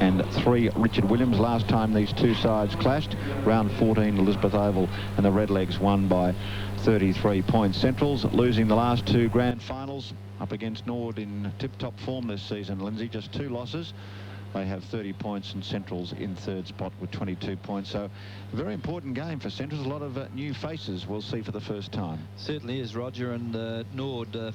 and 3 Richard Williams. Last time these two sides clashed, round 14 Elizabeth Oval, and the Redlegs won by 33 points. Central's losing the last 2 grand finals up against Norwood in tip-top form this season, Lindsay. Just 2 losses. They have 30 points, and Central's in 3rd spot with 22 points. So a very important game for Central's. A lot of new faces we'll see for the first time. Certainly is, Roger, and Norwood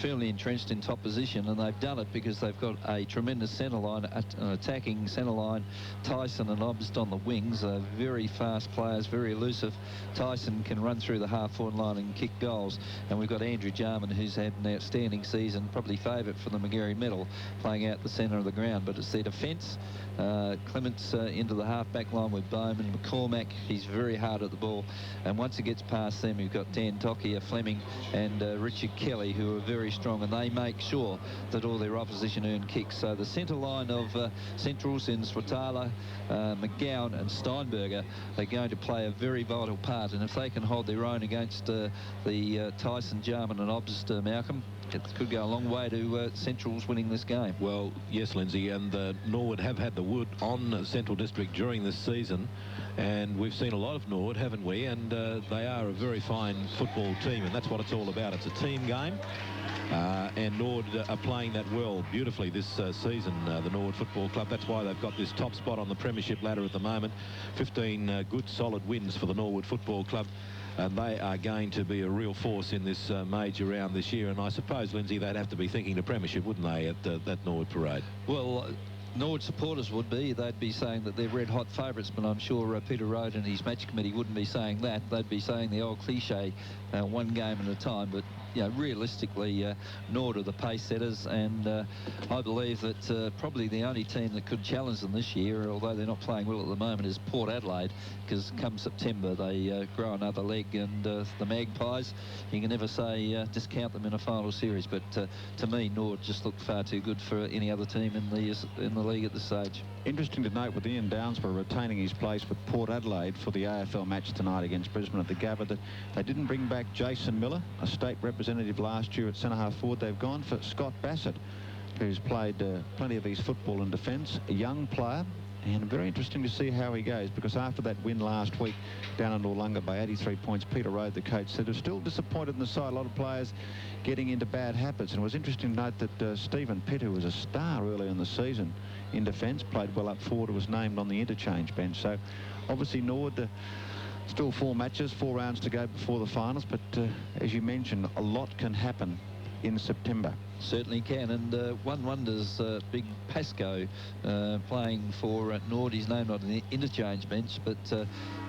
firmly entrenched in top position, and they've done it because they've got a tremendous centre line, an attacking centre line. Tyson and Obst on the wings are very fast players, very elusive. Tyson can run through the half-forward line and kick goals, and we've got Andrew Jarman, who's had an outstanding season, probably favourite for the Magarey medal, playing out the centre of the ground. But it's their defence. Clements into the half-back line with Bowman. McCormack, he's very hard at the ball, and once it gets past them, you've got Dan Tokia, Fleming and Richard Kelly, who are very strong, and they make sure that all their opposition earn kicks. So the centre line of Centrals in Swatala, McGowan and Steinberger are going to play a very vital part, and if they can hold their own against the Tyson, Jarman and Obst, Malcolm, it could go a long way to Central's winning this game. Well, yes, Lindsay, and Norwood have had the wood on Central District during this season, and we've seen a lot of Norwood, haven't we? And they are a very fine football team, and that's what it's all about. It's a team game, and Norwood are playing that well, beautifully this season, the Norwood Football Club. That's why they've got this top spot on the premiership ladder at the moment. 15 good solid wins for the Norwood Football Club. And they are going to be a real force in this major round this year. And I suppose, Lindsay, they'd have to be thinking the premiership, wouldn't they, at that Norwood parade? Well, Norwood supporters would be. They'd be saying that they're red-hot favourites, but I'm sure Peter Rode and his match committee wouldn't be saying that. They'd be saying the old cliche, one game at a time. But you know, realistically, Norwood are the pace setters, and I believe that probably the only team that could challenge them this year, although they're not playing well at the moment, is Port Adelaide, because come September they grow another leg, and the Magpies, you can never say discount them in a final series. But to me, Norwood just look far too good for any other team in the league at this stage. Interesting to note with Ian Downsborough retaining his place with Port Adelaide for the AFL match tonight against Brisbane at the Gabba, that they didn't bring back Jason Miller, a state representative last year at centre-half forward. They've gone for Scott Bassett, who's played plenty of his football in defence, a young player, and very interesting to see how he goes, because after that win last week down in Noarlunga by 83 points, Peter Rode, the coach, said they're still disappointed in the side. A lot of players getting into bad habits, and it was interesting to note that Stephen Pitt, who was a star early in the season in defence, played well up forward, was named on the interchange bench. So obviously Norwood, still 4 matches, 4 rounds to go before the finals, but as you mentioned, a lot can happen in September. Certainly can, and one wonders Big Pascoe playing for Norwood. He's named on the interchange bench, but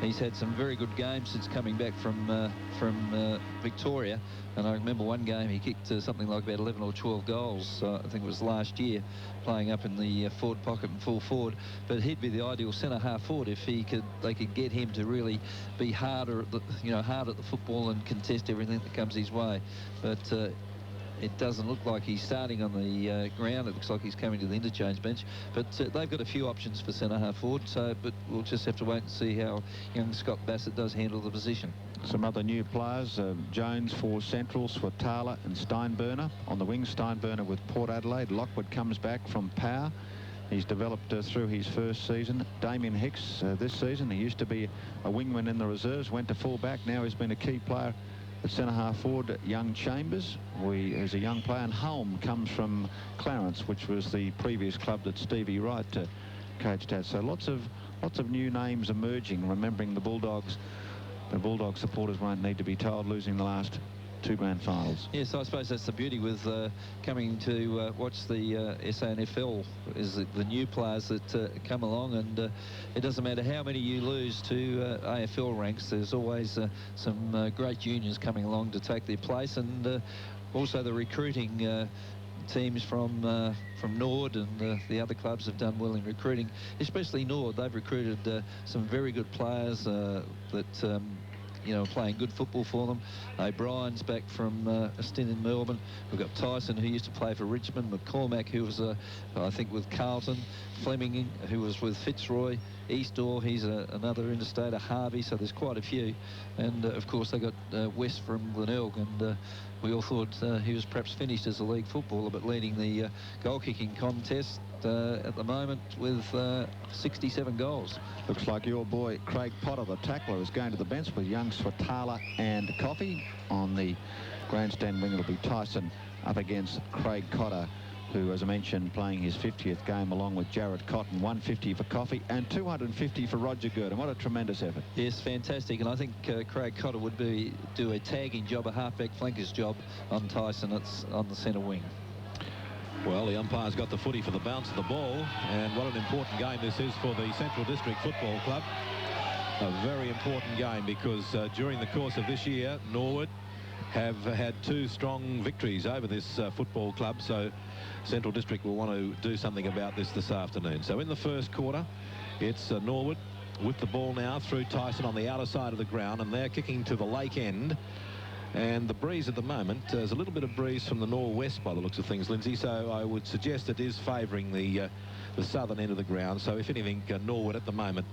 he's had some very good games since coming back from Victoria. And I remember one game he kicked something like about 11 or 12 goals. I think it was last year, playing up in the forward pocket and full forward. But he'd be the ideal centre half forward if they could get him to really be harder at the football and contest everything that comes his way. But it doesn't look like he's starting on the ground. It looks like he's coming to the interchange bench. But they've got a few options for centre half forward. But we'll just have to wait and see how young Scott Bassett does handle the position. Some other new players, Jones for Central, Swatala and Steinberner. On the wing, Steinberner with Port Adelaide. Lockwood comes back from Power. He's developed through his first season. Damien Hicks this season, he used to be a wingman in the reserves, went to full back. Now he's been a key player at centre half forward. Young Chambers, who's a young player, and Holm comes from Clarence, which was the previous club that Stevie Wright coached at. So lots of new names emerging, remembering the Bulldogs. The Bulldog supporters won't need to be told, losing the last 2 grand finals. Yes, I suppose that's the beauty with coming to watch the SANFL, is the new players that come along, and it doesn't matter how many you lose to AFL ranks, there's always some great juniors coming along to take their place, and also the recruiting teams from Norwood and the other clubs have done well in recruiting, especially Norwood. They've recruited some very good players that playing good football for them. O'Brien's back from a stint in Melbourne. We've got Tyson, who used to play for Richmond. McCormack, who was, I think, with Carlton. Fleming, who was with Fitzroy. Eastall, he's another interstater. Harvey, so there's quite a few. And, of course, they got West from Glenelg, and we all thought he was perhaps finished as a league footballer, but leading the goal-kicking contest at the moment with 67 goals. Looks like your boy Craig Potter, the tackler, is going to the bench with young Swatala and Coffey. On the grandstand wing, it'll be Tyson up against Craig Cotter, who, as I mentioned, playing his 50th game along with Jared Cotton. 150 for Coffey and 250 for Roger Girdham. What a tremendous effort. Yes, fantastic. And I think Craig Cotter would do a tagging job, a halfback flanker's job on Tyson. It's on the centre wing. Well, the umpire's got the footy for the bounce of the ball, and what an important game this is for the Central District Football Club. A very important game because during the course of this year, Norwood have had 2 strong victories over this football club, so Central District will want to do something about this afternoon. So in the first quarter, it's Norwood with the ball now through Tyson on the outer side of the ground, and they're kicking to the lake end. And the breeze at the moment, there's a little bit of breeze from the northwest by the looks of things, Lindsay, so I would suggest it is favouring the southern end of the ground. So if anything, Norwood at the moment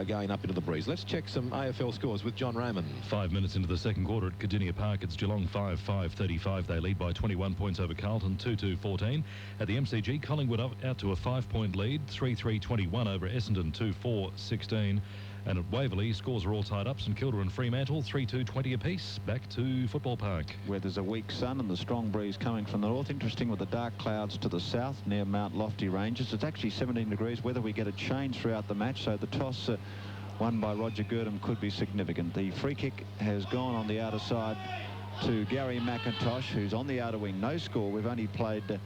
going up into the breeze. Let's check some AFL scores with John Raymond. 5 minutes into the second quarter at Cardinia Park, it's Geelong 5-5-35. They lead by 21 points over Carlton, 2-2-14. At the MCG, Collingwood out to a 5-point lead, 3-3-21 over Essendon, 2-4-16. And at Waverley, scores are all tied up. St Kilda and Fremantle, 3-2-20 apiece. Back to Football Park, where there's a weak sun and the strong breeze coming from the north. Interesting with the dark clouds to the south near Mount Lofty Ranges. It's actually 17 degrees. Whether we get a change throughout the match, so the toss won by Roger Girdham could be significant. The free kick has gone on the outer side to Gary McIntosh, who's on the outer wing. No score. We've only played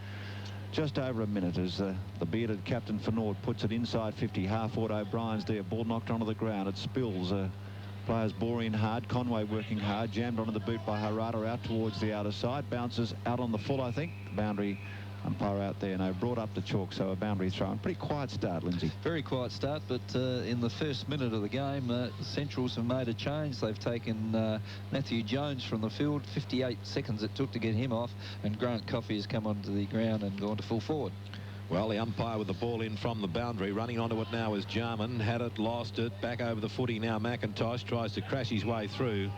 just over a minute as the bearded captain for Norwood puts it inside 50. Half-forward O'Brien's there. Ball knocked onto the ground. It spills. Players boring hard. Conway working hard. Jammed onto the boot by Harada out towards the outer side. Bounces out on the full, I think. The boundary umpire out there. No, brought up the chalk, so a boundary throw. And pretty quiet start, Lindsay. Very quiet start, but in the first minute of the game, Centrals have made a change. They've taken Matthew Jones from the field. 58 seconds it took to get him off, and Grant Coffey has come onto the ground and gone to full forward. Well, the umpire with the ball in from the boundary. Running onto it now is Jarman. Had it, lost it. Back over the footy now. McIntosh tries to crash his way through.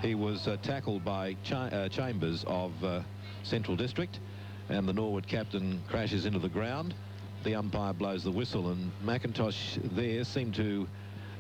He was tackled by Chambers of Central District, and the Norwood captain crashes into the ground. The umpire blows the whistle, and McIntosh there seemed to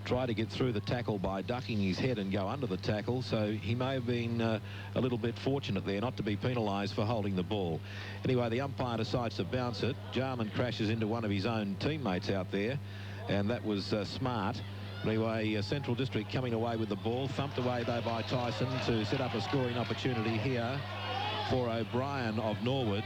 try to get through the tackle by ducking his head and go under the tackle, so he may have been a little bit fortunate there not to be penalised for holding the ball. Anyway, the umpire decides to bounce it. Jarman crashes into one of his own teammates out there, and that was smart. Anyway, Central District coming away with the ball, thumped away though by Tyson to set up a scoring opportunity here for O'Brien of Norwood.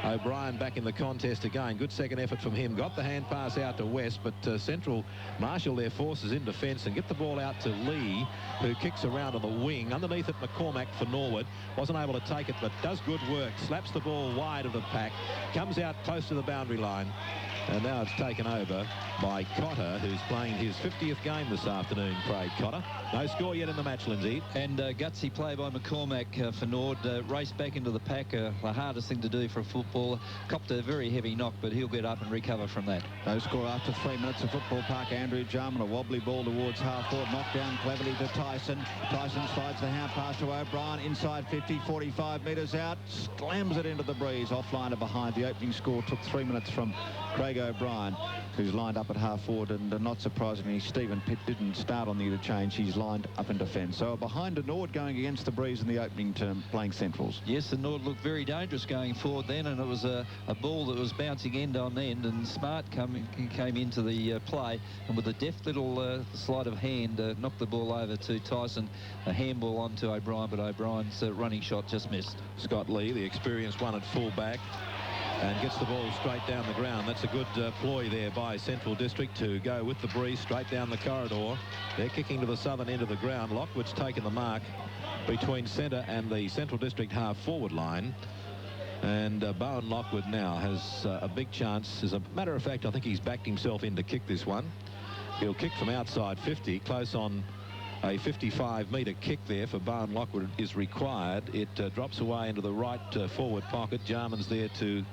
O'Brien back in the contest again. Good second effort from him. Got the hand pass out to West, but Central marshal their forces in defence and get the ball out to Lee, who kicks around on the wing. Underneath it, McCormack for Norwood. Wasn't able to take it, but does good work. Slaps the ball wide of the pack. Comes out close to the boundary line. And now it's taken over by Cotter, who's playing his 50th game this afternoon, Craig Cotter. No score yet in the match, Lindsay. And gutsy play by McCormack for Norwood. Raced back into the pack, the hardest thing to do for a footballer. Copped a very heavy knock, but he'll get up and recover from that. No score after 3 minutes of Football Park. Andrew Jarman, a wobbly ball towards half-forward. Knocked down cleverly to Tyson. Tyson slides the hand pass to O'Brien. Inside 50, 45 metres out. Slams it into the breeze. Offline and behind. The opening score took 3 minutes from Craig O'Brien, who's lined up at half-forward, and not surprisingly, Stephen Pitt didn't start on the interchange. He's lined up in defence. So behind a Norwood going against the breeze in the opening term, playing Centrals. Yes, the Norwood looked very dangerous going forward then, and it was a ball that was bouncing end on end, and Smart came into the play, and with a deft little sleight of hand, knocked the ball over to Tyson. A handball onto O'Brien, but O'Brien's running shot just missed. Scott Lee, the experienced one at full-back, and gets the ball straight down the ground. That's a good ploy there by Central District to go with the breeze straight down the corridor. They're kicking to the southern end of the ground. Lockwood's taken the mark between centre and the Central District half-forward line. And Bowen Lockwood now has a big chance. As a matter of fact, I think he's backed himself in to kick this one. He'll kick from outside 50, close on a 55-metre kick there for Bowen Lockwood is required. It drops away into the right forward pocket. Jarman's there to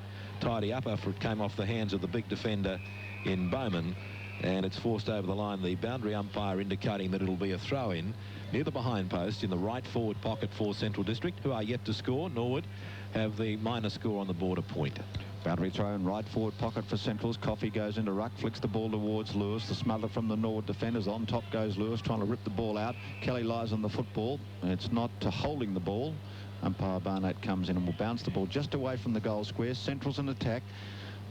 tidy up after it came off the hands of the big defender in Bowman, and it's forced over the line. The boundary umpire indicating that it'll be a throw-in near the behind post in the right forward pocket for Central District, who are yet to score. Norwood have the minor score on the board, a point. Boundary throw in right forward pocket for Centrals. Coffey goes into ruck, flicks the ball towards Lewis. The smother from the Norwood defenders. On top goes Lewis, trying to rip the ball out. Kelly lies on the football. It's not holding the ball. Umpire Barnett comes in and will bounce the ball just away from the goal square. Centrals in attack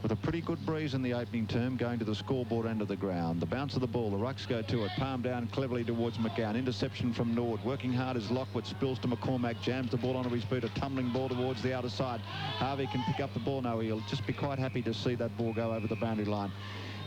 with a pretty good breeze in the opening term, going to the scoreboard end of the ground. The bounce of the ball, the rucks go to it, palm down cleverly towards McGowan. Interception from Norwood, working hard as Lockwood spills to McCormack, jams the ball onto his boot, a tumbling ball towards the outer side. Harvey can pick up the ball. No, he'll just be quite happy to see that ball go over the boundary line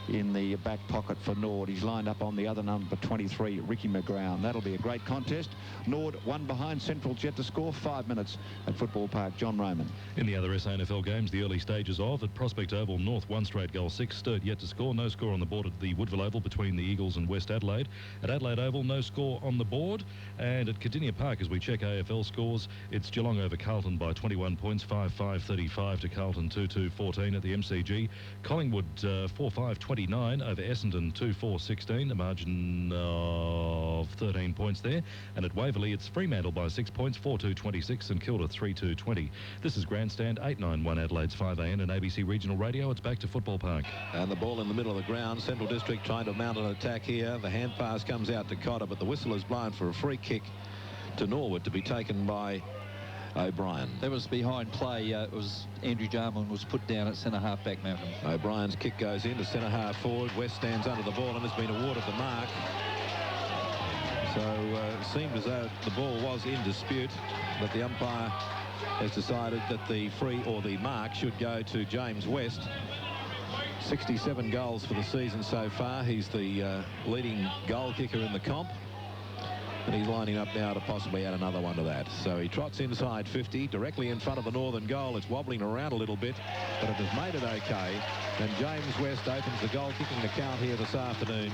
in the back pocket for Norwood. He's lined up on the other number 23, Ricky McGowan. That'll be a great contest. Norwood one behind, Central's yet to score. 5 minutes at Football Park. John Roman. In the other SANFL games, the early stages of at Prospect Oval, North 1 straight goal 6, Sturt yet to score. No score on the board at the Woodville Oval between the Eagles and West Adelaide. At Adelaide Oval, no score on the board. And at Cardinia Park, as we check AFL scores, it's Geelong over Carlton by 21 points, 5-5-35 to Carlton 2-2-14 at the MCG. Collingwood 4-5-29 over Essendon 2-4-16, a margin of 13 points there. And at Waverley, it's Fremantle by 6 points, 4-2-26, and Kilda 3-2-20. This is Grandstand 891 Adelaide's 5am and ABC Regional Radio. It's back to Football Park. And the ball in the middle of the ground. Central District trying to mount an attack here. The hand pass comes out to Cotter, but the whistle is blown for a free kick to Norwood to be taken by O'Brien. That was behind play. It was Andrew Jarman was put down at centre half back, Malcolm. O'Brien's kick goes into centre half forward. West stands under the ball and has been awarded the mark. So it seemed as though the ball was in dispute, but the umpire has decided that the free or the mark should go to James West. 67 goals for the season so far. He's the leading goal kicker in the comp. And he's lining up now to possibly add another one to that. So he trots inside 50, directly in front of the northern goal. It's wobbling around a little bit, but it has made it okay. And James West opens the goal-kicking account here this afternoon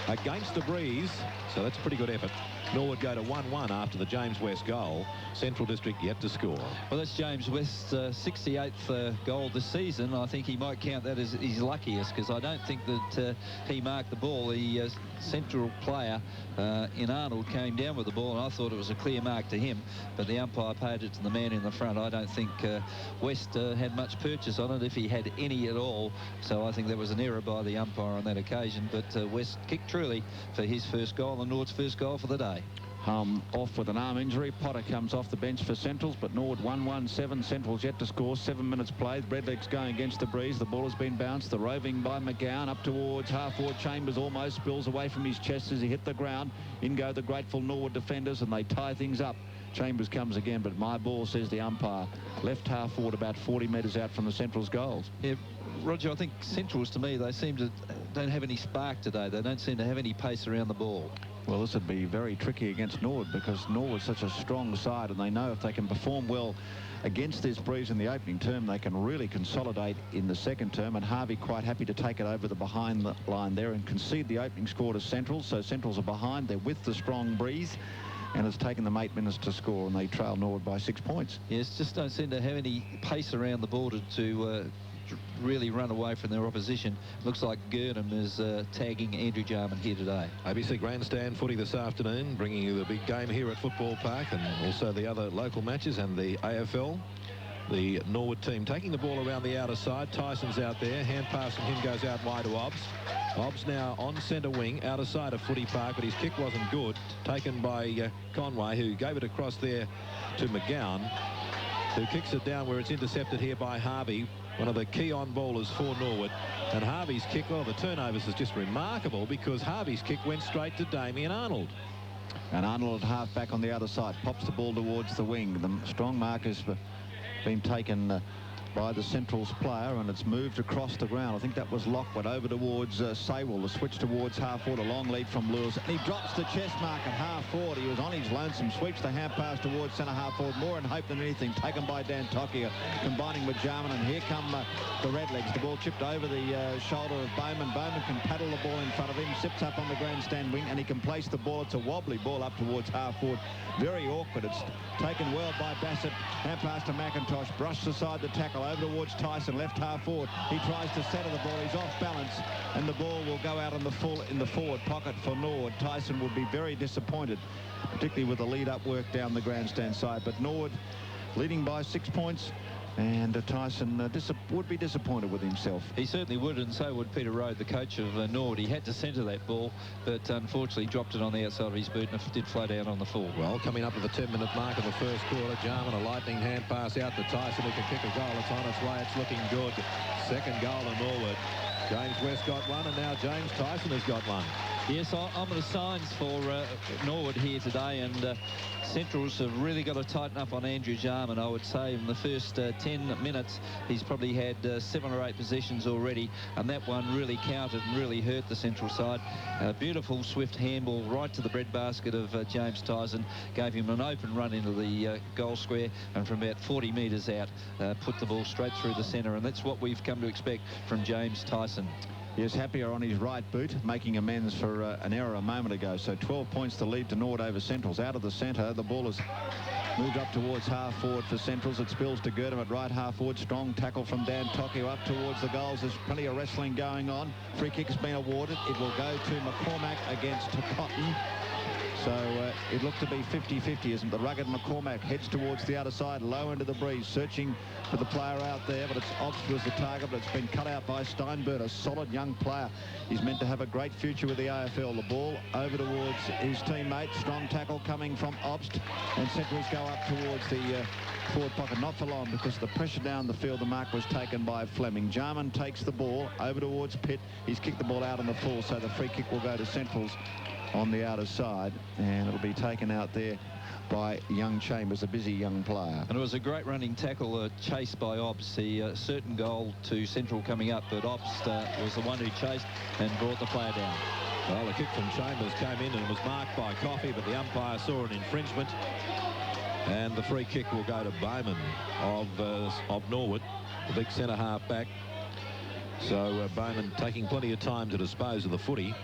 against the breeze. So that's a pretty good effort. Norwood go to 1-1 after the James West goal. Central District yet to score. Well, that's James West's 68th goal this season. I think he might count that as his luckiest, because I don't think that he marked the ball. The central player in Arnold came down with the ball, and I thought it was a clear mark to him, but the umpire paid it to the man in the front. I don't think West had much purchase on it, if he had any at all. So I think there was an error by the umpire on that occasion, but West kicked truly for his first goal, and Norwood's first goal for the day. Off with an arm injury. Potter comes off the bench for Centrals, but Norwood 1-1-7. Centrals yet to score. 7 minutes played. Redlegs going against the breeze. The ball has been bounced. The roving by McGowan up towards half-forward. Chambers almost spills away from his chest as he hit the ground. In go the grateful Norwood defenders, and they tie things up. Chambers comes again, but my ball, says the umpire. Left half-forward about 40 metres out from the Centrals' goals. Yeah, Roger, I think Centrals, to me, they seem to don't have any spark today. They don't seem to have any pace around the ball. Well, this would be very tricky against Norwood, because Norwood's such a strong side, and they know if they can perform well against this breeze in the opening term, they can really consolidate in the second term. And Harvey quite happy to take it over the behind the line there and concede the opening score to Centrals. So Centrals are behind. They're with the strong breeze, and it's taken them 8 minutes to score, and they trail Norwood by 6 points. Yes, just don't seem to have any pace around the ball to really run away from their opposition. Looks like Girdham is tagging Andrew Jarman here today. ABC Grandstand footy this afternoon, bringing you the big game here at Football Park, and also the other local matches and the AFL. The Norwood team taking the ball around the outer side. Tyson's out there. Hand pass from him goes out wide to Obbs. Obbs now on centre wing, outer side of Footy Park, but his kick wasn't good. Taken by Conway, who gave it across there to McGowan, who kicks it down where it's intercepted here by Harvey, one of the key on ballers for Norwood. And Harvey's kick, well, the turnovers is just remarkable, because Harvey's kick went straight to Damien Arnold. And Arnold at half back on the other side pops the ball towards the wing. The strong mark has been taken by the Centrals player, and it's moved across the ground. I think that was Lockwood over towards Saywell. The switch towards half-forward, a long lead from Lewis, and he drops the chest mark at half-forward. He was on his lonesome. Sweeps the hand pass towards centre half-forward, more in hope than anything. Taken by Dan Tokia, combining with Jarman, and here come the Redlegs. The ball chipped over the shoulder of Bowman. Bowman can paddle the ball in front of him, sips up on the grandstand wing, and he can place the ball. It's a wobbly ball up towards half-forward. Very awkward. It's taken well by Bassett. Hand pass to McIntosh, brushed aside the tackle over towards Tyson, left half forward. He tries to centre the ball. He's off balance, and the ball will go out in the forward pocket for Norwood. Tyson would be very disappointed, particularly with the lead-up work down the grandstand side. But Norwood leading by 6 points And Tyson would be disappointed with himself. He certainly would, and so would Peter Rowe, the coach of Norwood. He had to centre that ball, but unfortunately dropped it on the outside of his boot, and it did float out on the full. Well, coming up to the 10-minute mark of the first quarter, Jarman, a lightning hand pass out to Tyson, who can kick a goal. It's on its way. It's looking good. Second goal to Norwood. James West got one, and now James Tyson has got one. Yes, I'm at the signs for Norwood here today, and Centrals have really got to tighten up on Andrew Jarman. I would say in the first 10 minutes, he's probably had 7 or 8 possessions already, and that one really counted and really hurt the Central side. A beautiful, swift handball right to the breadbasket of James Tyson, gave him an open run into the goal square, and from about 40 metres out, put the ball straight through the centre, and that's what we've come to expect from James Tyson. Yes, happier on his right boot, making amends for an error a moment ago. So 12 points to lead to Norwood over Centrals. Out of the centre, the ball has moved up towards half forward for Centrals. It spills to Girdham at right half forward. Strong tackle from Dan Tokyo up towards the goals. There's plenty of wrestling going on. Free kick has been awarded. It will go to McCormack against Cotton. So it looked to be 50-50, isn't it? The rugged McCormack heads towards the outer side, low into the breeze, searching for the player out there, but it's Obst was the target, but it's been cut out by Steinberg, a solid young player. He's meant to have a great future with the AFL. The ball over towards his teammate. Strong tackle coming from Obst, and Centrals go up towards the forward pocket. Not for long, because the pressure down the field, the mark was taken by Fleming. Jarman takes the ball over towards Pitt. He's kicked the ball out on the full, so the free kick will go to Centrals on the outer side, and it'll be taken out there by young Chambers, a busy young player. And it was a great running tackle, chased by Obst. The certain goal to Central coming up, but Obst was the one who chased and brought the player down. Well, the kick from Chambers came in and was marked by Coffey, but the umpire saw an infringement, and the free kick will go to Bowman of Norwood, the big centre half back. So Bowman taking plenty of time to dispose of the footy.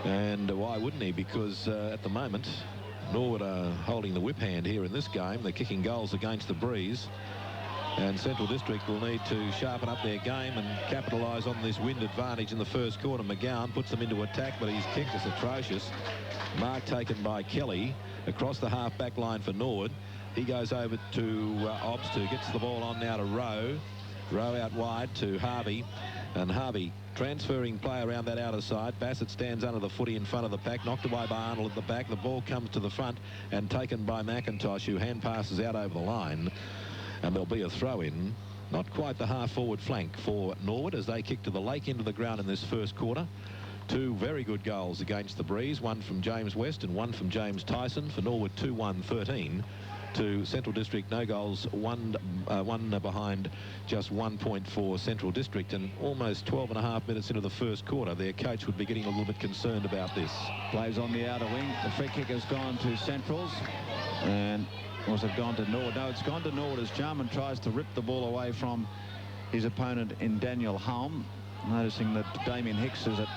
And why wouldn't he? Because at the moment, Norwood are holding the whip hand here in this game. They're kicking goals against the breeze. And Central District will need to sharpen up their game and capitalise on this wind advantage in the first quarter. McGowan puts them into attack, but his kick is atrocious. Mark taken by Kelly across the half-back line for Norwood. He goes over to Obst, who gets the ball on now to Rowe. Rowe out wide to Harvey. And Harvey transferring play around that outer side. Bassett stands under the footy in front of the pack, knocked away by Arnold at the back. The ball comes to the front and taken by McIntosh, who hand passes out over the line. And there'll be a throw-in. Not quite the half-forward flank for Norwood as they kick to the lake into the ground in this first quarter. 2 very good goals against the breeze, one from James West and one from James Tyson. For Norwood, 2-1-13. To Central District, no goals, one behind, just 1 point for Central District, and almost 12.5 minutes into the first quarter, their coach would be getting a little bit concerned about this. Plays on the outer wing. The free kick has gone to Centrals, and was it gone to Norwood? No, it's gone to Norwood as Jarman tries to rip the ball away from his opponent in Daniel Hulme. Noticing that Damien Hicks is at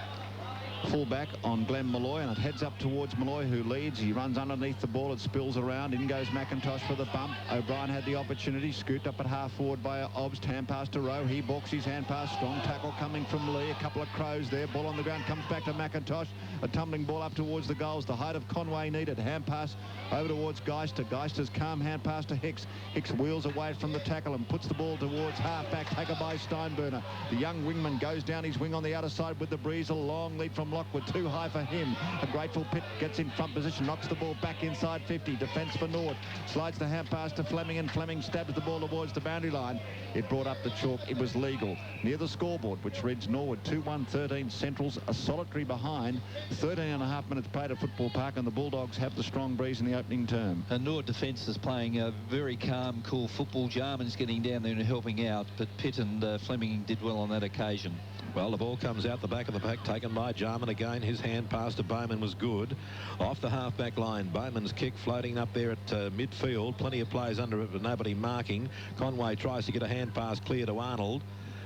fullback on Glenn Malloy, and it heads up towards Malloy, who leads. He runs underneath the ball. It spills around. In goes McIntosh for the bump. O'Brien had the opportunity. Scooped up at half forward by Obst. Hand pass to Rowe. He balks his hand pass. Strong tackle coming from Lee. A couple of crows there. Ball on the ground. Comes back to McIntosh. A tumbling ball up towards the goals. The height of Conway needed. Hand pass over towards Geister. Geister's calm hand pass to Hicks. Hicks wheels away from the tackle and puts the ball towards half back. Taken by Steinberner. The young wingman goes down his wing on the outer side with the breeze. A long lead from Lockwood. Too high for him. A grateful Pitt gets in front position, knocks the ball back inside 50. Defence for Norwood. Slides the hand pass to Fleming, and Fleming stabs the ball towards the boundary line. It brought up the chalk. It was legal. Near the scoreboard, which reads Norwood 2-1-13. Centrals a solitary behind. 13.5 minutes played at Football Park, and the Bulldogs have the strong breeze in the opening term. And Norwood defence is playing a very calm, cool football. Jarman's getting down there and helping out, but Pitt and Fleming did well on that occasion. Well, the ball comes out the back of the pack, taken by Jarman again. His hand pass to Bowman was good. Off the half-back line, Bowman's kick floating up there at midfield. Plenty of players under it, but nobody marking. Conway tries to get a hand pass clear to Arnold.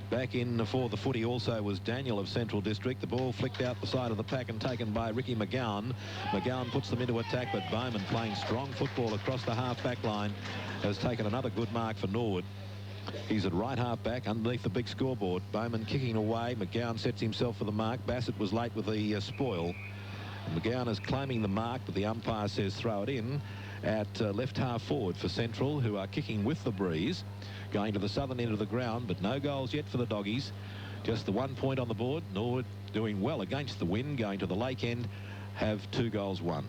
Back in for the footy also was Daniel of Central District. The ball flicked out the side of the pack and taken by Ricky McGowan. McGowan puts them into attack, but Bowman, playing strong football across the half-back line, has taken another good mark for Norwood. He's at right half back underneath the big scoreboard. Bowman kicking away. McGowan sets himself for the mark. Bassett was late with the spoil. McGowan is claiming the mark, but the umpire says throw it in. at left half forward for Central, who are kicking with the breeze, going to the southern end of the ground, but no goals yet for the Doggies. Just the 1 point on the board. Norwood doing well against the wind, going to the lake end, have 2 goals won.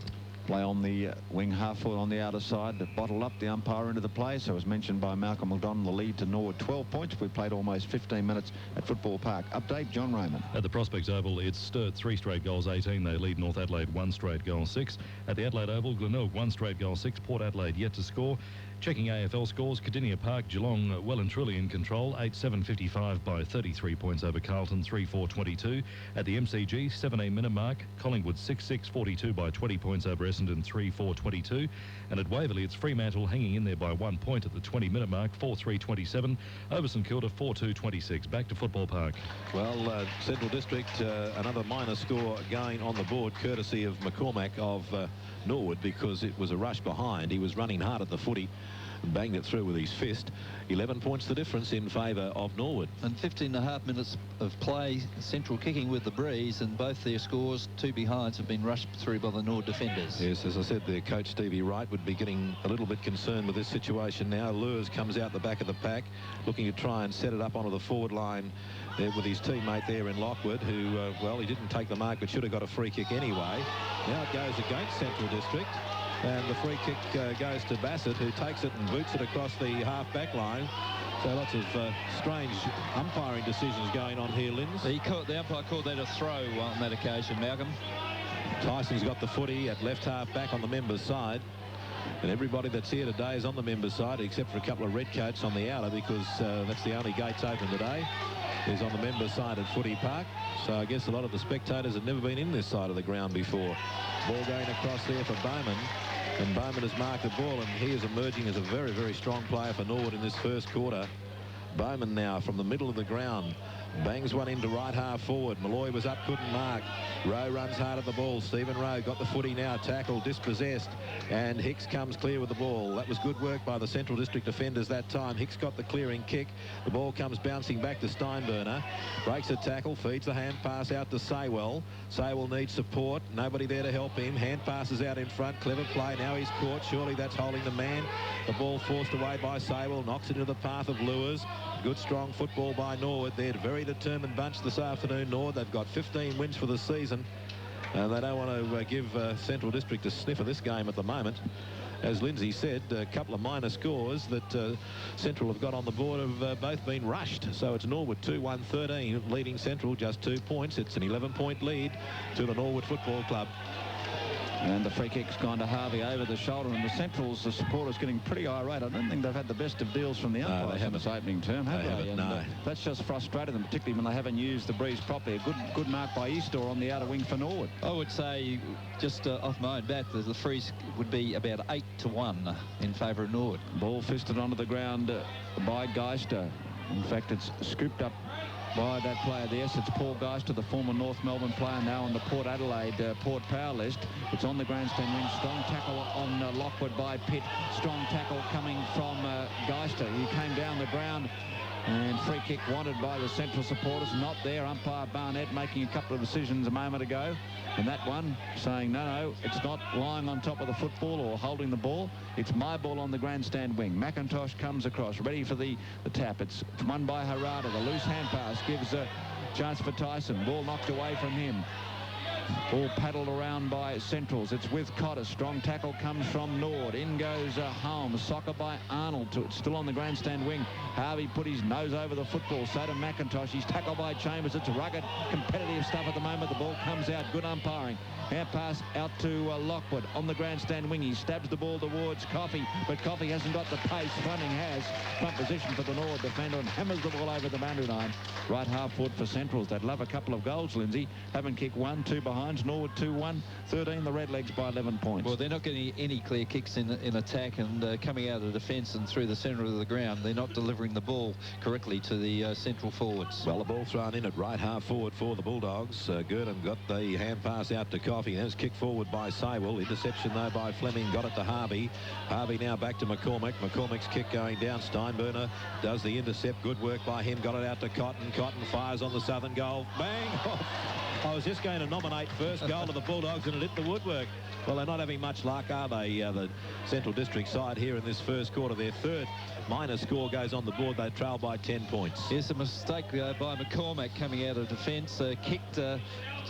Play on the wing half forward on the outer side to bottle up the umpire into the play. So as mentioned by Malcolm McDonald, the lead to Norwood 12 points. We played almost 15 minutes at Football Park. Update, John Raymond. At the Prospects Oval, it's Sturt 3 straight goals 18. They lead North Adelaide 1 straight goal 6. At the Adelaide Oval, Glenelg 1 straight goal 6. Port Adelaide yet to score. Checking AFL scores, Cardinia Park, Geelong well and truly in control, 8-7-55 by 33 points over Carlton, 3-4-22. At the MCG, 17-minute mark, Collingwood 6-6-42 by 20 points over Essendon, 3-4-22. And at Waverley, it's Fremantle hanging in there by 1 point at the 20-minute mark, 4-3-27. Over St Kilda, 4-2-26. Back to Football Park. Well, Central District, another minor score going on the board, courtesy of McCormack of Norwood, because it was a rush behind. He was running hard at the footy, banged it through with his fist. 11 points the difference in favour of Norwood. And 15.5 minutes of play, Central kicking with the breeze, and both their scores, 2 behinds, have been rushed through by the Norwood defenders. Yes, as I said, their coach Stevie Wright would be getting a little bit concerned with this situation now. Lures comes out the back of the pack, looking to try and set it up onto the forward line there with his teammate there in Lockwood, who, well, he didn't take the mark but should have got a free kick anyway. Now it goes against Central District. And the free kick goes to Bassett, who takes it and boots it across the half-back line. So lots of strange umpiring decisions going on here, Linz. The umpire called that a throw on that occasion, Malcolm. Tyson's got the footy at left half-back on the members' side. And everybody that's here today is on the members' side, except for a couple of redcoats on the outer, because that's the only gates open today, is on the members' side at Footy Park. So I guess a lot of the spectators have never been in this side of the ground before. Ball going across there for Bowman. And Bowman has marked the ball, and he is emerging as a very, very strong player for Norwood in this first quarter. Bowman now from the middle of the ground. Bangs one into right half forward. Malloy was up, couldn't mark. Rowe runs hard at the ball. Stephen Rowe got the footy now. Tackled, dispossessed. And Hicks comes clear with the ball. That was good work by the Central District defenders that time. Hicks got the clearing kick. The ball comes bouncing back to Steinberner. Breaks a tackle, feeds the hand pass out to Saywell. Saywell needs support. Nobody there to help him. Hand passes out in front. Clever play. Now he's caught. Surely that's holding the man. The ball forced away by Saywell. Knocks it into the path of Lewis. Good strong football by Norwood. They're a very determined bunch this afternoon, Norwood. They've got 15 wins for the season. And they don't want to give Central District a sniff of this game at the moment. As Lindsay said, a couple of minor scores that Central have got on the board have both been rushed. So it's Norwood 2-1-13, leading Central just 2 points. It's an 11-point lead to the Norwood Football Club. And the free kick's gone to Harvey over the shoulder, and the Centrals, the supporters getting pretty irate. I don't think they've had the best of deals from the umpires in this opening term, have they? And no. That's just frustrated them, particularly when they haven't used the breeze properly. A good mark by Eastor on the outer wing for Norwood. I would say, just off my own bat, the freeze would be about 8-1 in favour of Norwood. Ball fisted onto the ground by Geister. In fact, it's scooped up by that player there. It's Paul Geister, the former North Melbourne player, now on the Port Adelaide Port Power list. It's on the grandstand wing. Strong tackle on Lockwood by Pitt. Strong tackle coming from Geister. He came down the ground. And free kick wanted by the Central supporters. Not there. Umpire Barnett making a couple of decisions a moment ago. And that one saying, no, it's not lying on top of the football or holding the ball. It's my ball on the grandstand wing. McIntosh comes across, ready for the tap. It's won by Harada. The loose hand pass gives a chance for Tyson. Ball knocked away from him. All paddled around by Centrals. It's with Cotter. Strong tackle comes from Nord. In goes Holmes. Soccer by Arnold. Still on the grandstand wing. Harvey put his nose over the football. So to McIntosh. He's tackled by Chambers. It's rugged, competitive stuff at the moment. The ball comes out. Good umpiring. Hand pass out to Lockwood on the grandstand wing. He stabs the ball towards Coffey, but Coffey hasn't got the pace. Fronting has. Front position for the Norwood defender and hammers the ball over the boundary line. Right half forward for Centrals. They'd love a couple of goals, Lindsay. Haven't kicked one, 2 behinds. Norwood 2-1-13. The Redlegs by 11 points. Well, they're not getting any clear kicks in attack, and coming out of defence and through the centre of the ground, they're not delivering the ball correctly to the Central forwards. Well, the ball thrown in at right half forward for the Bulldogs. Girdham got the hand pass out to Coffey. That was kicked forward by Saywell. Interception, though, by Fleming. Got it to Harvey. Harvey now back to McCormack. McCormack's kick going down. Steinberner does the intercept. Good work by him. Got it out to Cotton. Cotton fires on the southern goal. Bang! I was was just going to nominate first goal to the Bulldogs, and it hit the woodwork. Well, they're not having much luck, are they? The Central District side here in this first quarter. Their third minor score goes on the board. They trail by 10 points. Yes, a mistake by McCormack coming out of defence.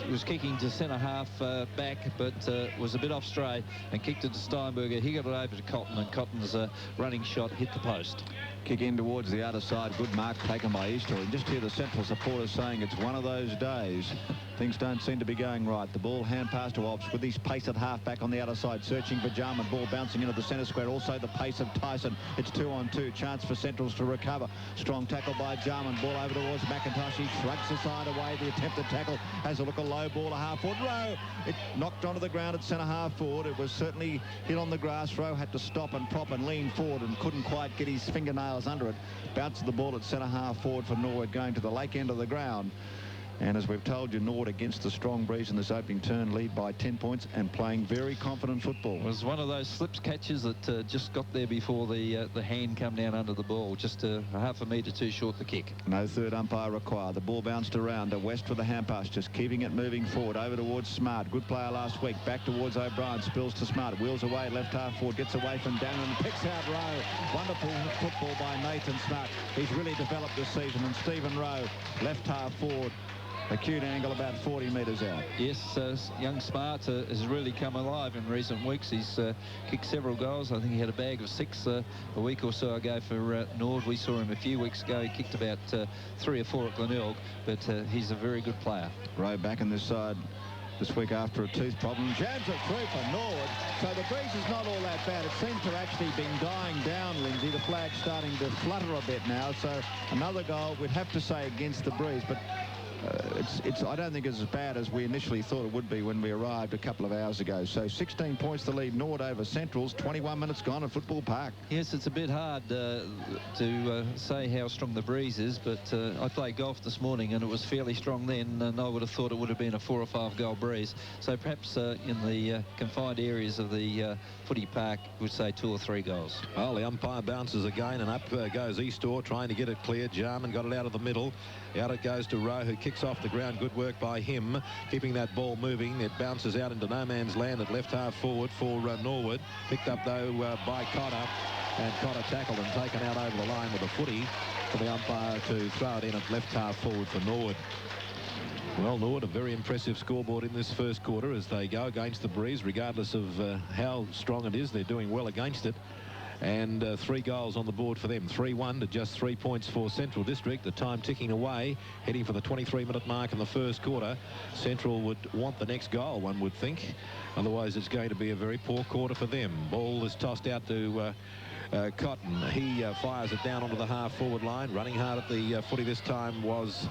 Was kicking to centre half back, but was a bit off stray and kicked it to Steinberger. He got it over to Cotton, and Cotton's running shot hit the post. Kick in towards the outer side. Good mark taken by Easter. And just hear the Central supporters saying it's one of those days. Things don't seem to be going right. The ball hand pass to Ops with his pace at half back on the outer side, searching for Jarman. Ball bouncing into the centre square. Also the pace of Tyson. It's 2-on-2. Chance for Centrals to recover. Strong tackle by Jarman. Ball over towards McIntosh. He shrugs the side away. The attempted tackle has a look, a low ball, a half forward. Rowe, it knocked onto the ground at centre half forward. It was certainly hit on the grass. Rowe had to stop and prop and lean forward and couldn't quite get his fingernails under it. Bounced the ball at centre half forward for Norwood, going to the lake end of the ground. And as we've told you, Norwood against the strong breeze in this opening turn lead by 10 points and playing very confident football. It was one of those slips catches that just got there before the hand come down under the ball. Just a half a metre too short the kick. No third umpire required. The ball bounced around to West with the hand pass, just keeping it moving forward over towards Smart. Good player last week. Back towards O'Brien. Spills to Smart. Wheels away left half forward. Gets away from Daniel and picks out Rowe. Wonderful football by Nathan Smart. He's really developed this season. And Stephen Rowe left half forward. Acute angle about 40 metres out. Yes, young Smart has really come alive in recent weeks. He's kicked several goals. I think he had a bag of 6 a week or so ago for Norwood. We saw him a few weeks ago. He kicked about 3 or 4 at Glenelg, but he's a very good player. Rowe back in this side this week after a tooth problem. Jabs it through for Norwood. So the breeze is not all that bad. It seems to have actually been dying down, Lindsay. The flag's starting to flutter a bit now. So another goal, we'd have to say, against the breeze. But I don't think it's as bad as we initially thought it would be when we arrived a couple of hours ago. So 16 points to lead Norwood over Centrals. 21 minutes gone at Football Park. Yes, it's a bit hard to say how strong the breeze is, but I played golf this morning and it was fairly strong then, and I would have thought it would have been a 4 or 5 goal breeze. So perhaps in the confined areas of the footy park, we'd say 2 or 3 goals. Well, the umpire bounces again, and up goes Eastor trying to get it clear. Jarman got it out of the middle. Out it goes to Rowe, who kicks off the ground. Good work by him, keeping that ball moving. It bounces out into no man's land at left half forward for Norwood. Picked up, though, by Cotter. And Cotter tackled and taken out over the line with a footy for the umpire to throw it in at left half forward for Norwood. Well, Norwood, a very impressive scoreboard in this first quarter as they go against the breeze, regardless of how strong it is. They're doing well against it. And 3 goals on the board for them. 3-1 to just 3 points for Central District. The time ticking away, heading for the 23-minute mark in the first quarter. Central would want the next goal, one would think. Otherwise, it's going to be a very poor quarter for them. Ball is tossed out to Cotton. He fires it down onto the half-forward line. Running hard at the footy this time was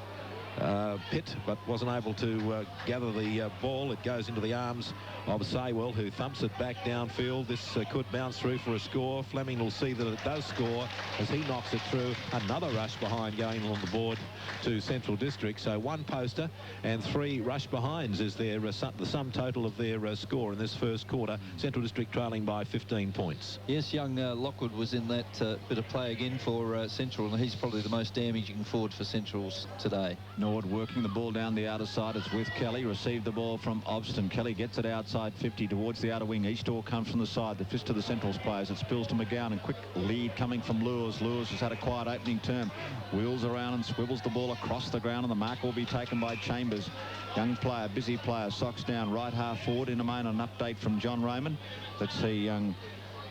Pitt, but wasn't able to gather the ball. It goes into the arms of Saywell, who thumps it back downfield. This could bounce through for a score. Fleming will see that it does score as he knocks it through. Another rush behind going on the board to Central District. So 1 poster and 3 rush behinds is their the sum total of their score in this first quarter. Central District trailing by 15 points. Yes, young Lockwood was in that bit of play again for Central, and he's probably the most damaging forward for Centrals today. Norwood working the ball down the outer side. It's with Kelly. Received the ball from Obston. Kelly gets it outside 50 towards the outer wing. Eastor comes from the side. The fist to the Centrals players. It spills to McGowan, and quick lead coming from Lewis. Lewis has had a quiet opening term. Wheels around and swivels the ball across the ground, and the mark will be taken by Chambers. Young player, busy player. Socks down right half forward. In a moment, an update from John Raymond. Let's see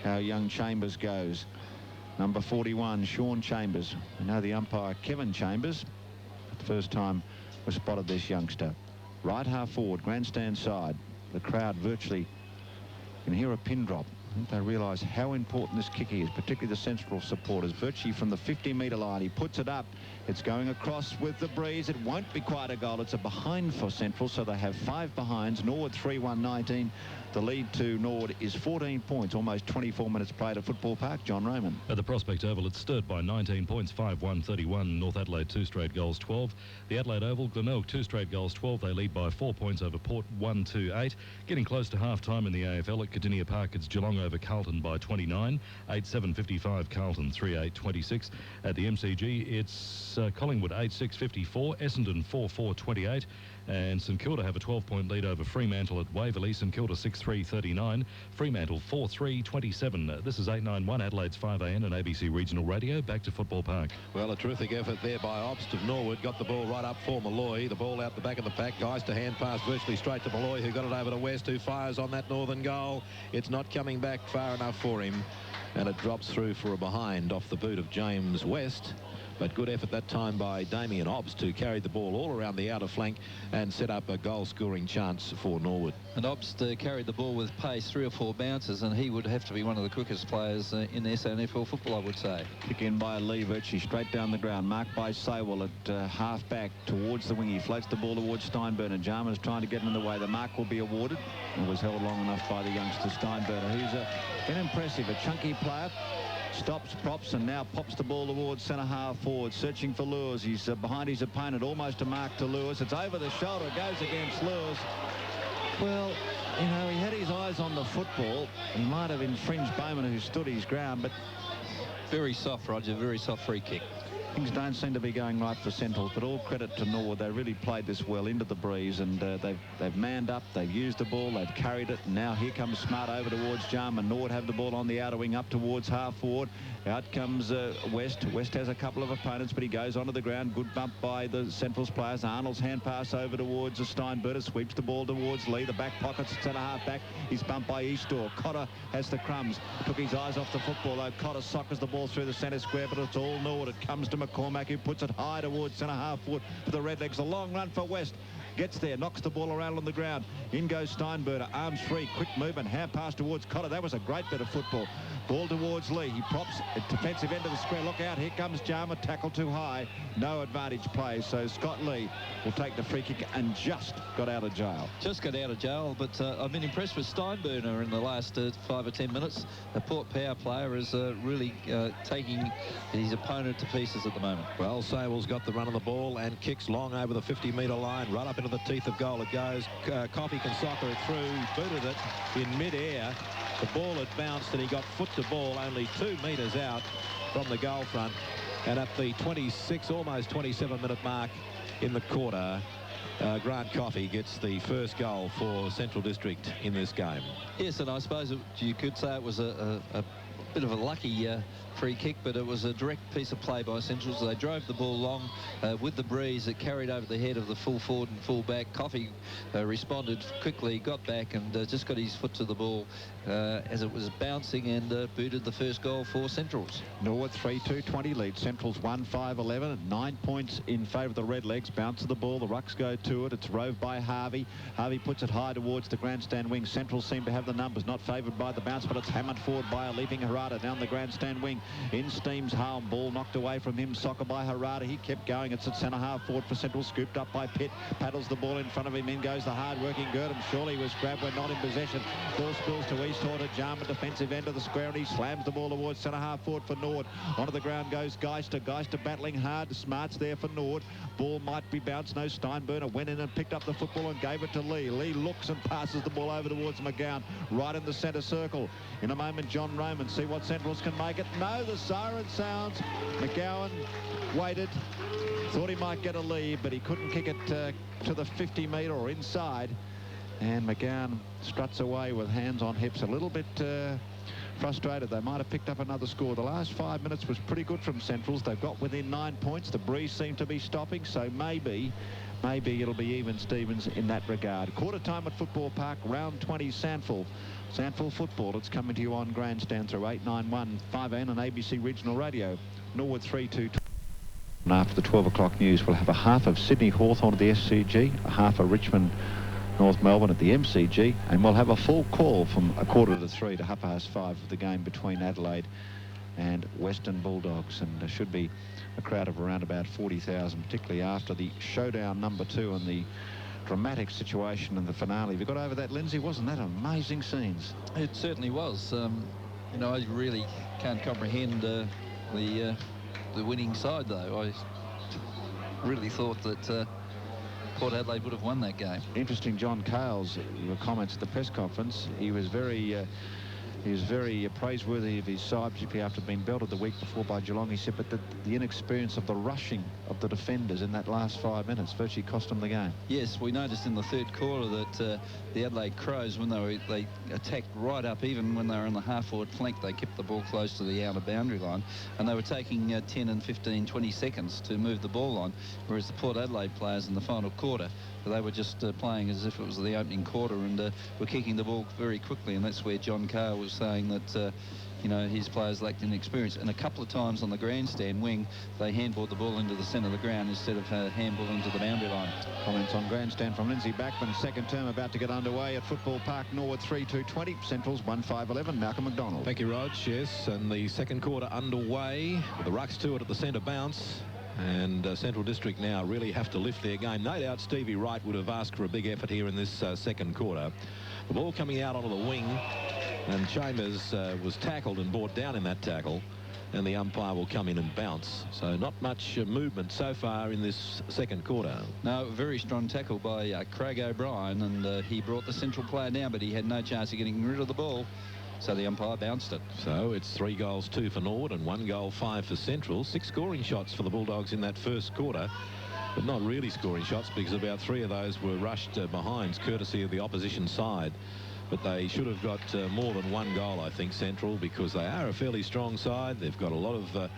how young Chambers goes. Number 41, Sean Chambers. We know the umpire, Kevin Chambers. First time we spotted this youngster. Right half forward, grandstand side. The crowd virtually can hear a pin drop. I think they realise how important this kick is, particularly the Central supporters. Virtually from the 50-metre line, he puts it up. It's going across with the breeze. It won't be quite a goal. It's a behind for Central, so they have 5 behinds. Norwood 3-1-19. The lead to Norwood is 14 points, almost 24 minutes played at Football Park. John Raymond. At the Prospect Oval, it's stirred by 19 points, 5-1-31. North Adelaide 2 straight goals, 12. The Adelaide Oval, Glenelg 2 straight goals, 12. They lead by 4 points over Port, 1-2-8. Getting close to half-time in the AFL at Cardinia Park, it's Geelong over Carlton by 29. 8-7-55, Carlton 3-8-26. At the MCG, it's Collingwood 8-6-54, Essendon 4-4-28. And St Kilda have a 12-point lead over Fremantle at Waverley. St Kilda 6-3-39. Fremantle 4-3-27. This is 891 Adelaide's 5am and ABC Regional Radio. Back to Football Park. Well, a terrific effort there by Obst of Norwood. Got the ball right up for Malloy. The ball out the back of the pack. Guys to hand pass virtually straight to Malloy, who got it over to West, who fires on that northern goal. It's not coming back far enough for him, and it drops through for a behind off the boot of James West. But good effort that time by Damien Obst, who carried the ball all around the outer flank and set up a goal-scoring chance for Norwood. And Obst carried the ball with pace, 3 or 4 bounces, and he would have to be one of the quickest players in SANFL football, I would say. Kick in by Lee, virtually straight down the ground. Marked by Sewell at half-back towards the wing. He floats the ball towards Steinberner. Jarman's trying to get in the way. The mark will be awarded. It was held long enough by the youngster Steinberner, who's been impressive, a chunky player. Stops, props, and now pops the ball towards centre half forward, searching for Lewis. He's behind his opponent, almost a mark to Lewis. It's over the shoulder, goes against Lewis. Well, you know, he had his eyes on the football. He might have infringed Bowman, who stood his ground, but Very soft, Roger, very soft free kick. things don't seem to be going right for Centrals, but all credit to Norwood. They really played this well into the breeze, and they've manned up, they've used the ball, they've carried it, and now here comes Smart over towards Jarman. Norwood have the ball on the outer wing up towards half forward. Out comes West. West has a couple of opponents, but he goes onto the ground. Good bump by the Centrals players. Arnold's hand pass over towards Steinberner, sweeps the ball towards Lee. The back pockets, centre half back. He's bumped by Eastor. Cotter has the crumbs. Took his eyes off the football, though. Cotter sockers the ball through the centre square, but it's all Norwood. It comes to McCormack, who puts it high towards centre half forward for the Redlegs. A long run for West. Gets there, knocks the ball around on the ground. In goes Steinberner, arms free, quick movement, hand pass towards Cotter. That was a great bit of football. Ball towards Lee. He props at defensive end of the square. Look out, here comes Jarman, tackle too high. No advantage play, so Scott Lee will take the free kick and just got out of jail. Just got out of jail, but I've been impressed with Steinberner in the last 5 or 10 minutes. The Port Power player is really taking his opponent to pieces at the moment. Well, Sewell's got the run of the ball and kicks long over the 50-metre line, right up into the teeth of goal. It goes. Coffey can soccer it through, booted it in mid-air. The ball had bounced and he got foot to ball only 2 metres out from the goal front. And at the 26, almost 27-minute mark in the quarter, Grant Coffey gets the first goal for Central District in this game. Yes, and I suppose you could say it was a bit of a lucky free kick, but it was a direct piece of play by Centrals. They drove the ball long with the breeze. It carried over the head of the full forward and full back. Coffey responded quickly, got back and just got his foot to the ball as it was bouncing, and booted the first goal for Centrals. Norwood 3-2-20 lead. Centrals 1-5-11. 9 points in favour of the Redlegs. Bounce of the ball. The Rucks go to it. It's roved by Harvey. Harvey puts it high towards the grandstand wing. Centrals seem to have the numbers. Not favoured by the bounce, but it's hammered forward by a leaping Harada down the grandstand wing. In steams Halm. Ball knocked away from him. Soccer by Harada. He kept going. It's at centre half forward for Central. Scooped up by Pitt. Paddles the ball in front of him. In goes the hard-working Girdham. Surely was grabbed when not in possession. Ball spills to Easthorpe. Jarman defensive end of the square, and he slams the ball towards centre half forward for Norwood. Onto the ground goes Geister. Geister battling hard. Smart's there for Norwood. Ball might be bounced. No, Steinberner went in and picked up the football and gave it to Lee. Lee looks and passes the ball over towards McGowan. Right in the centre circle. In a moment, John Roman. See what Centrals can make it. No, the siren sounds. McGowan waited. Thought he might get a lead, but he couldn't kick it to the 50-metre or inside. And McGowan struts away with hands on hips, a little bit frustrated. They might have picked up another score. The last 5 minutes was pretty good from Centrals. They've got within 9 points. The breeze seemed to be stopping, so maybe it'll be even Stevens in that regard. Quarter time at Football Park, round 20 Sandful football. It's coming to you on grandstand through 891 5N and ABC Regional Radio. Norwood 3-2. And after the 12 o'clock news, we'll have a half of Sydney Hawthorn at the SCG, a half of Richmond North Melbourne at the MCG, and we'll have a full call from 2:45 to 5:30 of the game between Adelaide and Western Bulldogs, and there should be a crowd of around about 40,000, particularly after the showdown number 2 and the dramatic situation in the finale. Have you got over that, Lindsay? Wasn't that amazing scenes? It certainly was. You know, I really can't comprehend the winning side, though. I really thought that Port Adelaide would have won that game. Interesting, John Cale's comments at the press conference. He was very He was very praiseworthy of his side, particularly after being belted the week before by Geelong. He said, but the inexperience of the rushing of the defenders in that last 5 minutes virtually cost them the game. Yes, we noticed in the third quarter that the Adelaide Crows, when they attacked right up, even when they were on the half-forward flank, they kept the ball close to the outer boundary line, and they were taking 10 and 15, 20 seconds to move the ball on, whereas the Port Adelaide players in the final quarter, they were just playing as if it was the opening quarter, and were kicking the ball very quickly, and that's where John Carr was saying that you know, his players lacked in experience. And a couple of times on the grandstand wing, they handballed the ball into the centre of the ground instead of handball into the boundary line. Comments on grandstand from Lindsay Backman. Second term about to get underway at Football Park. Norwood 3-2-20. Central's 1-5-11. Malcolm McDonald. Thank you, Rog. Yes, and the second quarter underway. With the rucks to it at the centre bounce. And Central District now really have to lift their game. No doubt Stevie Wright would have asked for a big effort here in this second quarter. The ball coming out onto the wing, and Chambers was tackled and brought down in that tackle, and the umpire will come in and bounce. So not much movement so far in this second quarter. No, very strong tackle by Craig O'Brien, and he brought the Central player down, but he had no chance of getting rid of the ball. So the umpire bounced it. So it's 3 goals, 2 for Norwood, and 1 goal, 5 for Central. 6 scoring shots for the Bulldogs in that first quarter, but not really scoring shots, because about 3 of those were rushed behinds, courtesy of the opposition side. But they should have got more than 1 goal, I think, Central, because they are a fairly strong side. They've got a lot of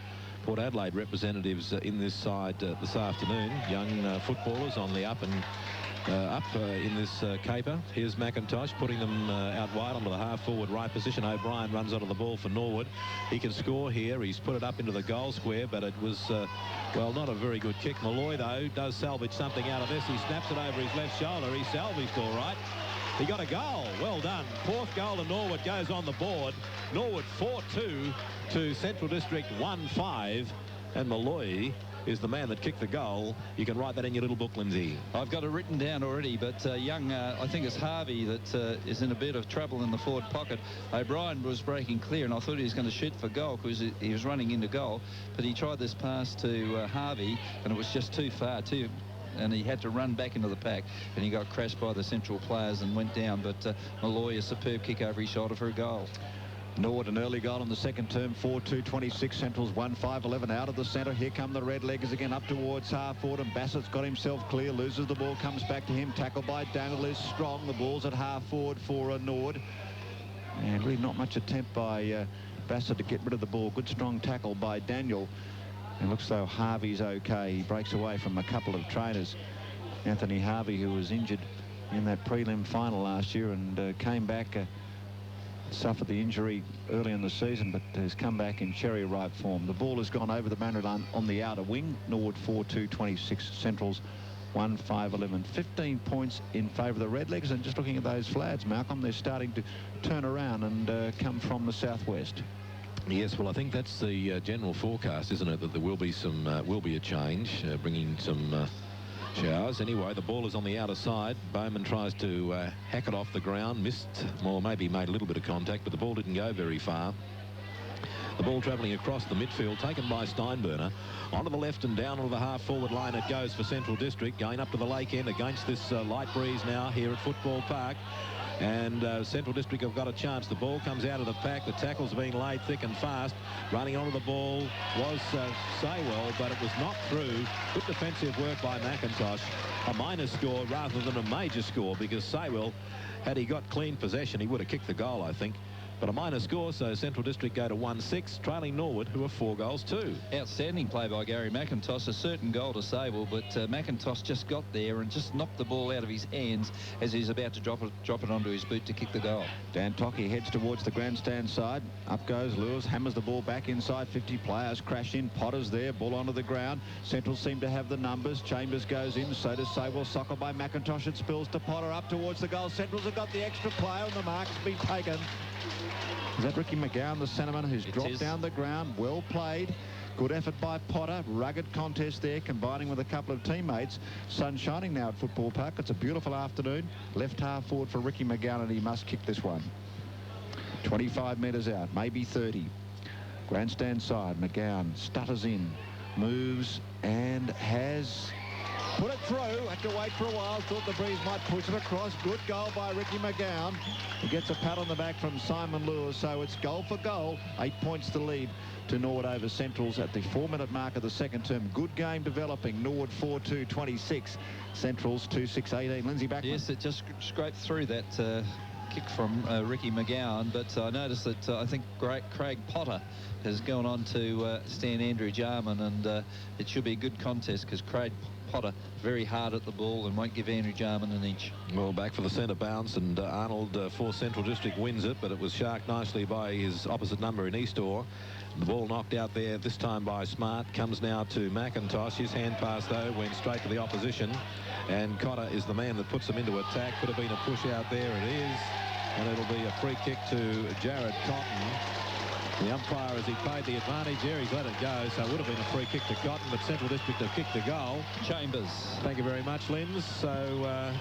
Port Adelaide representatives in this side this afternoon. Young footballers on the up and in this caper. Here's McIntosh putting them out wide onto the half-forward right position. O'Brien runs onto the ball for Norwood. He can score here. He's put it up into the goal square, but it was, well, not a very good kick. Malloy, though, does salvage something out of this. He snaps it over his left shoulder. He salvaged all right. He got a goal. Well done. 4th goal to Norwood goes on the board. Norwood 4-2 to Central District 1-5. And Malloy is the man that kicked the goal. You can write that in your little book, Lindsay. I've got it written down already, but I think it's Harvey that is in a bit of trouble in the forward pocket. O'Brien was breaking clear, and I thought he was going to shoot for goal because he was running into goal, but he tried this pass to Harvey, and it was just too far, and he had to run back into the pack, and he got crashed by the Central players and went down. But Malloy, a superb kick over his shoulder for a goal. Norwood, an early goal in the second term, 4-2-26. Central's 1-5-11 out of the centre. Here come the Redleggers again up towards half-forward, and Bassett's got himself clear, loses the ball, comes back to him, tackled by Daniel, is strong. The ball's at half-forward for Norwood. And really not much attempt by Bassett to get rid of the ball. Good strong tackle by Daniel. It looks though Harvey's okay. He breaks away from a couple of trainers. Anthony Harvey, who was injured in that prelim final last year and came back, suffered the injury early in the season, but has come back in cherry ripe form. The ball has gone over the boundary line on the outer wing. Norwood 4-2-26. Central's 1-5-11. 15 points in favour of the Redlegs. And just looking at those flags, Malcolm, they're starting to turn around and come from the southwest. Yes, well, I think that's the general forecast, isn't it, that there will be a change, bringing some showers. Anyway, the ball is on the outer side. Bowman tries to hack it off the ground, missed, or maybe made a little bit of contact, but the ball didn't go very far. The ball travelling across the midfield, taken by Steinburner. Onto the left and down onto the half-forward line it goes for Central District, going up to the lake end against this light breeze now here at Football Park. And Central District have got a chance. The ball comes out of the pack. The tackle's being laid thick and fast. Running onto the ball was Saywell, but it was not through. Good defensive work by McIntosh. A minor score rather than a major score, because Saywell, had he got clean possession, he would have kicked the goal, I think. But a minor score, so Central District go to 1-6, trailing Norwood, who are 4 goals too. Outstanding play by Gary McIntosh. A certain goal to Sable, but McIntosh just got there and just knocked the ball out of his hands as he's about to drop it onto his boot to kick the goal. Dan Tocky heads towards the grandstand side. Up goes Lewis, hammers the ball back inside 50. Players crash in. Potter's there, ball onto the ground. Central seem to have the numbers. Chambers goes in, so does Sable. Soccer by McIntosh. It spills to Potter up towards the goal. Central's have got the extra player, and the mark's been taken. Is that Ricky McGowan, the centreman, who's dropped down the ground? Well played. Good effort by Potter. Rugged contest there, combining with a couple of teammates. Sun shining now at Football Park. It's a beautiful afternoon. Left half forward for Ricky McGowan, and he must kick this one. 25 metres out, maybe 30. Grandstand side, McGowan stutters in, moves, and has Put it through. Had to wait for a while. Thought the breeze might push it across. Good goal by Ricky McGowan. He gets a pat on the back from Simon Lewis. So it's goal for goal. 8 points to lead to Norwood over Centrals at the 4-minute mark of the second term. Good game developing. Norwood 4-2-26. Centrals 2-6-18. Lindsay Backman. Yes, it just scraped through that kick from Ricky McGowan, but I noticed that I think Craig Potter has gone on to stand Andrew Jarman, and it should be a good contest because Craig Potter very hard at the ball and won't give Andrew Jarman an inch. Well, back for the centre bounce, and Arnold for Central District wins it, but it was sharked nicely by his opposite number in Eastor. The ball knocked out there, this time by Smart. Comes now to McIntosh. His hand pass, though, went straight to the opposition. And Cotter is the man that puts them into attack. Could have been a push out there. It is. And it'll be a free kick to Jared Cotton. The umpire, as he paid the advantage there, he's let it go. So it would have been a free kick to Cotton, but Central District have kicked the goal. Chambers. Thank you very much, Linz. So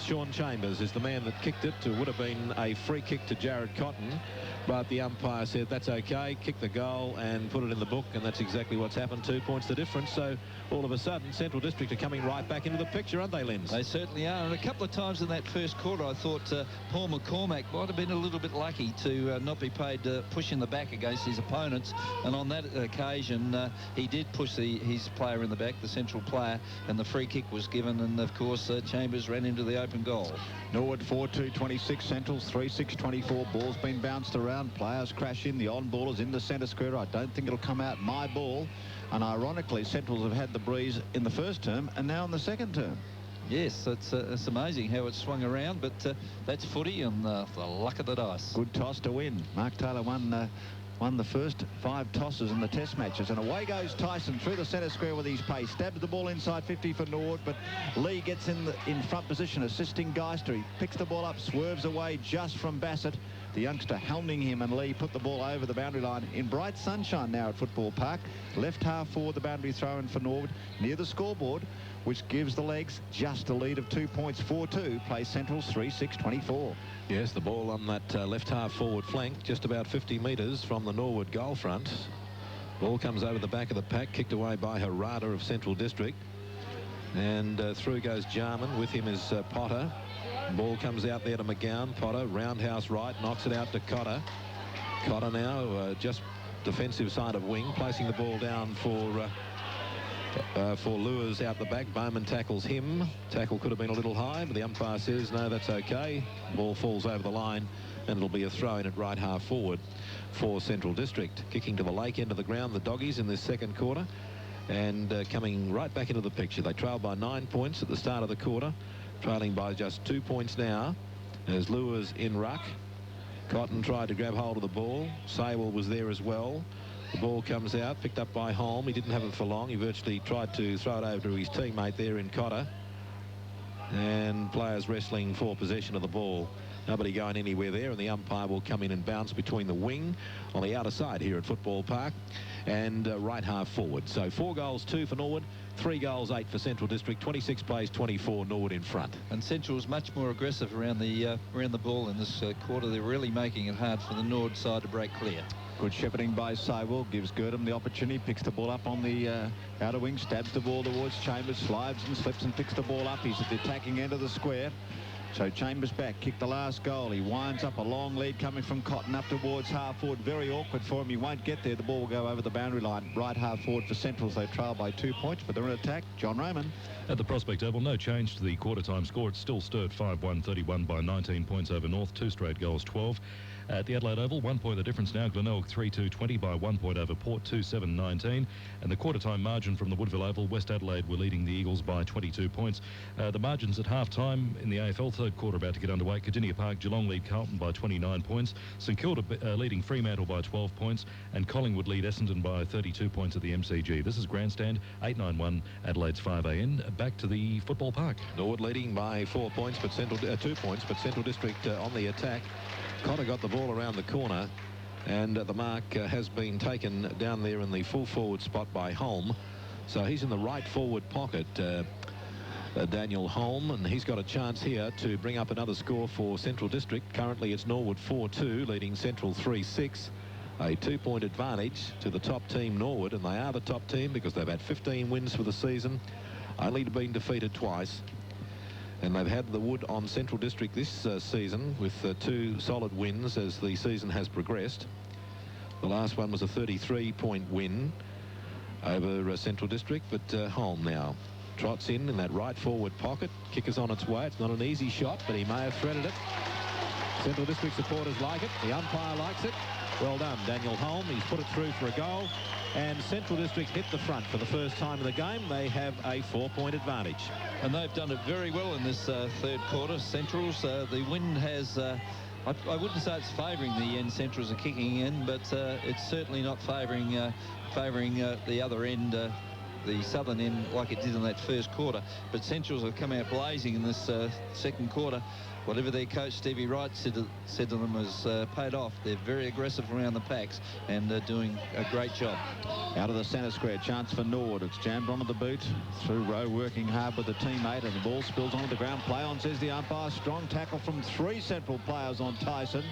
Sean Chambers is the man that kicked it. It would have been a free kick to Jared Cotton. But the umpire said that's okay, kick the goal and put it in the book, and that's exactly what's happened. 2 points the difference. So all of a sudden Central District are coming right back into the picture, aren't they, Linz? They certainly are. And a couple of times in that first quarter I thought Paul McCormack might have been a little bit lucky to not be paid push in the back against his opponents, and on that occasion he did push his player in the back, the Central player, and the free kick was given, and of course Chambers ran into the open goal. Norwood 4-2-26, Centrals 3-6-24. Ball's been bounced around. Players crash in. The on ball is in the centre square. I don't think it'll come out my ball. And ironically, Centrals have had the breeze in the first term and now in the second term. Yes, it's amazing how it swung around, but that's footy and the luck of the dice. Good toss to win. Mark Taylor won the first 5 tosses in the test matches, and away goes Tyson through the centre square with his pace. Stabs the ball inside 50 for Norwood, but Lee gets in front position, assisting Geister. He picks the ball up, swerves away just from Bassett. The youngster helming him, and Lee put the ball over the boundary line in bright sunshine now at Football Park. Left half forward, the boundary throw in for Norwood near the scoreboard, which gives the legs just a lead of 2 points. 4-2. Play Centrals 3-6-24. Yes, the ball on that left half forward flank, just about 50 metres from the Norwood goal front. Ball comes over the back of the pack, kicked away by Harada of Central District. And through goes Jarman. With him is Potter. Ball comes out there to McGowan. Potter, roundhouse right, knocks it out to Cotter. Cotter now just defensive side of wing, placing the ball down for Lewis out the back. Bowman tackles him. Tackle could have been a little high, but the umpire says no, that's okay. Ball falls over the line, and it'll be a throw in at right half forward for Central District. Kicking to the lake end of the ground, the Doggies in this second quarter, and coming right back into the picture. They trailed by 9 points at the start of the quarter, trailing by just 2 points now as Lewis in ruck. Cotton tried to grab hold of the ball. Sawell was there as well. The ball comes out, picked up by Holm. He didn't have it for long. He virtually tried to throw it over to his teammate there in Cotter. And players wrestling for possession of the ball. Nobody going anywhere there, and the umpire will come in and bounce between the wing on the outer side here at Football Park and right half forward. So 4 goals, 2 for Norwood, 3 goals, 8 for Central District. 26 plays, 24, Norwood in front. And Central's much more aggressive around the ball in this quarter. They're really making it hard for the Norwood side to break clear. Good shepherding by Sawell, gives Girdham the opportunity, picks the ball up on the outer wing, stabs the ball towards Chambers, slides and slips and picks the ball up. He's at the attacking end of the square. So Chambers back, kicked the last goal. He winds up a long lead coming from Cotton up towards half forward. Very awkward for him. He won't get there. The ball will go over the boundary line. Right half forward for Centrals. They trail by 2 points, but they're in attack. John Raymond. At the Prospect Oval, no change to the quarter-time score. It's still Sturt 5-1, 31 by 19 points over North. 2 straight goals, 12. At the Adelaide Oval, 1 point the difference now. Glenelg 3-2, 20 by 1 point over Port, 2-7, 19. And the quarter-time margin from the Woodville Oval, West Adelaide were leading the Eagles by 22 points. The margins at half-time in the AFL, third quarter about to get underway. Cardinia Park, Geelong lead Carlton by 29 points. St Kilda leading Fremantle by 12 points. And Collingwood lead Essendon by 32 points at the MCG. This is Grandstand, 891 Adelaide's 5AN. Back to the Football Park. Norwood leading by 4 points, but 2 points, but Central District on the attack. Cotter got the ball around the corner, and the mark has been taken down there in the full forward spot by Holm. So he's in the right forward pocket, Daniel Holm, and he's got a chance here to bring up another score for Central District. Currently it's Norwood 4-2, leading Central 3-6. A 2-point advantage to the top team, Norwood, and they are the top team because they've had 15 wins for the season. only been defeated twice. And they've had the wood on Central District this season with 2 solid wins as the season has progressed. The last one was a 33-point win over Central District, but Holm now trots in that right forward pocket. Kick is on its way. It's not an easy shot, but he may have threaded it. Central District supporters like it. The umpire likes it. Well done, Daniel Holm. He's put it through for a goal. And Central District hit the front for the first time in the game. They have a 4-point advantage. And they've done it very well in this third quarter. Centrals, the wind has... I wouldn't say it's favouring the end Centrals are kicking in, but it's certainly not favouring the other end, the southern end, like it did in that first quarter. But Centrals have come out blazing in this second quarter. Whatever their coach Stevie Wright said to them has paid off. They're very aggressive around the packs and doing a great job. Out of the centre square, chance for Norwood. It's jammed onto the boot. Through row, working hard with the teammate, and the ball spills onto the ground. Play on, says the umpire. Strong tackle from 3 Central players on Tyson.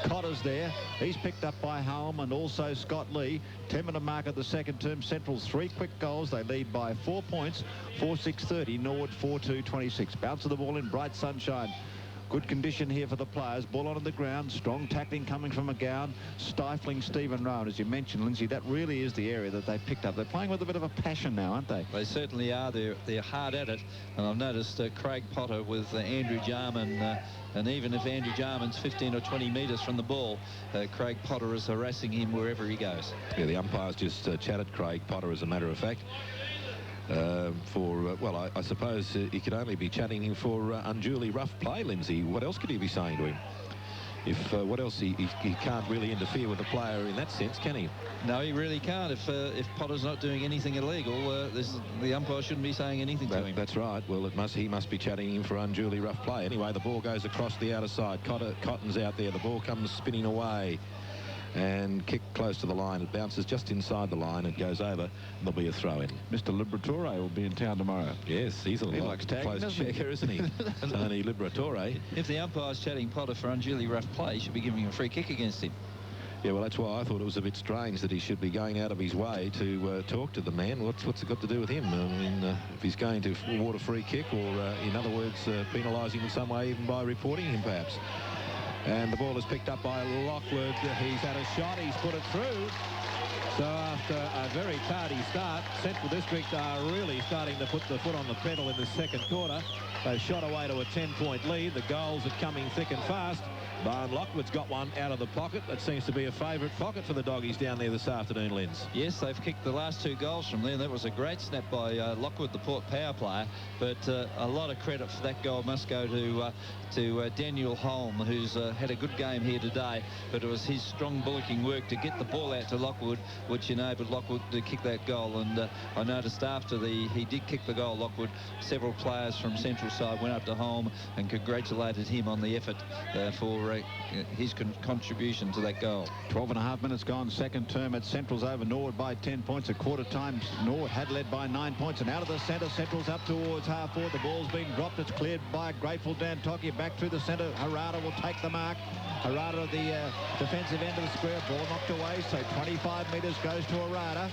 Cotter's there. He's picked up by Holm and also Scott Lee. 10-minute mark of the second term. Central's 3 quick goals. They lead by 4 points. 4-6-30. Norwood 4-2-26. Bounce of the ball in bright sunshine. Good condition here for the players. Ball onto the ground. Strong tackling coming from McGowan. Stifling Stephen Rowan. As you mentioned, Lindsay, that really is the area that they picked up. They're playing with a bit of a passion now, aren't they? They certainly are. They're hard at it. And I've noticed Craig Potter with Andrew Jarman. And even if Andrew Jarman's 15 or 20 metres from the ball, Craig Potter is harassing him wherever he goes. Yeah, the umpires just chatted Craig Potter, as a matter of fact. Well, I suppose he could only be chatting him for unduly rough play, Lindsay. What else could he be saying to him? If what else, he can't really interfere with the player in that sense, can he? No, he really can't. If Potter's not doing anything illegal, the umpire shouldn't be saying anything to him. That's right. Well, he must be chatting him for unduly rough play. Anyway, the ball goes across the outer side. Cotton's out there. The ball comes spinning away and kicked close to the line. It bounces just inside the line. It goes over. There'll be a throw in. Mr. Liberatore will be in town tomorrow. Yes, he's a likes tagging, close checker, isn't he? Tony Liberatore. If the umpire's chatting Potter for unduly rough play, he should be giving him a free kick against him. Yeah, well, that's why I thought it was a bit strange that he should be going out of his way to talk to the man. What's it got to do with him? I mean, if he's going to award a free kick, or in other words, penalising him in some way, even by reporting him perhaps. And the ball is picked up by Lockwood. He's had a shot. He's put it through. So after a very tardy start, Central District are really starting to put the foot on the pedal in the second quarter. They've shot away to a 10-point lead. The goals are coming thick and fast. Barn Lockwood's got one out of the pocket. That seems to be a favourite pocket for the doggies down there this afternoon, Linz. Yes, they've kicked the last 2 goals from there. That was a great snap by Lockwood, the Port power player. But a lot of credit for that goal must go to Daniel Holm, who's had a good game here today. But it was his strong bullocking work to get the ball out to Lockwood, which enabled Lockwood to kick that goal. And I noticed after he did kick the goal, Lockwood, several players from Central side went up to Holm and congratulated him on the effort for his contribution to that goal. 12.5 minutes gone, second term at Central's over Norwood by 10 points. A quarter time, Norwood had led by 9 points, and out of the centre, Central's up towards half forward. The ball's been dropped. It's cleared by Grateful Dan Toki. Back through the centre. Harada will take the mark. Harada at the defensive end of the square. Ball knocked away, so 25 metres goes to Harada.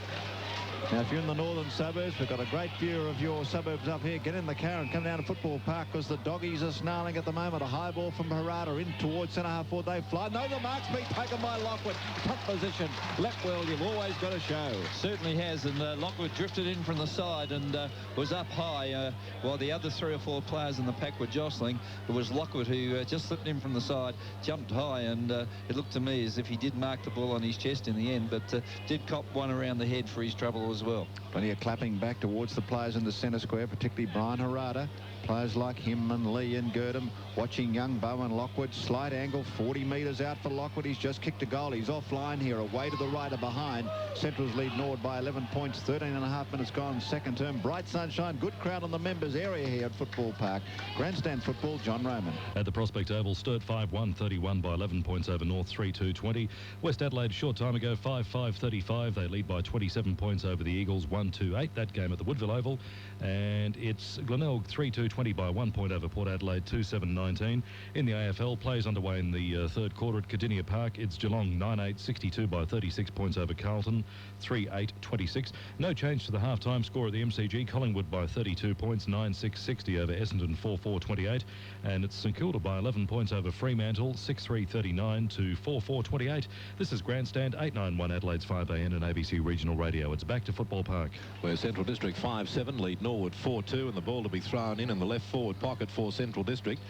Now, if you're in the northern suburbs, we've got a great view of your suburbs up here. Get in the car and come down to Football Park, because the doggies are snarling at the moment. A high ball from Harada in towards centre half forward. They fly. No, the mark's been taken by Lockwood. Top position. Leckwell, you've always got a show. Certainly has, and Lockwood drifted in from the side and was up high while the other 3 or 4 players in the pack were jostling. It was Lockwood who just slipped in from the side, jumped high, and it looked to me as if he did mark the ball on his chest in the end, but did cop one around the head for his trouble as well. Plenty of clapping back towards the players in the centre square, particularly Brian Harada. Players like him and Lee and Girdham watching young Bowen Lockwood. Slight angle, 40 metres out for Lockwood. He's just kicked a goal. He's offline here, away to the right or behind. Central's lead Norwood by 11 points. 13.5 minutes gone, second term. Bright sunshine, good crowd on the members area here at Football Park. Grandstand football, John Roman. At the Prospect Oval, Sturt 5-1, 31 by 11 points over North 3-2-20. West Adelaide short time ago 5-5, 35. They lead by 27 points over the Eagles 1-2-8. That game at the Woodville Oval. And it's Glenelg 3-2 42-20 by 1 point over Port Adelaide, 2-7-19. In the AFL, plays underway in the third quarter at Cardinia Park. It's Geelong 9-8-62 by 36 points over Carlton, 3-8-26. No change to the half-time score at the MCG. Collingwood by 32 points, 9-6-60 over Essendon, 4-4-28. And it's St Kilda by 11 points over Fremantle, 6-3-39 to 4-4-28. This is Grandstand 891 Adelaide's 5am and ABC Regional Radio. It's back to Football Park, where Central District 5-7 lead Norwood 4-2, and the ball to be thrown in the left forward pocket for Central District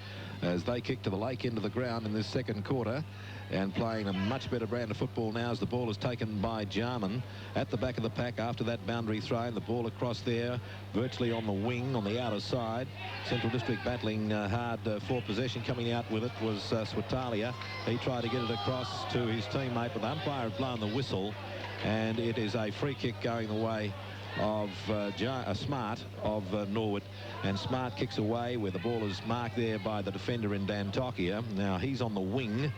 as they kick to the lake end of the ground in this second quarter, and playing a much better brand of football now as the ball is taken by Jarman at the back of the pack after that boundary throw, and the ball across there virtually on the wing on the outer side. Central District battling hard for possession. Coming out with it was Switalia. He tried to get it across to his teammate, but the umpire had blown the whistle, and it is a free kick going the way of Smart of Norwood, and Smart kicks away where the ball is marked there by the defender in Dan Tokia. Now he's on the wing,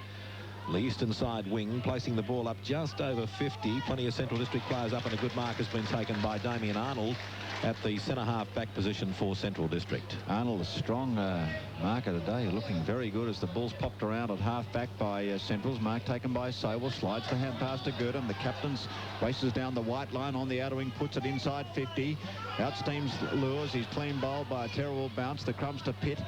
the eastern side wing, placing the ball up just over 50. Plenty of Central District players up, and a good mark has been taken by Damien Arnold at the centre half back position for Central District. Arnold, a strong marker today, looking very good as the ball's popped around at half back by Central's. Mark taken by Sowell, slides the hand pass to Girdham. The captain's races down the white line on the outer wing, puts it inside 50. Outsteams Lures. He's clean bowled by a terrible bounce. The crumbs to Pitt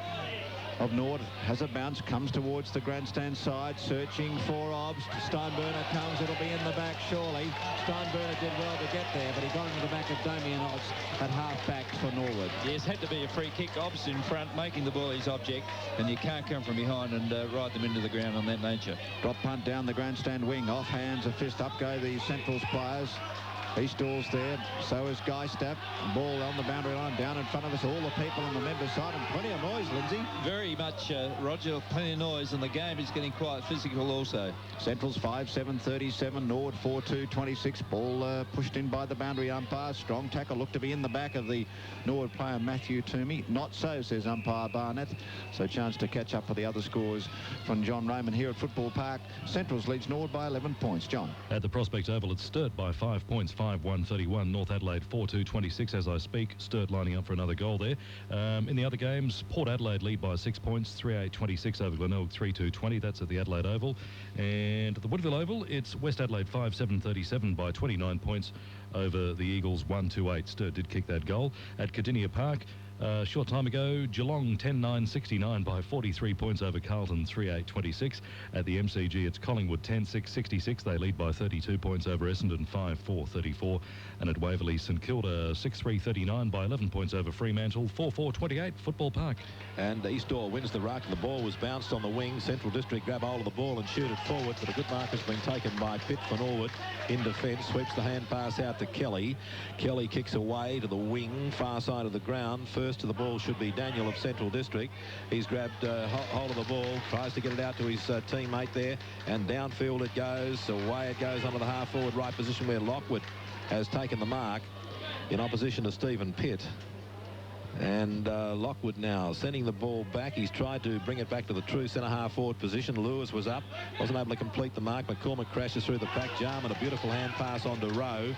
of Norwood, has a bounce, comes towards the grandstand side, searching for Obbs. Steinburner comes, it'll be in the back surely. Steinburner did well to get there, but he got into the back of Damien Obbs at half back for Norwood. Yes, had to be a free kick. Obbs in front, making the ball his object, and you can't come from behind and ride them into the ground on that nature. Drop punt down the grandstand wing, off hands, a fist up go the Central's players. He stalls there, so is Geistapp. Ball on the boundary line, down in front of us, all the people on the members' side, and plenty of noise, Lindsay. Very much, Roger, plenty of noise, and the game is getting quite physical also. Central's 5-7-37, Norwood 4-2-26. Ball pushed in by the boundary umpire. Strong tackle, looked to be in the back of the Norwood player, Matthew Toomey. Not so, says umpire Barnett. So chance to catch up for the other scores from John Raymond here at Football Park. Central's leads Norwood by 11 points. John. At the Prospect Oval, it's Sturt by 5 points, 5-1-31. North Adelaide 4-2-26 as I speak. Sturt lining up for another goal there. In the other games, Port Adelaide lead by 6 points, 3-8-26 over Glenelg, 3-2-20. That's at the Adelaide Oval. And at the Woodville Oval, it's West Adelaide 5-7-37 by 29 points over the Eagles, 1-2-8. Sturt did kick that goal. At Cardinia Park, a short time ago, Geelong 10-9-69 by 43 points over Carlton, 3-8-26. At the MCG, it's Collingwood 10-6-66. They lead by 32 points over Essendon, 5-4-34. And at Waverley, St Kilda 6-3-39 by 11 points over Fremantle, 4-4-28. Football Park. And Eastall wins the ruck. The ball was bounced on the wing. Central District grab hold of the ball and shoot it forward, but a good mark has been taken by Pitt for Norwood in defence. Sweeps the hand pass out to Kelly. Kelly kicks away to the wing, far side of the ground. First to the ball should be Daniel of Central District. He's grabbed hold of the ball, tries to get it out to his teammate there, and downfield it goes. Away it goes onto the half-forward right position where Lockwood has taken the mark in opposition to Stephen Pitt. And Lockwood now sending the ball back. He's tried to bring it back to the true centre half forward position. Lewis was up, wasn't able to complete the mark. McCormick crashes through the pack. Jarman, a beautiful hand pass on to Rowe.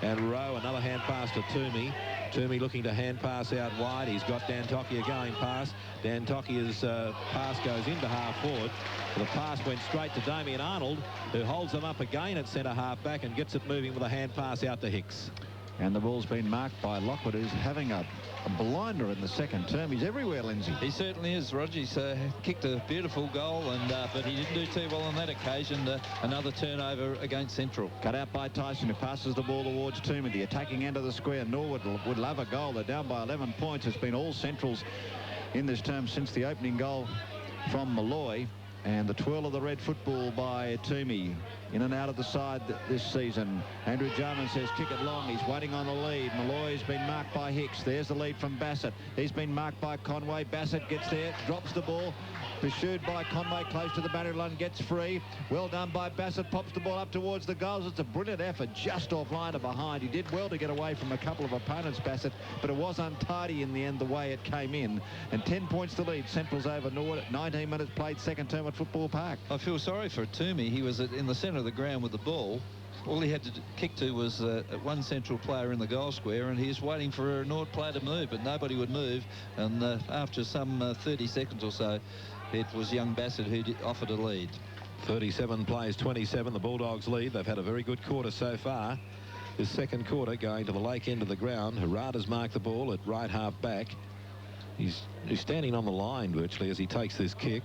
And Rowe, another hand pass to Toomey. Toomey looking to hand pass out wide. He's got Dan Tokia going past. Dan Tokia's pass goes into half forward. The pass went straight to Damien Arnold, who holds them up again at centre half back and gets it moving with a hand pass out to Hicks. And the ball's been marked by Lockwood, who's having a blinder in the second term. He's everywhere, Lindsay. He certainly is, Roger. He's kicked a beautiful goal, and but he didn't do too well on that occasion. Another turnover against Central. Cut out by Tyson, who passes the ball towards Toomey. The attacking end of the square. Norwood would love a goal. They're down by 11 points. It's been all Centrals in this term since the opening goal from Malloy. And the twirl of the red football by Toomey. In and out of the side this season. Andrew Jarman says kick it long. He's waiting on the lead. Malloy's been marked by Hicks. There's the lead from Bassett. He's been marked by Conway. Bassett gets there, drops the ball. Pursued by Conway, close to the boundary line, gets free. Well done by Bassett, pops the ball up towards the goals. It's a brilliant effort, just offline of behind. He did well to get away from a couple of opponents, Bassett, but it was untidy in the end the way it came in. And 10 points to lead. Central's over Norwood at 19 minutes played, second term at Football Park. I feel sorry for Toomey. He was in the centre of the ground with the ball, all he had to kick to was one central player in the goal square, and he was waiting for a Norwood player to move, but nobody would move. And after some 30 seconds or so, it was young Bassett who offered a lead. 37 plays 27. The Bulldogs lead. They've had a very good quarter so far. This second quarter going to the lake end of the ground. Harada's marked the ball at right half back. He's standing on the line virtually as he takes this kick.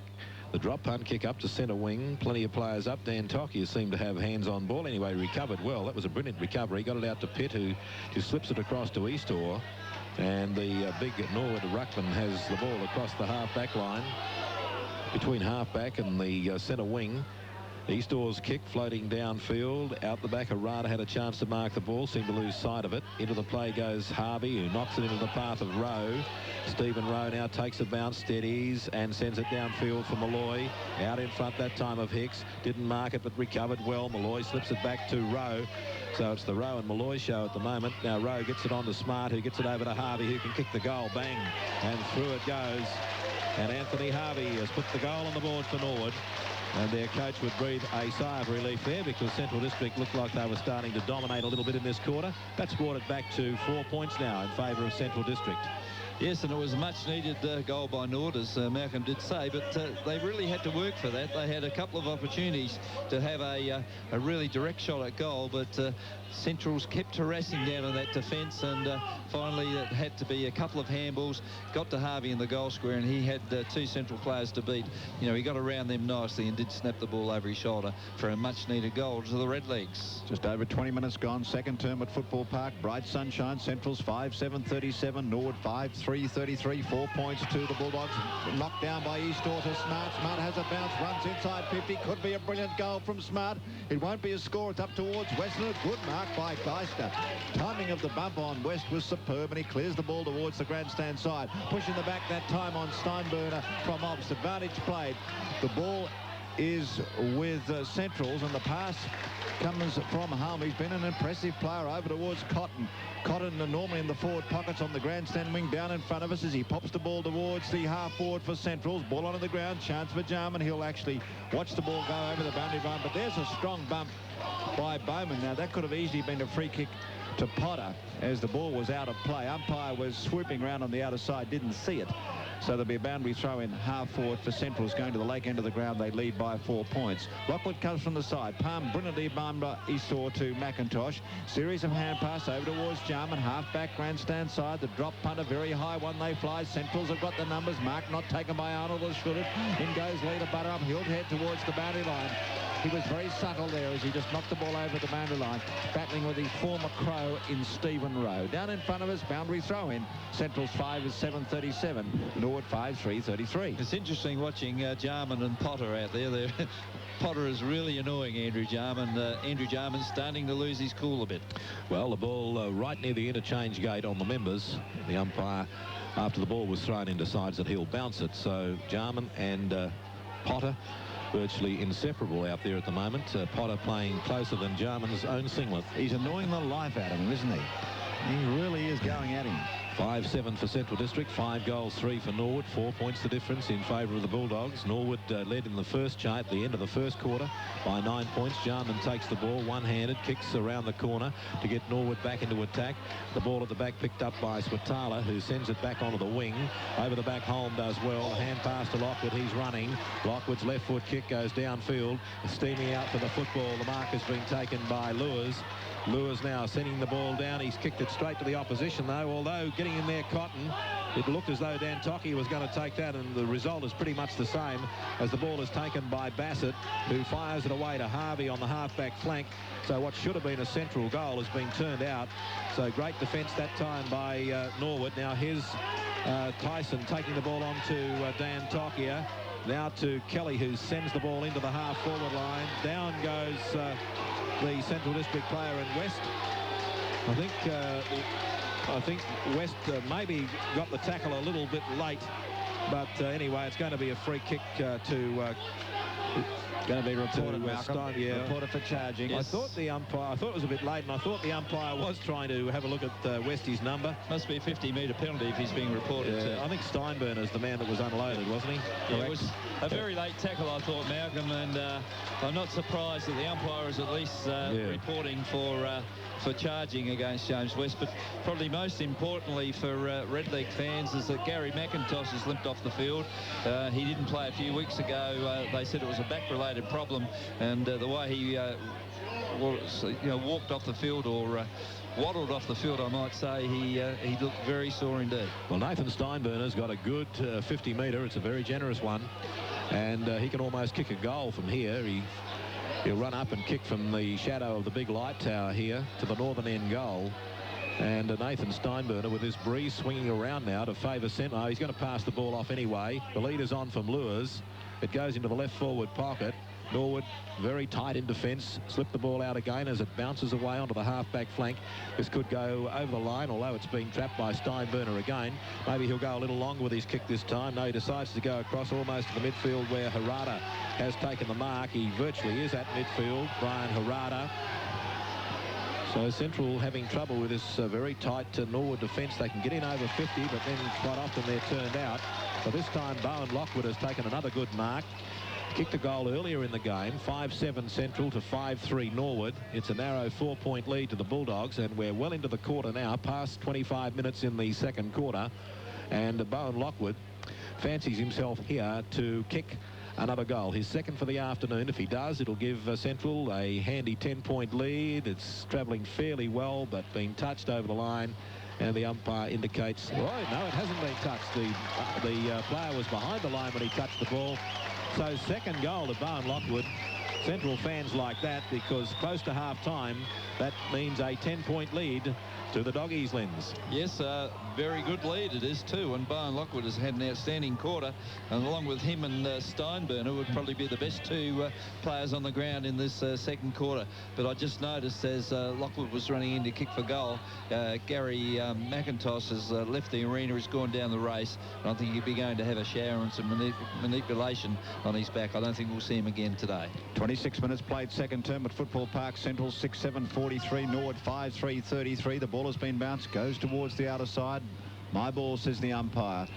The drop punt kick up to centre wing. Plenty of players up. Dan Tokia seemed to have hands on ball. Anyway, recovered well. That was a brilliant recovery. Got it out to Pitt, who slips it across to Eastor. And the big Norwood Ruckman has the ball across the half back line between half back and the centre wing. Eastor's kick floating downfield. Out the back, Harada had a chance to mark the ball. Seemed to lose sight of it. Into the play goes Harvey, who knocks it into the path of Rowe. Stephen Rowe now takes a bounce, steadies, and sends it downfield for Malloy. Out in front that time of Hicks. Didn't mark it, but recovered well. Malloy slips it back to Rowe. So it's the Rowe and Malloy show at the moment. Now Rowe gets it on to Smart, who gets it over to Harvey, who can kick the goal. Bang. And through it goes. And Anthony Harvey has put the goal on the board for Norwood. And their coach would breathe a sigh of relief there, because Central District looked like they were starting to dominate a little bit in this quarter. That's brought it back to 4 points now in favour of Central District. Yes, and it was a much-needed goal by Norwood, as Malcolm did say, but they really had to work for that. They had a couple of opportunities to have a really direct shot at goal, but Central's kept harassing down on that defence, and finally it had to be a couple of handballs. Got to Harvey in the goal square, and he had two Central players to beat. You know, he got around them nicely and did snap the ball over his shoulder for a much-needed goal to the Redlegs. Just over 20 minutes gone. Second term at Football Park. Bright sunshine. Central's 5-7-37. Norwood 5-3-33. 4 points to the Bulldogs. Knocked down by Eastor to Smart. Smart has a bounce. Runs inside 50. Could be a brilliant goal from Smart. It won't be a score. It's up towards West. And a good mark by Geister. Timing of the bump on West was superb, and he clears the ball towards the grandstand side. Pushing the back that time on Steinburner from Obst. Advantage played. The ball is with Centrals, and the pass comes from Hull. He's been an impressive player over towards Cotton. Cotton normally in the forward pockets on the grandstand wing down in front of us as he pops the ball towards the half forward for Centrals. Ball onto the ground, chance for Jarman. He'll actually watch the ball go over the boundary line, but there's a strong bump by Bowman. Now that could have easily been a free kick to Potter as the ball was out of play. Umpire was swooping around on the outer side, didn't see it. So there'll be a boundary throw in half forward for Centrals going to the lake end of the ground. They lead by 4 points. Lockwood comes from the side. Palm brilliantly Bamba Eastor to McIntosh. Series of hand pass over towards Jarman. Half back grandstand side. The drop punt, a very high one. They fly. Centrals have got the numbers. Mark not taken by Arnold or should it. In goes Leader Butter up. He'll head towards the boundary line. He was very subtle there as he just knocked the ball over the boundary line, battling with his former Crow in Stephen Rowe. Down in front of us, boundary throw in. Central's 5-7-37. Norwood 5-3-33. It's interesting watching Jarman and Potter out there. Potter is really annoying Andrew Jarman. Andrew Jarman's starting to lose his cool a bit. Well, the ball right near the interchange gate on the members. The umpire, after the ball was thrown in, decides that he'll bounce it. So Jarman and Potter virtually inseparable out there at the moment. Potter playing closer than Jarman's own singlet. He's annoying the life out of him, isn't he? He really is going at him. 5-7 for Central District, 5 goals, 3 for Norwood. 4 points the difference in favour of the Bulldogs. Norwood led in the first chart at the end of the first quarter by 9 points. Jarman takes the ball one-handed, kicks around the corner to get Norwood back into attack. The ball at the back picked up by Swatala, who sends it back onto the wing. Over the back, Holm does well. Hand pass to Lockwood, he's running. Lockwood's left foot kick goes downfield. Steaming out for the football. The mark has been taken by Lewis. Lewis now sending the ball down. He's kicked it straight to the opposition, though, although getting in there Cotton. It looked as though Dan Tocky was going to take that, and the result is pretty much the same as the ball is taken by Bassett, who fires it away to Harvey on the half-back flank. So what should have been a Central goal has been turned out. So great defence that time by Norwood. Now here's Tyson taking the ball on to Dan Tokia. Now to Kelly, who sends the ball into the half-forward line. Down goes the Central District player in West. I think West maybe got the tackle a little bit late, but anyway, it's going to be a free kick to Going to be reported, Malcolm. Yeah. Reported for charging. I thought the umpire, I thought it was a bit late, and I thought the umpire was trying to have a look at Westie's number. Must be a 50-metre penalty if he's being reported. Yeah, I think Steinberner's the man that was unloaded, wasn't he? Yeah, it was a very late tackle, I thought, Malcolm, and I'm not surprised that the umpire is at least reporting for charging against James West. But probably most importantly for Red Leg fans is that Gary McIntosh has limped off the field. He didn't play a few weeks ago. They said it was a back-related problem, and the way he walked off the field, or waddled off the field, I might say, he looked very sore indeed. Well, Nathan Steinberner's got a good 50-metre. It's a very generous one, and he can almost kick a goal from here. He'll run up and kick from the shadow of the big light tower here to the northern end goal. And Nathan Steinberner with his breeze swinging around now to favour centre. He's going to pass the ball off anyway. The leader's on from Lewis. It goes into the left forward pocket. Norwood very tight in defence. Slip the ball out again as it bounces away onto the half-back flank. This could go over the line, although it's being trapped by Steinberner again. Maybe he'll go a little longer with his kick this time. No, he decides to go across almost to the midfield where Harada has taken the mark. He virtually is at midfield, Brian Harada. So Central having trouble with this very tight Norwood defence. They can get in over 50, but then quite often they're turned out. But this time Bowen Lockwood has taken another good mark. Kicked a goal earlier in the game, 5-7 Central to 5-3 Norwood. It's a narrow 4-point lead to the Bulldogs, and we're well into the quarter now, past 25 minutes in the second quarter. And Bowen Lockwood fancies himself here to kick another goal, his second for the afternoon. If he does, it'll give Central a handy 10-point lead. It's travelling fairly well, but being touched over the line. And the umpire indicates, oh, no, it hasn't been touched. The player was behind the line when he touched the ball. So second goal to Bowen Lockwood. Central fans like that, because close to half-time, that means a 10-point lead to the Doggies, Linz. Yes, very good lead it is too, and Bowen Lockwood has had an outstanding quarter, and along with him and Steinberner would probably be the best two players on the ground in this second quarter. But I just noticed as Lockwood was running in to kick for goal, Gary McIntosh has left the arena, has gone down the race, and I think he'll be going to have a shower and some manipulation on his back. I don't think we'll see him again today. 26 minutes played second term at Football Park. Central 6-7-43, Norwood 5-3-33. The ball has been bounced, goes towards the outer side. My ball, says the umpire.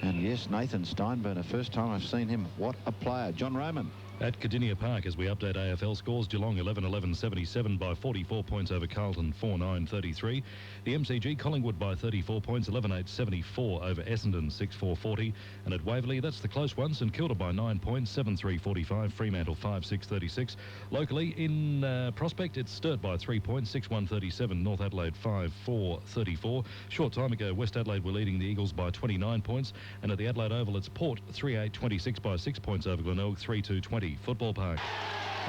And yes, Nathan Steinberner, first time I've seen him. What a player. John Roman. At Cardinia Park, as we update AFL scores, Geelong 11-11-77 by 44 points over Carlton 4-9-33. The MCG, Collingwood by 34 points, 11-8-74 over Essendon 6-4-40. And at Waverley, that's the close one, St Kilda by 9 points, 7-3-45, Fremantle 5-6-36. Locally in Prospect, it's Sturt by 3 points, 6-1-37, North Adelaide 5-4-34. Short time ago, West Adelaide were leading the Eagles by 29 points. And at the Adelaide Oval, it's Port 3-8-26 by 6 points over Glenelg 3-2-20. Football Park.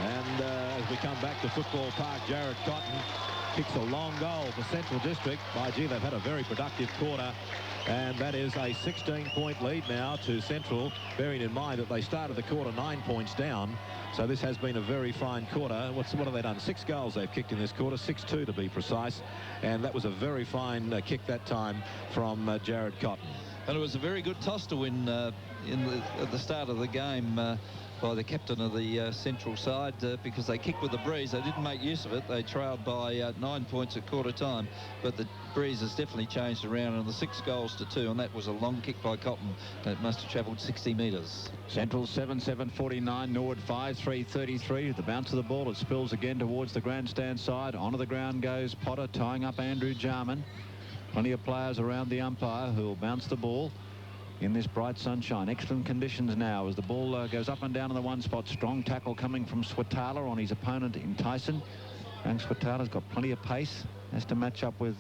And as we come back to Football Park, Jared Cotton kicks a long goal for Central District. By gee, they've had a very productive quarter, and that is a 16-point lead now to Central, bearing in mind that they started the quarter 9 points down. So this has been a very fine quarter. What have they done? 6 goals they've kicked in this quarter, 6-2 to be precise, and that was a very fine kick that time from Jared Cotton. And it was a very good toss to win at the start of the game by the captain of the Central side, because they kicked with the breeze. They didn't make use of it. They trailed by 9 points at quarter time, but the breeze has definitely changed around, and the 6 goals to 2, and that was a long kick by Cotton that must have travelled 60 metres. Central 7-7-49, Norwood 5-3-33. The bounce of the ball, it spills again towards the grandstand side. Onto the ground goes Potter, tying up Andrew Jarman. Plenty of players around the umpire who will bounce the ball in this bright sunshine. Excellent conditions now as the ball goes up and down in the one spot. Strong tackle coming from Swatala on his opponent in Tyson. Frank Swatala's got plenty of pace. Has to match up with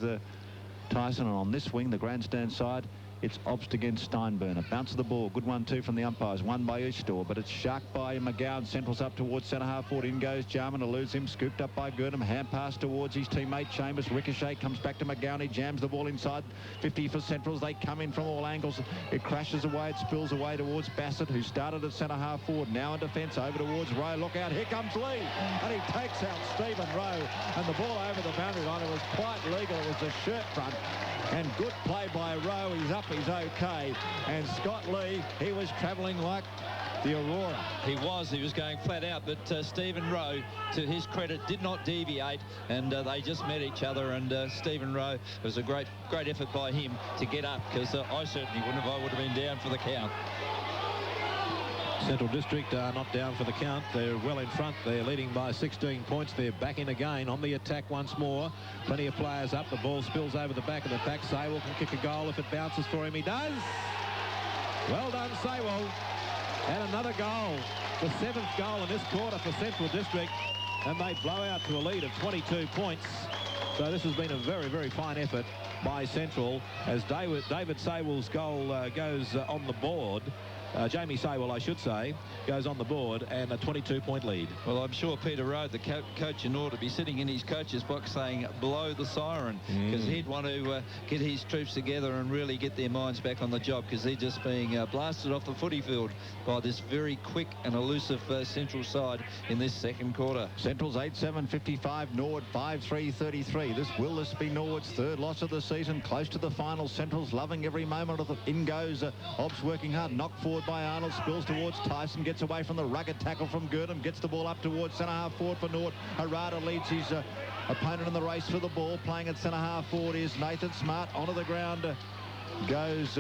Tyson. And on this wing, the grandstand side, it's Obst against Steinberner. Bounce of the ball. Good one too from the umpires. Won by Eastor, but it's sharked by McGowan. Central's up towards centre half forward. In goes Jarman, eludes him. Scooped up by Girdham. Hand pass towards his teammate Chambers. Ricochet comes back to McGowan. He jams the ball inside 50 for Centrals. They come in from all angles. It crashes away. It spills away towards Bassett, who started at centre half forward. Now in defence over towards Rowe. Look out. Here comes Lee. And he takes out Stephen Rowe. And the ball over the boundary line. It was quite legal. It was a shirt front. And good play by Rowe. He's up. He's okay. And Scott Lee, he was travelling like the Aurora. He was going flat out, but Stephen Rowe, to his credit, did not deviate, and they just met each other, and Stephen Rowe, it was a great effort by him to get up, because I certainly wouldn't have. I would have been down for the count. Central District are not down for the count. They're well in front. They're leading by 16 points. They're back in again on the attack once more. Plenty of players up. The ball spills over the back of the pack. Saywell can kick a goal if it bounces for him. He does. Well done, Saywell. And another goal. The 7th goal in this quarter for Central District. And they blow out to a lead of 22 points. So this has been a very, very fine effort by Central as David Saywell's goal goes on the board. Jamie Saywell, I should say, goes on the board, and a 22-point lead. Well, I'm sure Peter Rowe, the coach in Norwood, to be sitting in his coach's box saying, blow the siren, because he'd want to get his troops together and really get their minds back on the job, because they're just being blasted off the footy field by this very quick and elusive Central side in this second quarter. Central's 8-7-55, Norwood 5-3-33. Will this be Norwood's 3rd loss of the season? Close to the final. Central's loving every moment of the... In goes Obbs, working hard, knocked forward by Arnold, spills towards Tyson, gets away from the rugged tackle from Girdham, gets the ball up towards centre half forward for Norwood. Harada leads his opponent in the race for the ball. Playing at centre half forward is Nathan Smart. Onto the ground goes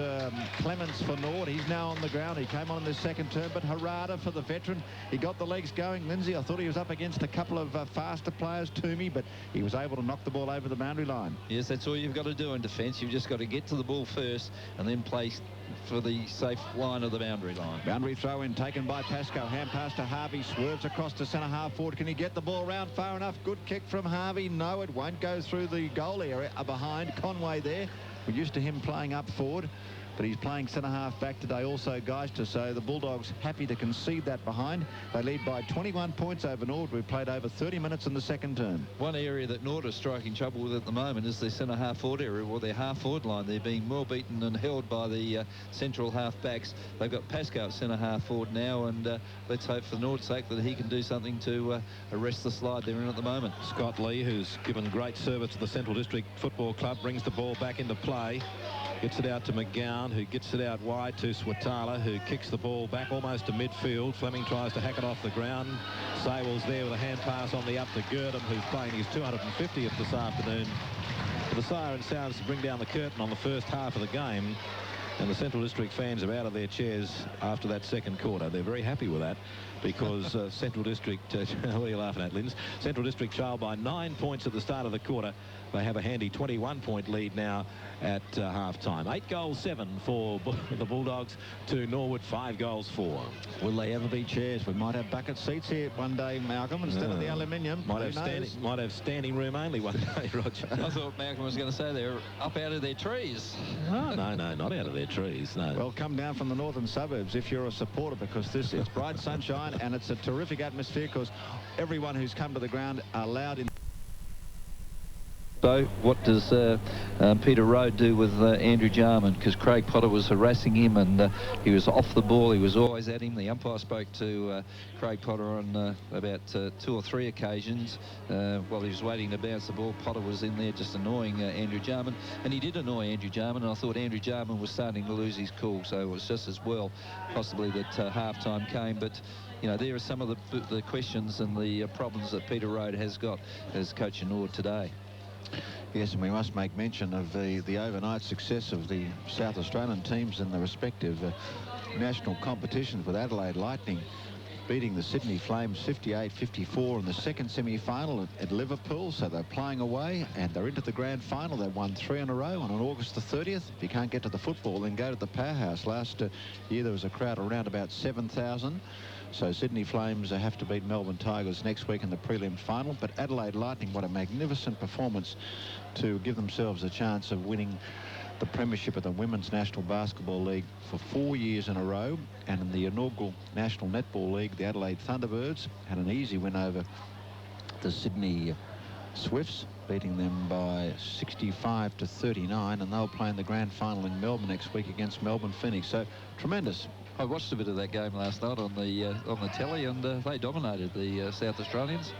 Clements for Norwood. He's now on the ground. He came on in the second term, but Harada for the veteran. He got the legs going. Lindsay, I thought he was up against a couple of faster players, Toomey, but he was able to knock the ball over the boundary line. Yes, that's all you've got to do in defence. You've just got to get to the ball first and then play for the safe line of the boundary line. Boundary throw in taken by Pascoe. Hand pass to Harvey. Swerves across to centre half forward. Can he get the ball round far enough? Good kick from Harvey. No, it won't go through the goal area. Behind Conway there. We're used to him playing up forward, but he's playing centre half back today also, Geister. So the Bulldogs happy to concede that behind. They lead by 21 points over Norwood. We've played over 30 minutes in the second term. One area that Norwood are striking trouble with at the moment is their centre half forward area, or their half forward line. They're being well beaten and held by the Central half backs. They've got Pascoe at centre half forward now, and let's hope for Norwood's sake that he can do something to arrest the slide they're in at the moment. Scott Lee, who's given great service to the Central District Football Club, brings the ball back into play. Gets it out to McGowan, who gets it out wide to Swatala, who kicks the ball back almost to midfield. Fleming tries to hack it off the ground. Saywell's there with a hand pass on the up to Girdham, who's playing his 250th this afternoon. But the siren sounds to bring down the curtain on the first half of the game. And the Central District fans are out of their chairs after that second quarter. They're very happy with that, because Central District, what are you laughing at, Linz? Central District trailed by 9 points at the start of the quarter. They have a handy 21-point lead now at half-time. 8-7 for the Bulldogs to Norwood, 5-4. Will they ever be chairs? We might have bucket seats here one day, Malcolm, instead of the aluminium. Might have standing room only one day, Roger. I thought Malcolm was going to say they're up out of their trees. No, not out of their trees, no. Well, come down from the northern suburbs if you're a supporter, because it's bright sunshine and it's a terrific atmosphere, because everyone who's come to the ground are allowed in. So what does Peter Rowe do with Andrew Jarman? Because Craig Potter was harassing him, and he was off the ball. He was always at him. The umpire spoke to Craig Potter on about 2 or 3 occasions while he was waiting to bounce the ball. Potter was in there just annoying Andrew Jarman, and he did annoy Andrew Jarman, and I thought Andrew Jarman was starting to lose his cool, so it was just as well possibly that half-time came. But you know, there are some of the questions and the problems that Peter Rowe has got as coach in Norwood today. Yes, and we must make mention of the overnight success of the South Australian teams in the respective national competitions, with Adelaide Lightning beating the Sydney Flames 58-54 in the second semi-final at Liverpool. So they're playing away and they're into the grand final. They've won 3 in a row, and on August the 30th, if you can't get to the football, then go to the Powerhouse. Last year there was a crowd around about 7,000. So Sydney Flames have to beat Melbourne Tigers next week in the prelims final. But Adelaide Lightning, what a magnificent performance to give themselves a chance of winning the premiership of the Women's National Basketball League for 4 years in a row. And in the inaugural National Netball League, the Adelaide Thunderbirds had an easy win over the Sydney Swifts, beating them by 65-39, and they'll play in the grand final in Melbourne next week against Melbourne Phoenix. So tremendous. I watched a bit of that game last night on the telly, and they dominated the South Australians.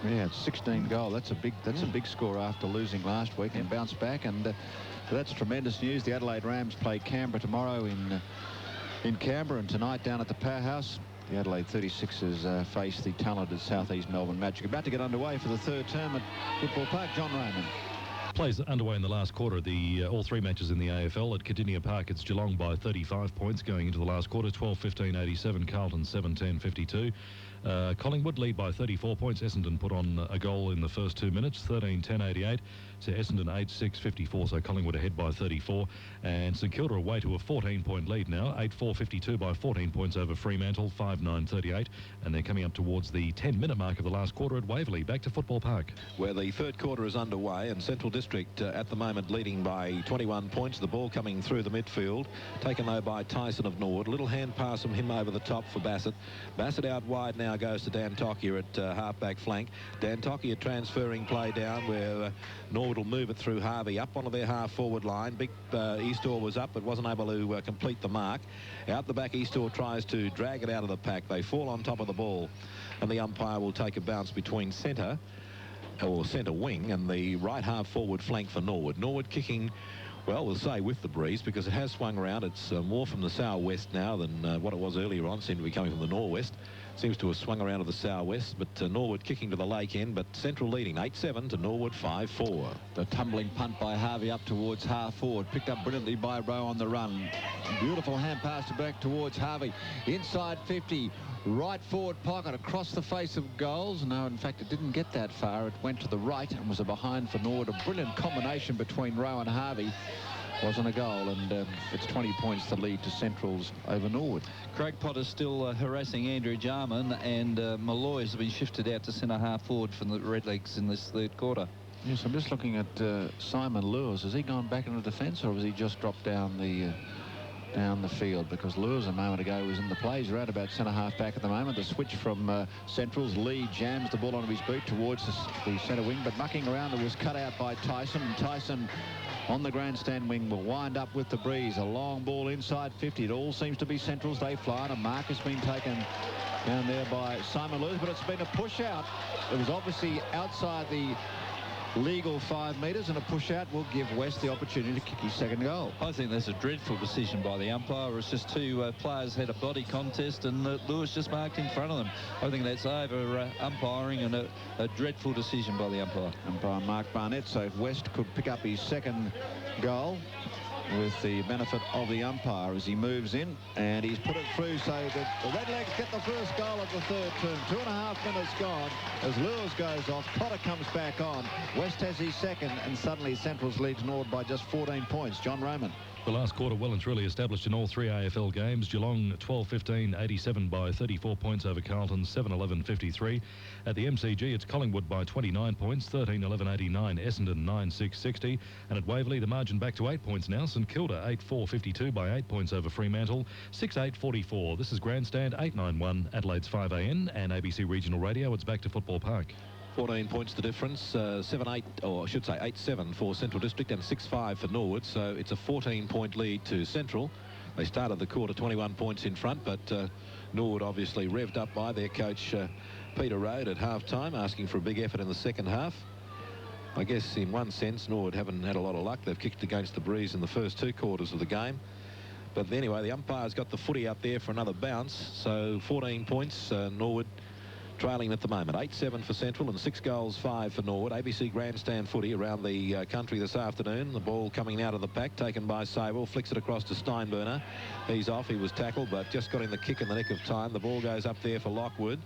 Yeah, it's 16 goal. That's a big score after losing last week, and bounce back, and so that's tremendous news. The Adelaide Rams play Canberra tomorrow in in Canberra, and tonight down at the Powerhouse, the Adelaide 36ers face the talented Southeast Melbourne Magic. About to get underway for the third term at Football Park. John Raymond. Plays underway in the last quarter of the all three matches in the AFL. At Cardinia Park, it's Geelong by 35 points going into the last quarter. 12-15-87, Carlton 7-10-52. Collingwood lead by 34 points. Essendon put on a goal in the first 2 minutes. 13-10-88 to Essendon 8-6-54. So Collingwood ahead by 34. And St Kilda away to a 14-point lead now. 8-4-52 by 14 points over Fremantle. 5-9-38. And they're coming up towards the 10-minute mark of the last quarter at Waverley. Back to Football Park, where the third quarter is underway, and Central District at the moment leading by 21 points. The ball coming through the midfield, taken though by Tyson of Norwood. Little hand pass from him over the top for Bassett. Bassett out wide now goes to Dan Tokia at half-back flank. Dan Tokia transferring play down where Norwood will move it through Harvey up onto their half-forward line. Big Eastor was up but wasn't able to complete the mark. Out the back, Eastor tries to drag it out of the pack. They fall on top of the ball, and the umpire will take a bounce between centre or centre wing and the right half forward flank for Norwood. Norwood kicking, well, we'll say with the breeze, because it has swung around. It's more from the southwest now than what it was earlier on. Seemed to be coming from the northwest. Seems to have swung around to the southwest, but Norwood kicking to the lake end, but Central leading 8-7 to Norwood 5-4. The tumbling punt by Harvey up towards half forward, picked up brilliantly by Rowe on the run. Beautiful hand pass back towards Harvey. Inside 50, right forward pocket across the face of goals. No, in fact, it didn't get that far. It went to the right and was a behind for Norwood. A brilliant combination between Rowe and Harvey. Wasn't a goal, and it's 20 points the lead to Central's over Norwood. Craig Potter's still harassing Andrew Jarman, and Malloy's been shifted out to centre half forward from the Redlegs in this third quarter. Yes, I'm just looking at Simon Lewis. Has he gone back into defence, or has he just dropped down the field? Because Lewis a moment ago was in the play. He's around about centre half back at the moment. The switch from Central's. Lee jams the ball onto his boot towards the centre wing, but mucking around, it was cut out by Tyson, and Tyson on the grandstand wing will wind up with the breeze. A long ball inside 50. It all seems to be Central's. They fly, and a mark has been taken down there by Simon Lewis, but it's been a push out. It was obviously outside the legal 5 metres, and a push out will give West the opportunity to kick his second goal. I think that's a dreadful decision by the umpire. It's just two players had a body contest, and Lewis just marked in front of them. I think that's over umpiring, and a dreadful decision by the umpire. Umpire Mark Barnett. So if West could pick up his second goal with the benefit of the umpire as he moves in, and he's put it through so that the Redlegs get the first goal of the third term. 2.5 minutes gone as Lewis goes off. Cotter comes back on. West has his second, and suddenly Central's leads Norwood by just 14 points. John Raymond. The last quarter well and truly established in all three AFL games. Geelong 12-15-87 by 34 points over Carlton 7-11-53. At the MCG, it's Collingwood by 29 points, 13-11-89, Essendon 9-6-60. And at Waverley, the margin back to 8 points now. St Kilda 8-4-52 by 8 points over Fremantle 6-8-44. This is Grandstand 891 Adelaide's 5am and ABC Regional Radio. It's back to Football Park. 14 points the difference, 7-8, or I should say 8-7 for Central District and 6-5 for Norwood. So it's a 14-point lead to Central. They started the quarter 21 points in front, but Norwood obviously revved up by their coach Peter Rode at half-time, asking for a big effort in the second half. I guess in one sense Norwood haven't had a lot of luck. They've kicked against the breeze in the first 2 quarters of the game. But anyway, the umpire's got the footy up there for another bounce. So 14 points, Norwood trailing at the moment. 8-7 for Central and 6 goals 5 for Norwood. ABC Grandstand footy around the country this afternoon. The ball coming out of the pack, taken by Sable, flicks it across to Steinburner. He's off. He was tackled, but just got in the kick in the nick of time. The ball goes up there for Lockwood.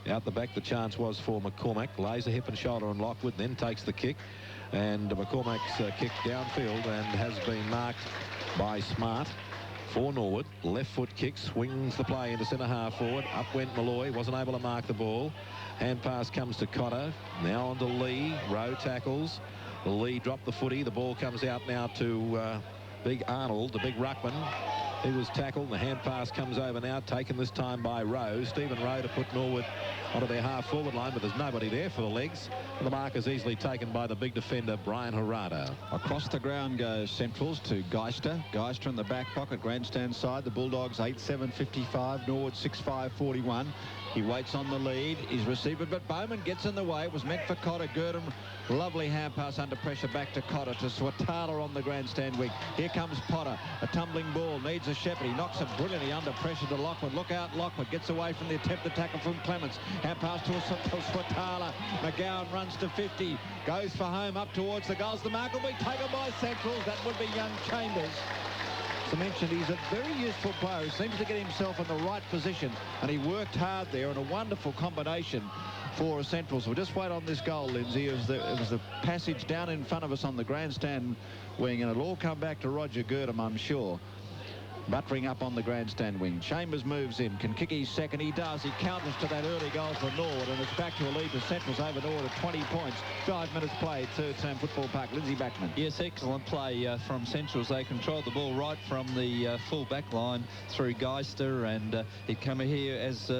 Out the back, the chance was for McCormack. Lays a hip and shoulder on Lockwood, then takes the kick. And McCormack's kick downfield and has been marked by Smart for Norwood. Left foot kick, swings the play into centre half forward. Up went Malloy, wasn't able to mark the ball. Hand pass comes to Cotter. Now on to Lee. Rowe tackles. Lee dropped the footy. The ball comes out now to Big Arnold, the big ruckman. He was tackled. The hand pass comes over now, taken this time by Rowe. Stephen Rowe to put Norwood onto their half-forward line, but there's nobody there for the legs. And the mark is easily taken by the big defender, Brian Harada. Across the ground goes Centrals to Geister. Geister in the back pocket, grandstand side. The Bulldogs 8-7-55, Norwood 6-5-41. He waits on the lead. He's received it, but Bowman gets in the way. It was meant for Cotter. Girdham Lovely hand pass under pressure back to Cotter, to Swatala on the grandstand wing. Here comes Potter. A tumbling ball. Needs a shepherd. He knocks it brilliantly under pressure to Lockwood. Look out, Lockwood. Gets away from the attempted tackle from Clements. Hand pass to Swatala. McGowan runs to 50. Goes for home up towards the goals. The mark will be taken by Centrals. That would be young Chambers. As I mentioned, he's a very useful player. He seems to get himself in the right position, and he worked hard there in a wonderful combination for Centrals. We'll just wait on this goal, Lindsay. It was the passage down in front of us on the grandstand wing, and it'll all come back to Roger Girdham, I'm sure. Buttering up on the grandstand wing. Chambers moves in. Can kick his second. He does. He counters to that early goal for Norwood, and it's back to a lead to Centrals over Norwood at 20 points. 5 minutes played, third term Football Park. Lindsay Backman. Yes, excellent play from Centrals. They controlled the ball right from the full back line through Geister, and he'd come here, as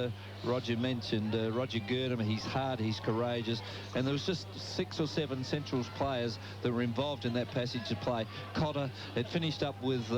Roger mentioned, Roger Girdham. He's hard, he's courageous, and there was just 6 or 7 Centrals players that were involved in that passage of play. Cotter, it finished up with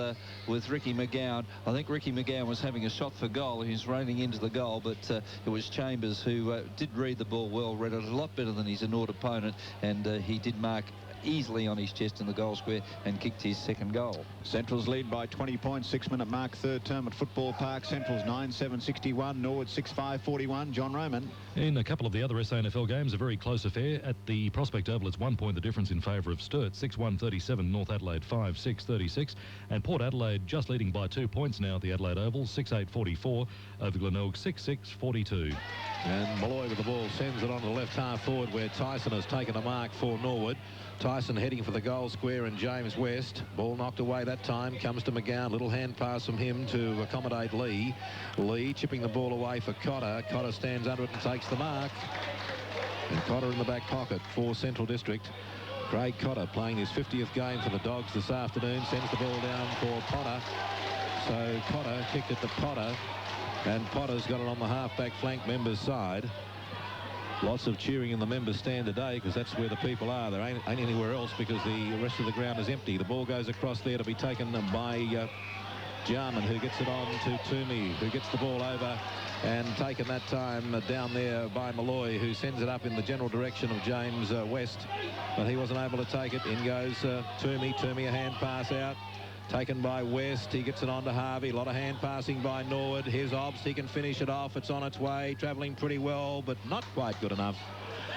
Ricky McGowan. I think Ricky McGowan was having a shot for goal. He was running into the goal, but it was Chambers who did read the ball well, read it a lot better than his Nord opponent, and he did mark easily on his chest in the goal square and kicked his second goal. Centrals lead by 20 points, 6-minute mark, third term at Football Park. Centrals 9-7-61, Norwood 6-5-41. John Roman. In a couple of the other SANFL games, a very close affair. At the Prospect Oval, it's 1 point the difference in favour of Sturt. 6-1-37, North Adelaide 5-6-36. And Port Adelaide just leading by 2 points now at the Adelaide Oval. 6-8-44 over Glenelg, 6-6-42. And Malloy with the ball sends it on to the left half forward, where Tyson has taken a mark for Norwood. Tyson heading for the goal square, and James West. Ball knocked away that time. Comes to McGowan. Little hand pass from him to accommodate Lee. Lee chipping the ball away for Cotter. Cotter stands under it and takes the mark. And Cotter in the back pocket for Central District. Craig Cotter playing his 50th game for the Dogs this afternoon. Sends the ball down for Potter. So Cotter kicked it to Potter. And Potter's got it on the half-back flank members' side. Lots of cheering in the members' stand today, because that's where the people are. There ain't anywhere else, because the rest of the ground is empty. The ball goes across there to be taken by Jarman, who gets it on to Toomey, who gets the ball over and taken that time down there by Malloy, who sends it up in the general direction of James West, but he wasn't able to take it. In goes Toomey. Toomey, a hand pass out. Taken by West. He gets it on to Harvey. A lot of hand passing by Norwood. Here's Obbs. He can finish it off. It's on its way. Travelling pretty well, but not quite good enough.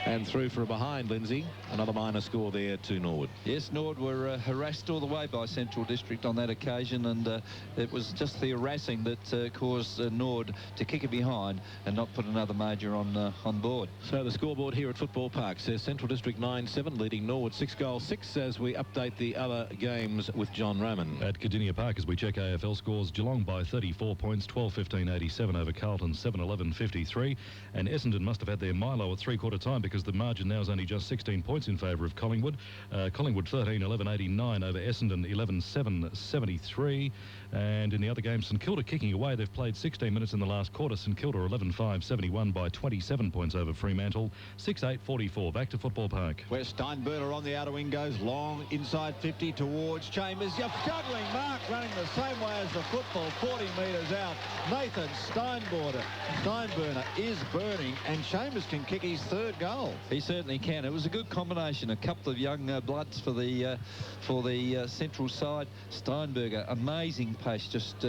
And through for a behind, Lindsay. Another minor score there to Norwood. Yes, Norwood were harassed all the way by Central District on that occasion, and it was just the harassing that caused Norwood to kick it behind and not put another major on board. So the scoreboard here at Football Park says Central District 9-7, leading Norwood 6-6, as we update the other games with John Roman. At Cardinia Park, as we check AFL scores, Geelong by 34 points, 12-15-87 over Carlton, 7-11-53. And Essendon must have had their Milo at three-quarter time, because the margin now is only just 16 points in favour of Collingwood. Collingwood 13-11-89 over Essendon, 11-7-73. And in the other game, St Kilda kicking away. They've played 16 minutes in the last quarter. St Kilda 11-5-71 by 27 points over Fremantle, 6-8-44. Back to Football Park. Where Steinberger on the outer wing goes long inside 50 towards Chambers. You're juggling Mark running the same way as the football, 40 metres out. Nathan Steinberger is burning, and Chambers can kick his third goal. He certainly can. It was a good combination. A couple of young bloods for the Central side. Steinberger, amazing pace. Just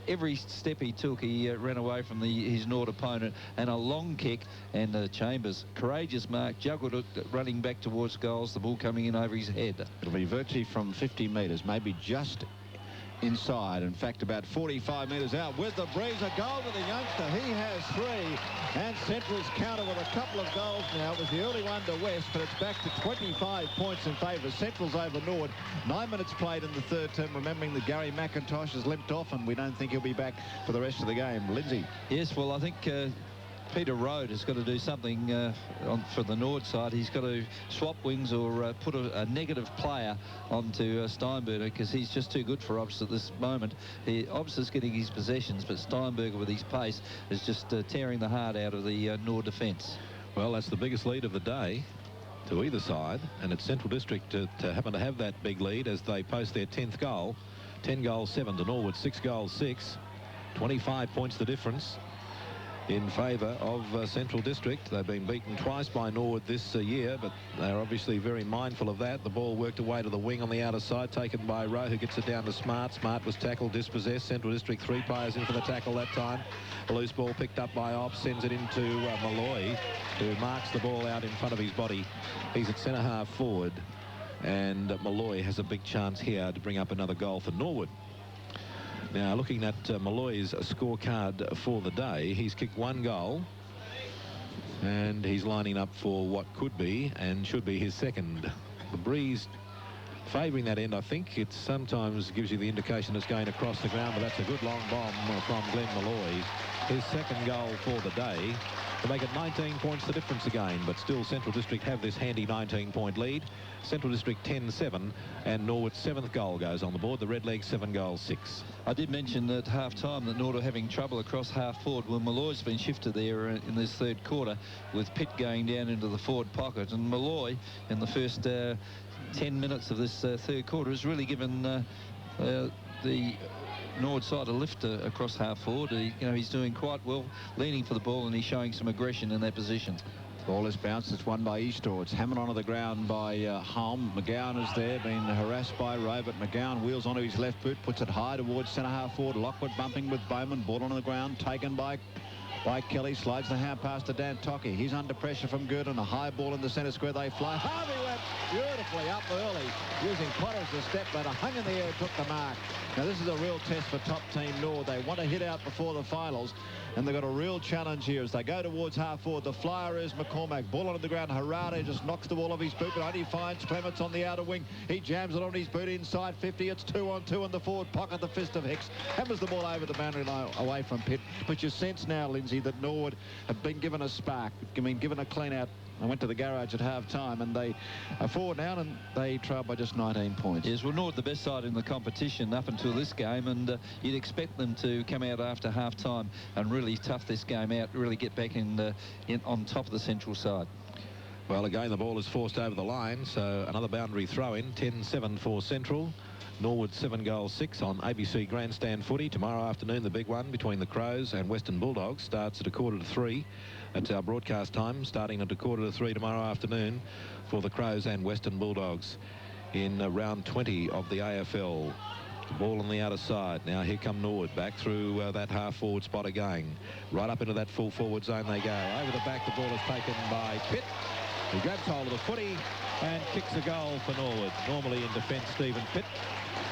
every step he took, he ran away from his Nord opponent, and a long kick. And Chambers, courageous mark, juggled it, running back towards goals. The ball coming in over his head. It'll be virtually from 50 metres, maybe just inside. In fact, about 45 metres out with the breeze. A goal to the youngster. He has 3, and Central's counter with a couple of goals now. It was the early one to West, but it's back to 25 points in favour. Central's over Norwood. 9 minutes played in the third term, remembering that Gary McIntosh has limped off, and we don't think he'll be back for the rest of the game. Lindsay. Yes, well, I think Peter Road has got to do something for the Nord side. He's got to swap wings or put a negative player onto Steinberger, because he's just too good for Obbs at this moment. Obbs is getting his possessions, but Steinberger with his pace is just tearing the heart out of the Nord defence. Well, that's the biggest lead of the day to either side, and it's Central District to happen to have that big lead as they post their 10th goal. 10 goals 7 to Norwood, 6 goals 6. 25 points the difference. in favour of Central District. They've been beaten twice by Norwood this year, but they're obviously very mindful of that. The ball worked away to the wing on the outer side, taken by Rowe, who gets it down to Smart. Smart was tackled, dispossessed. Central District 3 players in for the tackle that time. The loose ball picked up by Ops, sends it into Malloy, who marks the ball out in front of his body. He's at centre half forward, and Malloy has a big chance here to bring up another goal for Norwood. Now, looking at Malloy's scorecard for the day, he's kicked 1 goal, and he's lining up for what could be and should be his second. The breeze favouring that end, I think. It sometimes gives you the indication it's going across the ground, but that's a good long bomb from Glenn Malloy. His second goal for the day to make it 19 points the difference again, but still Central District have this handy 19-point lead. Central District 10-7, and Norwood's 7th goal goes on the board. The Redlegs 7 goals 6. I did mention at half-time that Norwood are having trouble across half-forward. Well, Malloy's been shifted there in this third quarter, with Pitt going down into the forward pocket, and Malloy in the first 10 minutes of this third quarter has really given the Norwood side a lift across half forward. He's doing quite well, leaning for the ball, and he's showing some aggression in that position. Ball is bounced. It's won by Eastor. It's hammered onto the ground by Holm. McGowan is there, being harassed by Rowe, but McGowan wheels onto his left boot, puts it high towards centre half forward. Lockwood bumping with Bowman. Ball onto the ground, taken by Kelly. Slides the hand pass to Dan Tocky. He's under pressure from Girdham. A high ball in the centre square. They fly. Harvey went beautifully up early, using Potter as the step ladder. Hung in the air, took the mark. Now, this is a real test for top team Norwood. They want to hit out before the finals, and they've got a real challenge here as they go towards half forward. The flyer is McCormack. Ball onto the ground. Harada just knocks the ball off his boot, but only finds Clements on the outer wing. He jams it on his boot inside 50. It's 2-on-2 in the forward pocket. The fist of Hicks hammers the ball over the boundary line away from Pitt. But you sense now, Lindsay, that Norwood have been given a spark, given a clean out. I went to the garage at half-time, and they are forward now, and they trail by just 19 points. Yes, well, Norwood the best side in the competition up until this game, and you'd expect them to come out after half-time and really tough this game out, really get back in on top of the Central side. Well, again, the ball is forced over the line, so another boundary throw-in. 10-7 for Central. Norwood 7 goals 6 on ABC Grandstand footy. Tomorrow afternoon, the big one between the Crows and Western Bulldogs starts at 2:45. That's our broadcast time, starting at 2:45 tomorrow afternoon for the Crows and Western Bulldogs in round 20 of the AFL. Ball on the outer side. Now here come Norwood back through that half-forward spot again. Right up into that full-forward zone they go. Over the back, the ball is taken by Pitt. He grabs hold of the footy and kicks a goal for Norwood. Normally in defence, Stephen Pitt,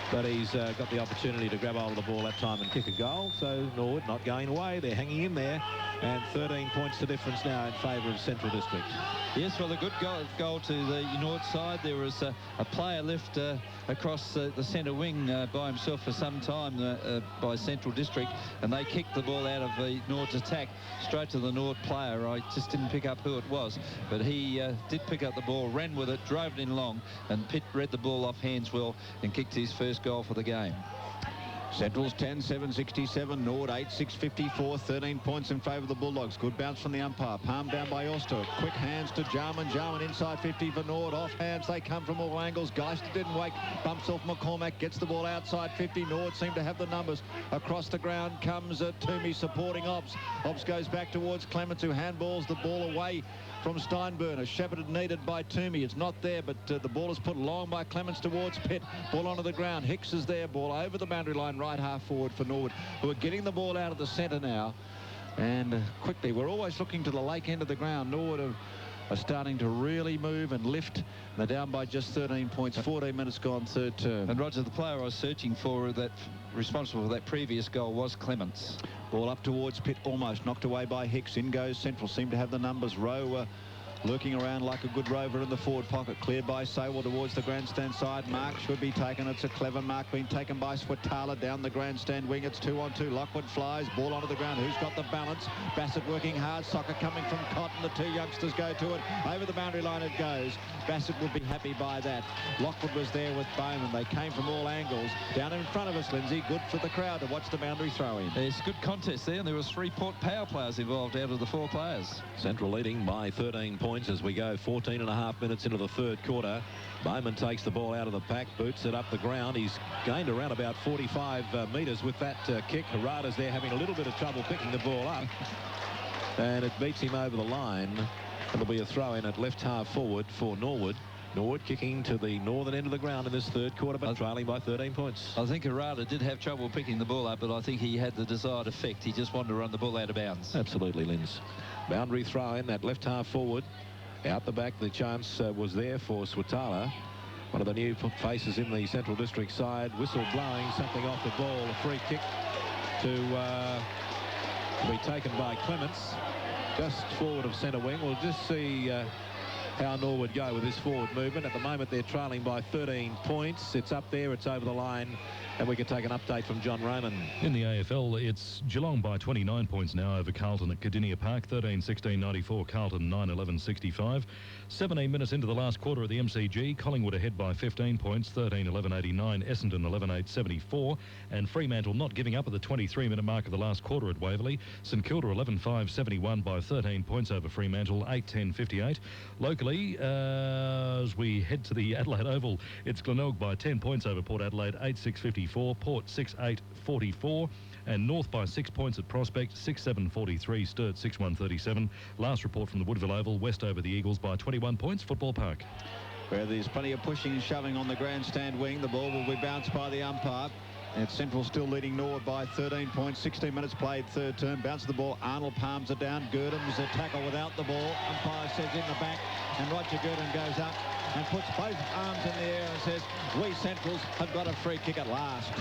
but he's got the opportunity to grab hold of the ball that time and kick a goal. So Norwood not going away. They're hanging in there. And 13 points to difference now in favour of Central District. Yes, well, a good goal to the Norwood side. There was a player left across the centre wing by himself for some time by Central District, and they kicked the ball out of the Norwood's attack straight to the Norwood player. I just didn't pick up who it was, but he did pick up the ball, ran with it, drove it in long, and Pitt read the ball off hands well and kicked his first goal for the game. Central's 10-7-67, Norwood 8-6-54, 13 points in favour of the Bulldogs. Good bounce from the umpire, palmed down by Oster. Quick hands to Jarman. Jarman inside 50 for Norwood. Off hands, they come from all angles. Geister didn't wake, bumps off McCormack, gets the ball outside 50. Norwood seem to have the numbers. Across the ground comes Toomey supporting Ops. Ops goes back towards Clements, who handballs the ball away from Steinburner. Shepherded needed by Toomey. It's not there, but the ball is put long by Clements towards Pitt. Ball onto the ground. Hicks is there. Ball over the boundary line, right half forward for Norwood, who are getting the ball out of the centre now. And quickly, we're always looking to the lake end of the ground. Norwood are starting to really move and lift. They're down by just 13 points. 14 minutes gone, third term. And Roger, the player I was searching for that responsible for that previous goal was Clements. Ball up towards Pitt, almost knocked away by Hicks. In goes Central, seem to have the numbers. Rowe lurking around like a good rover in the forward pocket. Cleared by Sewell towards the grandstand side. Mark should be taken. It's a clever mark being taken by Swatala down the grandstand wing. It's 2-on-2. Lockwood flies. Ball onto the ground. Who's got the balance? Bassett working hard. Soccer coming from Cotton. The two youngsters go to it. Over the boundary line it goes. Bassett would be happy by that. Lockwood was there with Bowman. They came from all angles. Down in front of us, Lindsay. Good for the crowd to watch the boundary throw in. It's a good contest there, and there was 3 Port power players involved out of the 4 players. Central leading by 13 points as we go 14.5 minutes into the third quarter. Bowman takes the ball out of the pack, boots it up the ground. He's gained around about 45 metres with that kick. Harada's there having a little bit of trouble picking the ball up. and it beats him over the line. It'll be a throw in at left half forward for Norwood. Norwood kicking to the northern end of the ground in this third quarter, but trailing by 13 points. I think Arata did have trouble picking the ball up, but I think he had the desired effect. He just wanted to run the ball out of bounds. Absolutely, Linz. Boundary throw in at left half forward. Out the back, the chance was there for Swatala. One of the new faces in the Central District side. Whistle blowing, something off the ball. A free kick to be taken by Clements. Just forward of centre wing. We'll just see how Norwood go with this forward movement. At the moment, they're trailing by 13 points. It's up there, it's over the line, and we can take an update from John Roman. In the AFL, it's Geelong by 29 points now over Carlton at Cardinia Park. 13-16-94, Carlton 9-11-65. 17 minutes into the last quarter at the MCG, Collingwood ahead by 15 points, 13-11-89, Essendon 11-8-74, and Fremantle not giving up at the 23-minute mark of the last quarter at Waverley. St Kilda 11-5-71 by 13 points over Fremantle, 8-10-58. Locally, as we head to the Adelaide Oval, it's Glenelg by 10 points over Port Adelaide, 8-6-54, Port 6-8-44. And North by 6 points at Prospect, 6-7-43, Sturt 6-1-37. Last report from the Woodville Oval, West over the Eagles by 21 points, Football Park. Where there's plenty of pushing and shoving on the grandstand wing. The ball will be bounced by the umpire. And Central still leading Norwood by 13 points. 16 minutes played, third term. Bounce the ball. Arnold palms it down. Girdham's a tackle without the ball. Umpire says in the back. And Roger Girdham goes up and puts both arms in the air and says, we Centrals have got a free kick at last.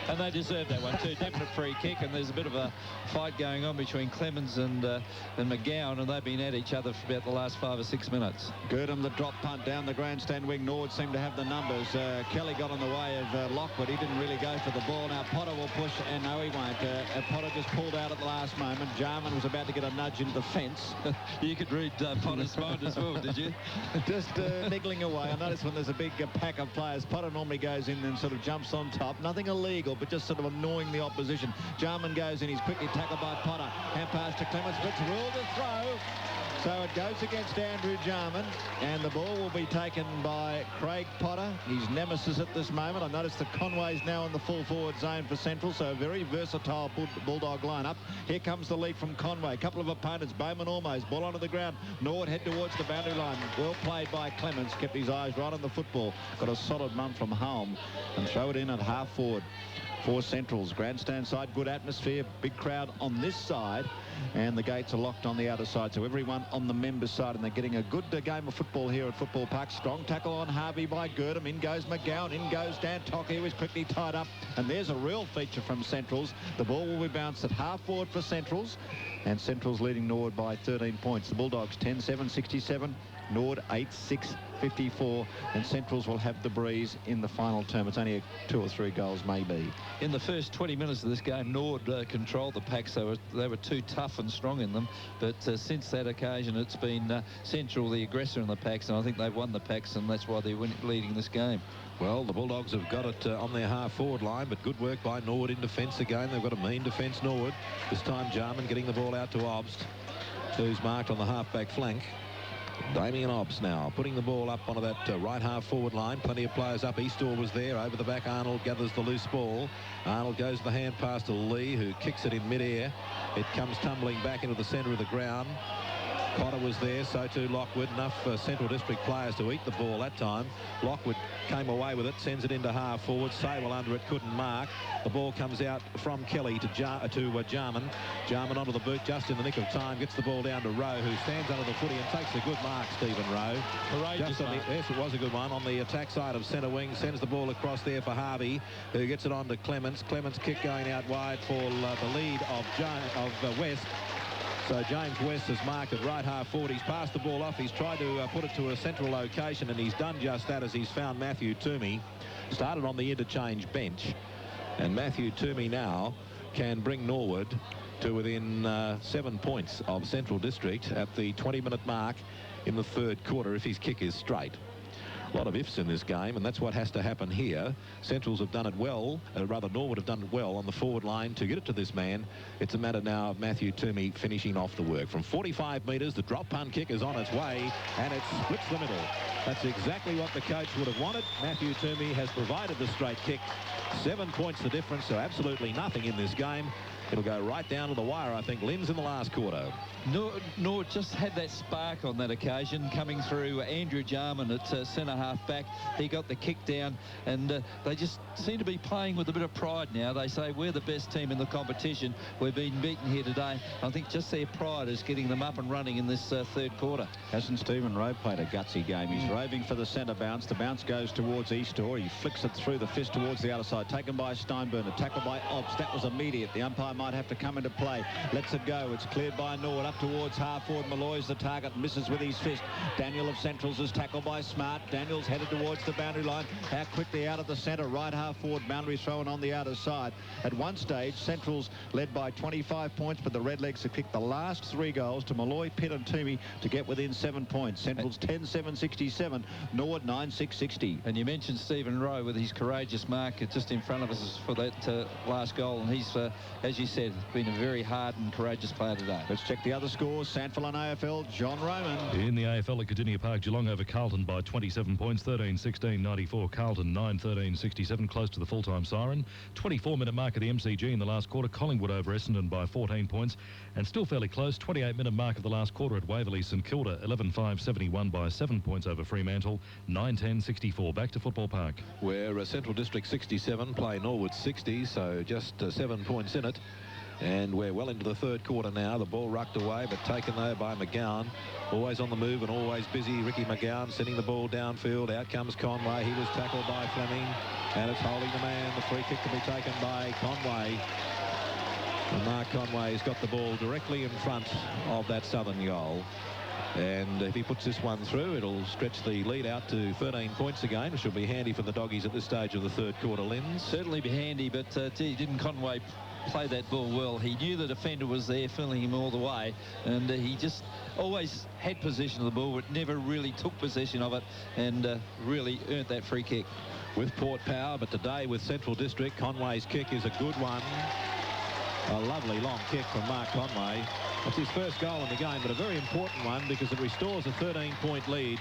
And they deserve that one too. Definite free kick, and there's a bit of a fight going on between Clemens and McGowan, and they've been at each other for about the last 5 or 6 minutes. Girdham, the drop punt down the grandstand wing. Norwood seemed to have the numbers. Kelly got in the way of Lockwood. He didn't really go for the ball. Now Potter will push, and no, he won't. Potter just pulled out at the last moment. Jarman was about to get a nudge into the fence. You could read Potter's mind as well, did you? Just niggling away. I noticed when there's a big pack of players, Potter normally goes in and sort of jumps on top. Nothing illegal, but just sort of annoying the opposition. Jarman goes in. He's quickly tackled by Potter. Hand pass to Clements, but it's ruled a throw. So it goes against Andrew Jarman, and the ball will be taken by Craig Potter, his nemesis at this moment. I noticed that Conway's now in the full forward zone for Central, so a very versatile Bulldog lineup. Here comes the lead from Conway. A couple of opponents. Bowman almost. Ball onto the ground. Norwood head towards the boundary line. Well played by Clements. Kept his eyes right on the football. Got a solid run from home and throw it in at half forward for Central's. Grandstand side, good atmosphere, big crowd on this side, and the gates are locked on the outer side, so everyone on the members side, and they're getting a good game of football here at Football Park. Strong tackle on Harvey by Girdham. In goes McGowan. In goes Dan Tocky, who is quickly tied up, and there's a real feature from Central's. The ball will be bounced at half forward for Central's, and Central's leading Norwood by 13 points. The Bulldogs 10-7-67, Norwood 8-6-54, and Central's will have the breeze in the final term. It's only 2 or 3 goals maybe. In the first 20 minutes of this game, Norwood controlled the pack, so they were too tough and strong in them. But since that occasion, it's been Central the aggressor in the packs, and I think they've won the packs, and that's why they're leading this game. Well, the Bulldogs have got it on their half-forward line, but good work by Norwood in defence again. They've got a mean defence, Norwood. This time, Jarman getting the ball out to Obst, who's marked on the half-back flank. Damien Obst now putting the ball up onto that right half-forward line. Plenty of players up. Eastor was there. Over the back, Arnold gathers the loose ball. Arnold goes the hand pass to Lee, who kicks it in mid-air. It comes tumbling back into the centre of the ground. Potter was there, so too Lockwood. Enough Central District players to eat the ball that time. Lockwood came away with it, sends it into half forward. Sable under it, couldn't mark. The ball comes out from Kelly to Jarman. Jarman onto the boot just in the nick of time. Gets the ball down to Rowe, who stands under the footy and takes a good mark, Stephen Rowe. Yes, it was a good one. On the attack side of centre wing, sends the ball across there for Harvey, who gets it on to Clements. Clements kick going out wide for the lead of West. So James West has marked at right half forward. He's passed the ball off. He's tried to put it to a central location, and he's done just that as he's found Matthew Toomey. Started on the interchange bench, and Matthew Toomey now can bring Norwood to within 7 points of Central District at the 20-minute mark in the third quarter if his kick is straight. A lot of ifs in this game, and that's what has to happen here. Centrals have done it well, Norwood have done it well on the forward line to get it to this man. It's a matter now of Matthew Toomey finishing off the work. From 45 metres, the drop punt kick is on its way, and it splits the middle. That's exactly what the coach would have wanted. Matthew Toomey has provided the straight kick. 7 points the difference, so absolutely nothing in this game. It'll go right down to the wire, I think. Lynn's in the last quarter. Norwood just had that spark on that occasion, coming through Andrew Jarman at centre half back. He got the kick down, and they just seem to be playing with a bit of pride now. They say we're the best team in the competition. We've been beaten here today. I think just their pride is getting them up and running in this third quarter. Hasn't Stephen Rowe played a gutsy game? He's roving for the centre bounce. The bounce goes towards Eastor. He flicks it through the fist towards the outer side. Taken by Steinburner. Tackled by Obbs. That was immediate. The umpire might have to come into play. Lets it go. It's cleared by Norwood up towards half forward. Malloy's the target. Misses with his fist. Daniel of Centrals is tackled by Smart. Daniel's headed towards the boundary line. How quickly out of the centre. Right half forward. Boundary thrown on the outer side. At one stage, Centrals led by 25 points, but the Redlegs have kicked the last 3 goals to Malloy, Pitt and Toomey to get within 7 points. Centrals 10-7-67. Norwood 9-6-60. And you mentioned Stephen Rowe with his courageous mark just in front of us for that last goal. And he's, as you said, been a very hard and courageous player today. Let's check the other scores. Sandford and AFL, John Roman. In the AFL at Cardinia Park, Geelong over Carlton by 27 points, 13-16-94. Carlton 9-13-67, close to the full-time siren. 24-minute mark of the MCG in the last quarter. Collingwood over Essendon by 14 points, and still fairly close. 28-minute mark of the last quarter at Waverley. St Kilda 11-5-71 by 7 points over Fremantle. 9-10-64. Back to Football Park, where Central District 67 play Norwood 60, so just 7 points in it. And we're well into the third quarter now. The ball rucked away, but taken there by McGowan. Always on the move and always busy. Ricky McGowan sending the ball downfield. Out comes Conway. He was tackled by Fleming, and it's holding the man. The free kick to be taken by Conway. And Mark Conway's got the ball directly in front of that Southern goal. And if he puts this one through, it'll stretch the lead out to 13 points again, which will be handy for the doggies at this stage of the third quarter, Lins. Certainly be handy, but didn't Conway play that ball well? He knew the defender was there, filling him all the way, and he just always had possession of the ball, but never really took possession of it, and really earned that free kick. With Port Power, but today with Central District, Conway's kick is a good one. A lovely long kick from Mark Conway. It's his first goal in the game, but a very important one because it restores a 13-point lead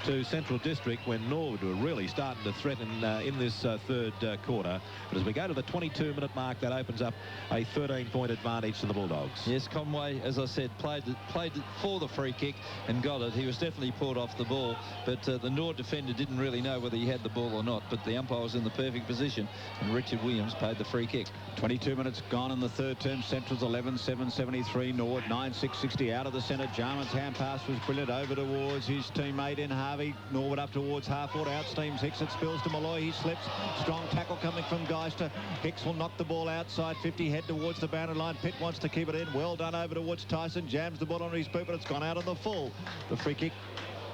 to Central District when Norwood were really starting to threaten in this third quarter. But as we go to the 22-minute mark, that opens up a 13-point advantage to the Bulldogs. Yes, Conway, as I said, played for the free kick and got it. He was definitely pulled off the ball, but the Norwood defender didn't really know whether he had the ball or not, but the umpire was in the perfect position, and Richard Williams paid the free kick. 22 minutes gone in the third term. Central's 11-7-73. Norwood 9-6-60 out of the centre. Jarman's hand pass was brilliant over towards his teammate in Harvey. Norwood up towards half-forward. Outsteams Hicks. It spills to Malloy. He slips. Strong tackle coming from Geister. Hicks will knock the ball outside 50. Head towards the boundary line. Pitt wants to keep it in. Well done over towards Tyson. Jams the ball on his boot, but it's gone out of the full. The free kick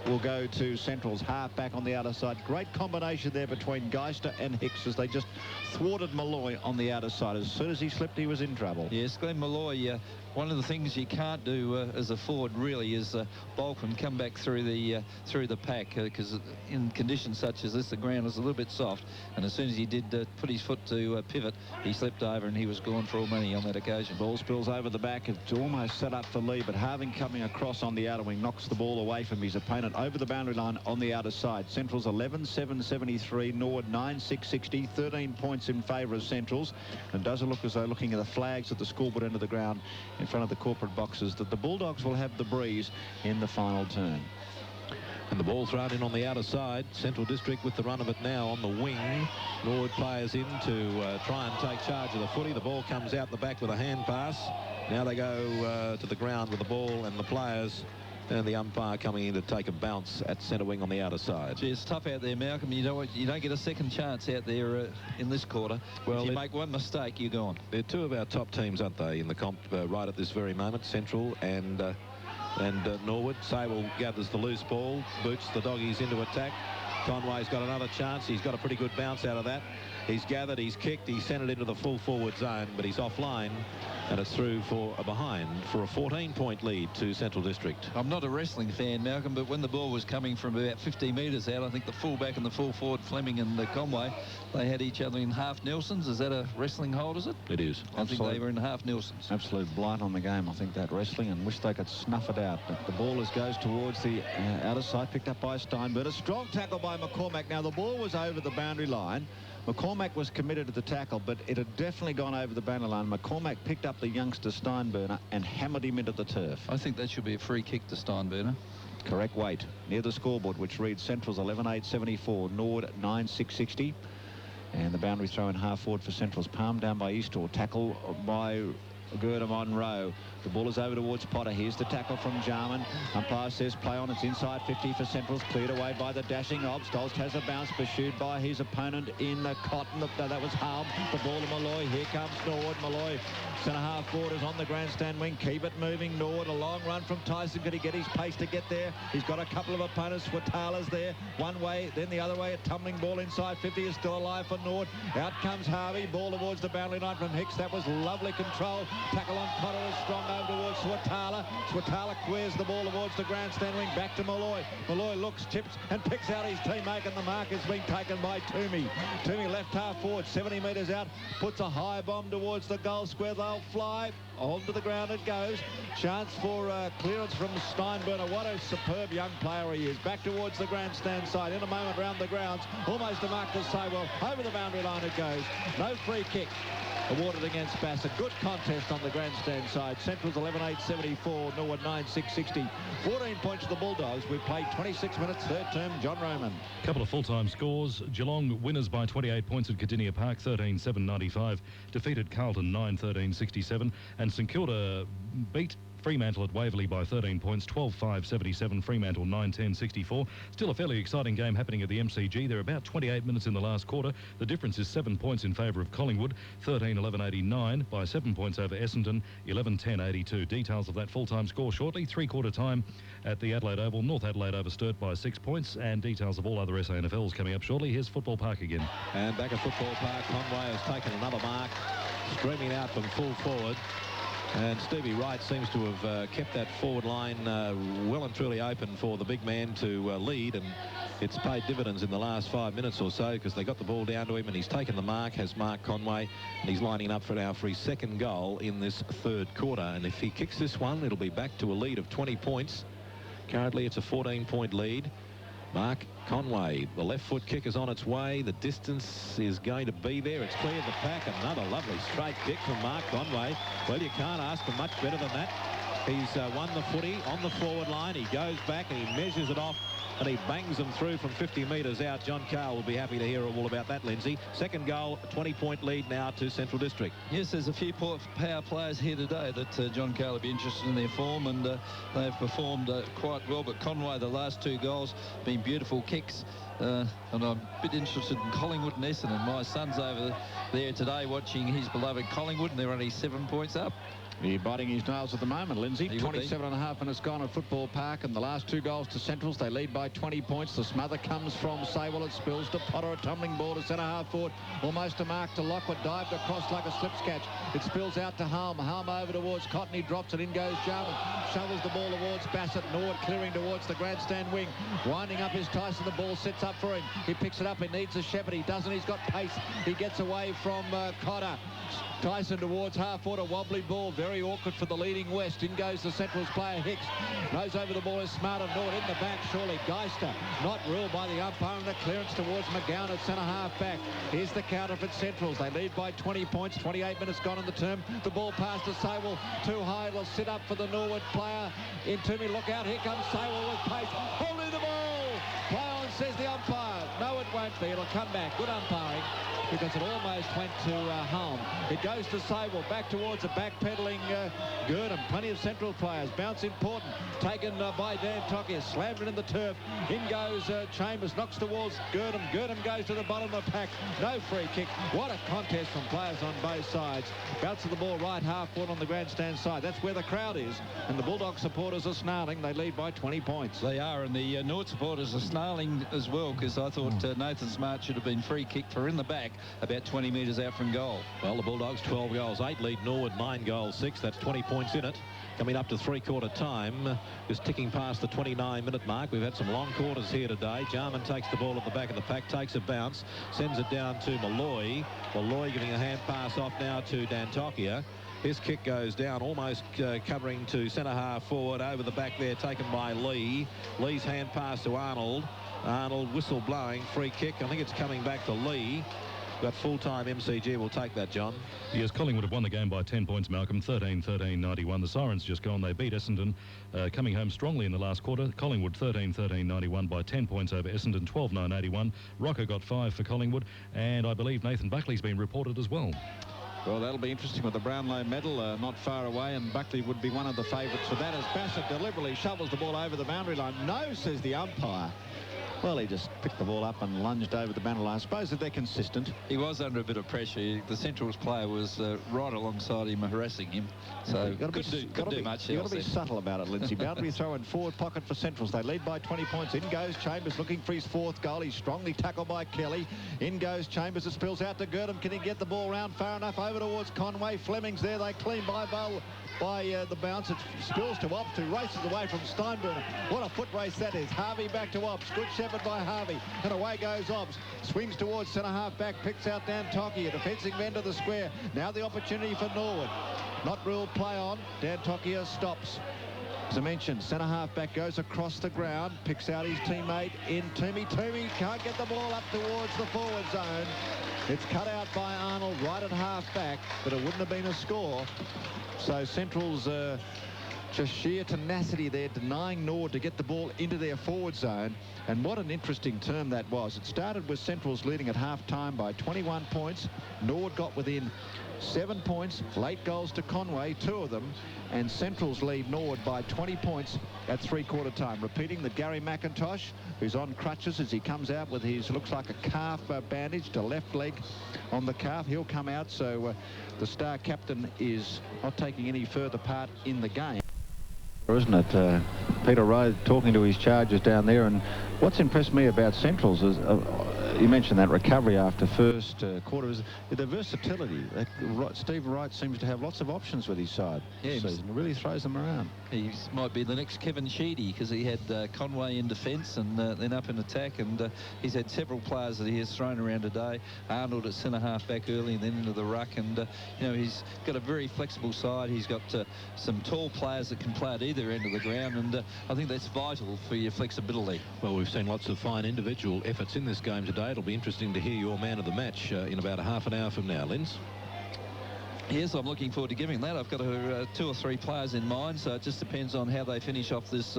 will go to Central's half back on the outer side. Great combination there between Geister and Hicks as they just thwarted Malloy on the outer side. As soon as he slipped, he was in trouble. Yes, Glenn Malloy, one of the things you can't do as a forward really is bulk and come back through the pack, because in conditions such as this, the ground is a little bit soft, and as soon as he did put his foot to pivot, he slipped over and he was gone for all money on that occasion. Ball spills over the back. It's almost set up for Lee, but Harding coming across on the outer wing knocks the ball away from his opponent over the boundary line on the outer side. Central's 11-7-73. Norwood 9-6-60. 13 points in favour of Central's. And does it look as though, looking at the flags at the scoreboard end of the ground in front of the corporate boxes, that the Bulldogs will have the breeze in the final turn. And the ball thrown in on the outer side. Central District with the run of it now on the wing. Norwood players in to try and take charge of the footy. The ball comes out the back with a hand pass. Now they go to the ground with the ball and the players, and the umpire coming in to take a bounce at centre wing on the outer side. Gee, it's tough out there, Malcolm. You don't get a second chance out there in this quarter. Well, if you make one mistake, you're gone. They're two of our top teams, aren't they, in the comp right at this very moment, Central and Norwood. Sable gathers the loose ball, boots the doggies into attack. Conway's got another chance. He's got a pretty good bounce out of that. He's gathered, he's kicked, he's sent it into the full forward zone, but he's offline, and it's through for a behind for a 14-point lead to Central District. I'm not a wrestling fan, Malcolm, but when the ball was coming from about 50 metres out, I think the full-back and the full forward, Fleming and Conway, they had each other in half Nelsons. Is that a wrestling hold, is it? It is. I think they were in half Nelsons. Absolute blight on the game, I think, that wrestling, and wish they could snuff it out. But the ball goes towards the outer side, picked up by Steinberg. A strong tackle by McCormack. Now, the ball was over the boundary line. McCormack was committed to the tackle, but it had definitely gone over the boundary line. McCormack picked up the youngster Steinburner and hammered him into the turf. I think that should be a free kick to Steinburner. Correct weight near the scoreboard, which reads Central's 11.874, Norwood 9.660. And the boundary throw in half forward for Central's, palm down by Eastor, tackle by Girdham on row. The ball is over towards Potter. Here's the tackle from Jarman. Umpire says play on. It's inside 50 for Central's, cleared away by the dashing Obst. Dolst has a bounce pursued by his opponent in the Cotton. No, that was Halm. The ball to Malloy. Here comes Norwood. Malloy, centre half forward, is on the grandstand wing. Keep it moving. Norwood, a long run from Tyson. Could he get his pace to get there? He's got a couple of opponents. Swatala's there. One way, then the other way. A tumbling ball inside 50 is still alive for Norwood. Out comes Harvey. Ball towards the boundary line from Hicks. That was lovely control. Tackle on Potter is strong over towards Swatala. Swatala clears the ball towards the grandstand wing. Back to Malloy. Malloy looks, tips, and picks out his teammate, and the mark is being taken by Toomey. Toomey left half forward, 70 metres out, puts a high bomb towards the goal square. They'll fly. Onto the ground it goes. Chance for clearance from Steinburner. What a superb young player he is. Back towards the grandstand side. In a moment round the grounds. Almost a mark to say, well, over the boundary line it goes. No free kick awarded against Bassett. Good contest on the grandstand side. Central's 11.874, Norwood 9.660. 14 points to the Bulldogs. We've played 26 minutes, third term, John Roman. Couple of full-time scores. Geelong winners by 28 points at Cardinia Park, 13-7-95. Defeated Carlton 9-13-67. And St Kilda beat Fremantle at Waverley by 13 points, 12-5-77. Fremantle 9-10-64. Still a fairly exciting game happening at the MCG. There are about 28 minutes in the last quarter. The difference is 7 points in favour of Collingwood, 13-11-89 by 7 points over Essendon, 11-10-82. Details of that full-time score shortly. Three-quarter time at the Adelaide Oval. North Adelaide over Sturt by 6 points, and details of all other SANFLs coming up shortly. Here's Football Park again. And back at Football Park, Conway has taken another mark, streaming out from full forward. And Stevie Wright seems to have kept that forward line well and truly open for the big man to lead, and it's paid dividends in the last 5 minutes or so, because they got the ball down to him and he's taken the mark, has Mark Conway, and he's lining up for his second goal in this third quarter. And if he kicks this one, it'll be back to a lead of 20 points. Currently it's a 14-point lead. Mark Conway, the left foot kick is on its way. The distance is going to be there. It's cleared the pack. Another lovely straight kick from Mark Conway. Well, you can't ask for much better than that. He's won the footy on the forward line. He goes back and he measures it off, and he bangs them through from 50 metres out. John Carl will be happy to hear all about that, Lindsay. Second goal, 20-point lead now to Central District. Yes, there's a few power players here today that John Carl will be interested in their form, and they've performed quite well. But Conway, the last two goals, been beautiful kicks. And I'm a bit interested in Collingwood and Essendon. My son's over there today watching his beloved Collingwood, and they're only 7 points up. He's biting his nails at the moment, Lindsay. 27.5 minutes gone at Football Park, and the last two goals to Centrals. They lead by 20 points. The smother comes from Saywell. It spills to Potter. A tumbling ball to centre half forward. Almost a mark to Lockwood. Dived across like a slips catch. It spills out to Halm. Halm over towards Cotton. He drops it. In goes Jarman. Shovels the ball towards Bassett. Norwood clearing towards the grandstand wing. Winding up is Tyson. The ball sits up for him. He picks it up. He needs a shepherd. He doesn't. He's got pace. He gets away from Cotter. Tyson towards half forward. A wobbly ball. Very awkward for the leading West. In goes the Centrals player Hicks. Nose over the ball is smart of Norwood. In the back, surely Geister. Not ruled by the umpire. And the clearance towards McGowan at centre half back. Here's the counter for Centrals. They lead by 20 points. 28 minutes gone in the term. The ball pass to Saywell. Too high. It'll sit up for the Norwood player. In Toomey, look out. Here comes Saywell with pace. Holding the ball. Play on, says the umpire. No, it won't be. It'll come back. Good umpiring, because it almost went to Halm. It goes to Saywell, back towards a backpedaling Girdham. Plenty of Central players. Bounce important. Taken by Dan Tokia. Slammed it in the turf. In goes Chambers. Knocks towards Girdham. Girdham goes to the bottom of the pack. No free kick. What a contest from players on both sides. Bounce of the ball right half forward on the grandstand side. That's where the crowd is. And the Bulldog supporters are snarling. They lead by 20 points. They are, and the North supporters are snarling as well, because I thought Nathan Smart should have been free kicked for in the back, about 20 metres out from goal. Well, the Bulldogs 12 goals 8, lead Norwood 9 goals 6. That's 20 points in it. Coming up to three-quarter time, just ticking past the 29-minute mark. We've had some long quarters here today. Jarman takes the ball at the back of the pack, takes a bounce, sends it down to Malloy. Malloy giving a hand pass off now to Dantokia. His kick goes down, almost covering to centre half forward. Over the back there, taken by Lee. Lee's hand pass to Arnold. Arnold whistle blowing, free kick. I think it's coming back to Lee. Got full-time MCG will take that, John. Yes, Collingwood have won the game by 10 points, Malcolm. 13-13-91. The Sirens just gone. They beat Essendon, coming home strongly in the last quarter. Collingwood 13-13-91 by 10 points over Essendon, 12-9-81. Rocker got 5 for Collingwood, and I believe Nathan Buckley's been reported as well. Well, that'll be interesting with the Brownlow medal not far away, and Buckley would be one of the favourites for that as Bassett deliberately shovels the ball over the boundary line. No, says the umpire. Well, he just picked the ball up and lunged over the boundary line. I suppose that they're consistent. He was under a bit of pressure. The Centrals player was right alongside him, harassing him. So You've got to do much. You've got to be subtle about it, Lindsay. Boundary throw in forward pocket for Centrals. They lead by 20 points. In goes Chambers looking for his 4th goal. He's strongly tackled by Kelly. In goes Chambers. It spills out to Girdham. Can he get the ball round far enough over towards Conway? Fleming's there. They clean by the bounce. It spills to Ops, who races away from Steinbrenner. What a foot race that is. Harvey back to Ops. Good shepherd by Harvey. And away goes Ops. Swings towards centre half back. Picks out Dan Tokia. Defensive end of the square. Now the opportunity for Norwood. Not ruled play on. Dan Tokia stops. As I mentioned, centre half back goes across the ground. Picks out his teammate in Toomey. Toomey can't get the ball up towards the forward zone. It's cut out by Arnold right at half back, but it wouldn't have been a score. So Central's just sheer tenacity there, denying Norwood to get the ball into their forward zone. And what an interesting term that was. It started with Central's leading at half-time by 21 points. Norwood got within 7 points, late goals to Conway, 2 of them, and Central's lead Norwood by 20 points at three-quarter time. Repeating that Gary McIntosh, who's on crutches as he comes out with his, looks like a calf bandage to left leg on the calf. He'll come out, so the star captain is not taking any further part in the game. Isn't it? Peter Rowe talking to his charges down there, and what's impressed me about Centrals is you mentioned that recovery after first quarter is the versatility. Steve Wright seems to have lots of options with his side. Yeah, so he really throws them around. He might be the next Kevin Sheedy, because he had Conway in defence and then up in attack, and he's had several players that he has thrown around today. Arnold at centre half back early and then into the ruck, and you know, he's got a very flexible side. He's got some tall players that can play at either end of the ground, and I think that's vital for your flexibility. Well, we've seen lots of fine individual efforts in this game today. It'll be interesting to hear your man of the match in about a half an hour from now, Linz. Yes, I'm looking forward to giving that. I've got 2 or 3 players in mind, so it just depends on how they finish off this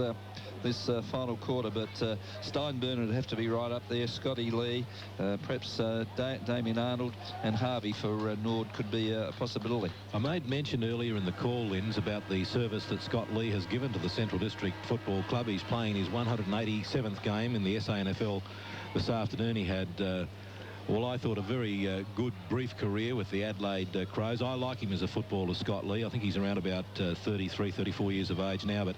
final quarter. But Steinbrenner would have to be right up there. Scotty Lee, perhaps Damien Arnold and Harvey for Nord could be a possibility. I made mention earlier in the call, Linz, about the service that Scott Lee has given to the Central District Football Club. He's playing his 187th game in the SANFL this afternoon. He had well, I thought a very good brief career with the Adelaide Crows. I like him as a footballer, Scott Lee. I think he's around about 33, 34 years of age now, but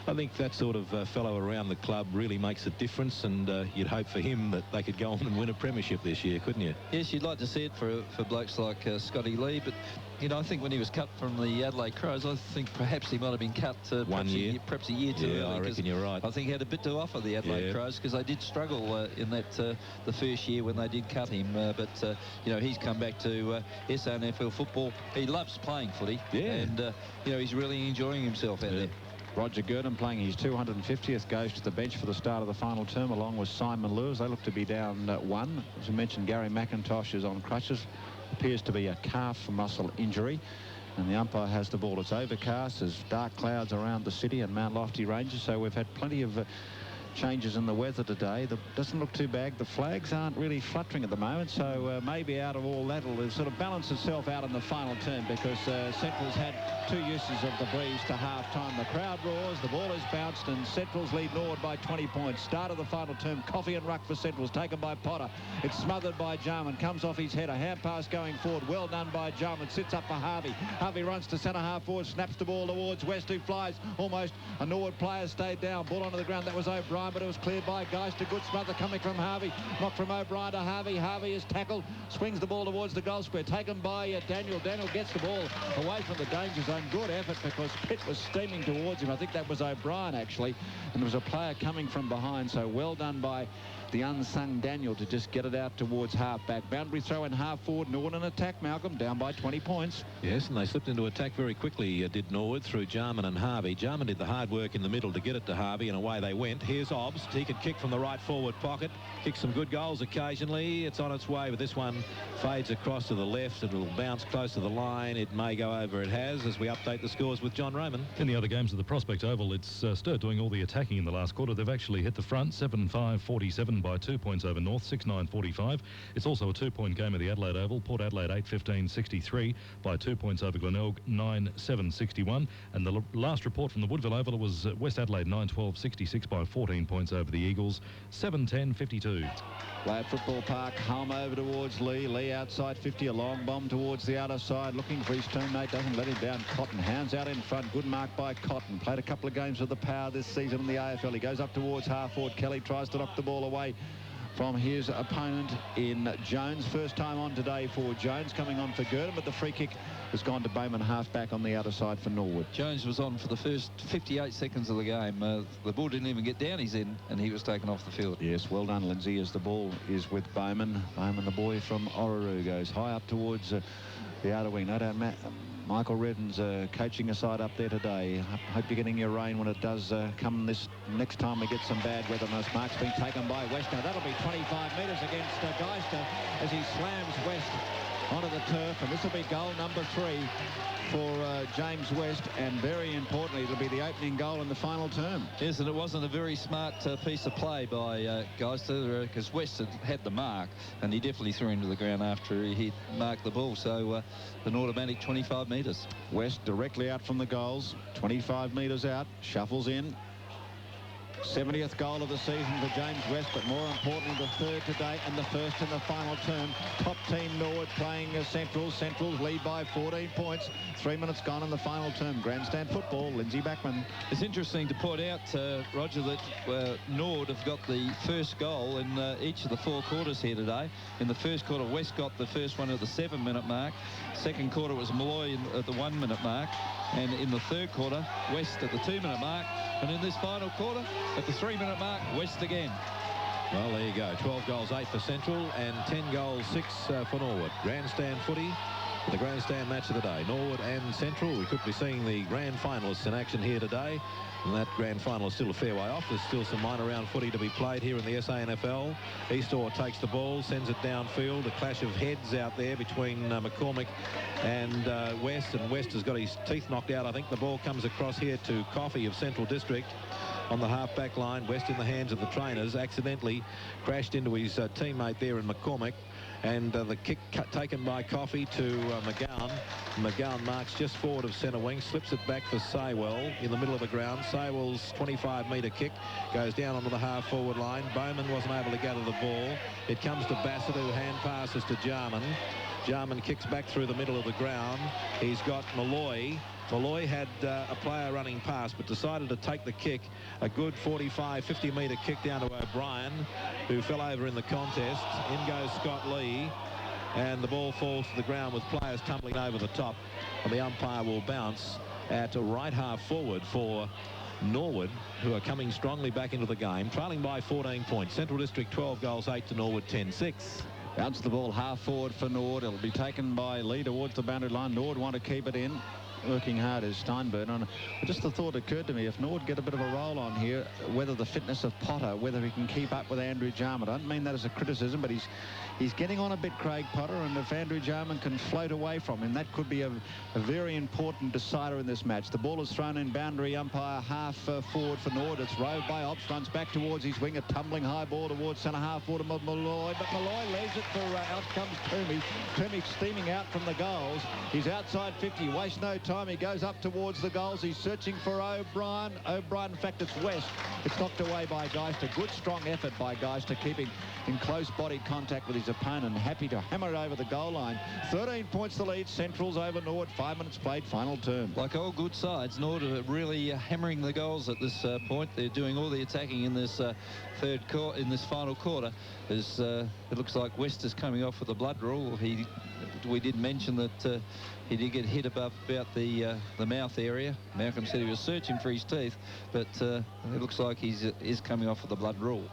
I think that sort of fellow around the club really makes a difference, and you'd hope for him that they could go on and win a premiership this year, couldn't you? Yes, you'd like to see it for blokes like Scotty Lee, but you know, I think when he was cut from the Adelaide Crows, I think perhaps he might have been cut perhaps a year too early. I reckon you're right. I think he had a bit to offer, the Adelaide Crows, because they did struggle in that the first year when they did cut him. But you know, he's come back to SANFL football. He loves playing footy, and you know, he's really enjoying himself out there. Roger Girdham playing his 250th goes to the bench for the start of the final term, along with Simon Lewis. They look to be down 1. As you mentioned, Gary McIntosh is on crutches. Appears to be a calf muscle injury, and the umpire has the ball. It's overcast. There's dark clouds around the city and Mount Lofty Ranges, so we've had plenty of changes in the weather today. Doesn't look too bad. The flags aren't really fluttering at the moment, so maybe out of all that it'll sort of balance itself out in the final term, because Central's had 2 uses of the breeze to half-time. The crowd roars, the ball is bounced, and Central's lead Norwood by 20 points. Start of the final term, coffee and ruck for Central's, taken by Potter. It's smothered by Jarman, comes off his head, a hand pass going forward, well done by Jarman, sits up for Harvey. Harvey runs to centre half forward, snaps the ball towards West, who flies almost. A Norwood player stayed down, ball onto the ground. That was O'Brien, but it was cleared by Geist. A good smother coming from Harvey, not from O'Brien to Harvey. Harvey is tackled, swings the ball towards the goal square, taken by Daniel. Daniel gets the ball away from the danger zone. Good effort, because Pitt was steaming towards him. I think that was O'Brien actually, and there was a player coming from behind, so well done by the unsung Daniel to just get it out towards half-back. Boundary throw in half-forward. Norwood in attack, Malcolm, down by 20 points. Yes, and they slipped into attack very quickly, did Norwood, through Jarman and Harvey. Jarman did the hard work in the middle to get it to Harvey, and away they went. Here's Hobbs. He can kick from the right forward pocket, kick some good goals occasionally. It's on its way, but this one fades across to the left. It'll bounce close to the line. It may go over. It has, as we update the scores with John Roman. In the other games of the Prospect Oval, it's Sturt doing all the attacking in the last quarter. They've actually hit the front 7-5-47 by 2 points over North, 6-9-45. It's also a 2-point game at the Adelaide Oval. Port Adelaide 8-15-63 by 2 points over Glenelg, 9-7-61. And the last report from the Woodville Oval was West Adelaide 9-12-66 by 14 points over the Eagles, 7-10-52. Glad Football Park, home over towards Lee. Lee outside 50, a long bomb towards the outer side, looking for his teammate, doesn't let him down. Cotton, hands out in front, good mark by Cotton. Played a couple of games with the Power this season in the AFL. He goes up towards half-forward. Kelly tries to knock the ball away from his opponent in Jones. First time on today for Jones, coming on for Girdham, but the free kick has gone to Bowman, half-back on the outer side for Norwood. Jones was on for the first 58 seconds of the game. The ball didn't even get down his end, and he was taken off the field. Yes, well done, Lindsay, as the ball is with Bowman. Bowman, the boy from Orroroo, goes high up towards the outer wing. No doubt, Michael Redden's coaching a side up there today. Hope you're getting your rain when it does come this next time we get some bad weather. Most marks being taken by West. Now that'll be 25 metres against Geister as he slams West onto the turf, and this will be goal number 3 for James West, and very importantly, it'll be the opening goal in the final term. Yes, and it wasn't a very smart piece of play by Geister, because West had the mark, and he definitely threw him to the ground after he marked the ball. So an automatic 25 metres. West directly out from the goals, 25 metres out, shuffles in. 70th goal of the season for James West, but more importantly the third today and the first in the final term. Top team Norwood playing Centrals. Centrals lead by 14 points. 3 minutes gone in the final term. Grandstand football, Lindsay Backman. It's interesting to point out, Roger, that Norwood have got the first goal in each of the 4 quarters here today. In the first quarter, West got the first one at the 7-minute mark. Second quarter was Malloy at the 1-minute mark. And in the third quarter, West at the 2-minute mark. And in this final quarter, at the 3-minute mark, West again. Well, there you go. 12 goals, 8 for Central, and 10 goals, 6 for Norwood. Grandstand footy, the grandstand match of the day. Norwood and Central. We could be seeing the grand finalists in action here today. And that grand final is still a fair way off. There's still some minor round footy to be played here in the SANFL. Eastor takes the ball, sends it downfield. A clash of heads out there between McCormick and West. And West has got his teeth knocked out. I think the ball comes across here to Coffey of Central District on the half-back line. West in the hands of the trainers. Accidentally crashed into his teammate there in McCormick. And the kick taken by Coffey to McGowan. McGowan marks just forward of centre wing, slips it back for Saywell in the middle of the ground. Saywell's 25-metre kick goes down onto the half-forward line. Bowman wasn't able to gather the ball. It comes to Bassett, who hand passes to Jarman. Jarman kicks back through the middle of the ground. He's got Malloy. Malloy had a player running past, but decided to take the kick. A good 45-50-metre kick down to O'Brien, who fell over in the contest. In goes Scott Lee, and the ball falls to the ground with players tumbling over the top. And the umpire will bounce at right half forward for Norwood, who are coming strongly back into the game, trailing by 14 points. Central District 12 goals, 8 to Norwood 10-6. Bounce the ball half forward for Norwood. It'll be taken by Lee towards the boundary line. Norwood want to keep it in. Working hard is Steinberg. And just the thought occurred to me, if Norwood get a bit of a roll on here, whether the fitness of Potter, whether he can keep up with Andrew Jarman. I don't mean that as a criticism, but he's getting on a bit, Craig Potter, and if Andrew Jarman can float away from him, that could be a very important decider in this match. The ball is thrown in, boundary umpire half forward for Norwood. It's rowed by Ops, runs back towards his wing, a tumbling high ball towards centre half forward of Malloy, but Malloy leaves it for out comes Toomey. Toomey steaming out from the goals. He's outside 50, wastes no time. He goes up towards the goals. He's searching for O'Brien. O'Brien, in fact, it's West. It's knocked away by Geister. Good strong effort by Geister, keeping in close body contact with his opponent, happy to hammer it over the goal line. 13 points the lead. Central's over Norwood. 5 minutes played, final term. Like all good sides, Norwood are really hammering the goals at this point. They're doing all the attacking in this final quarter. As it looks like West is coming off with a blood rule. We did mention that he did get hit above about the mouth area. Malcolm said he was searching for his teeth, but it looks like he is coming off with the blood rule.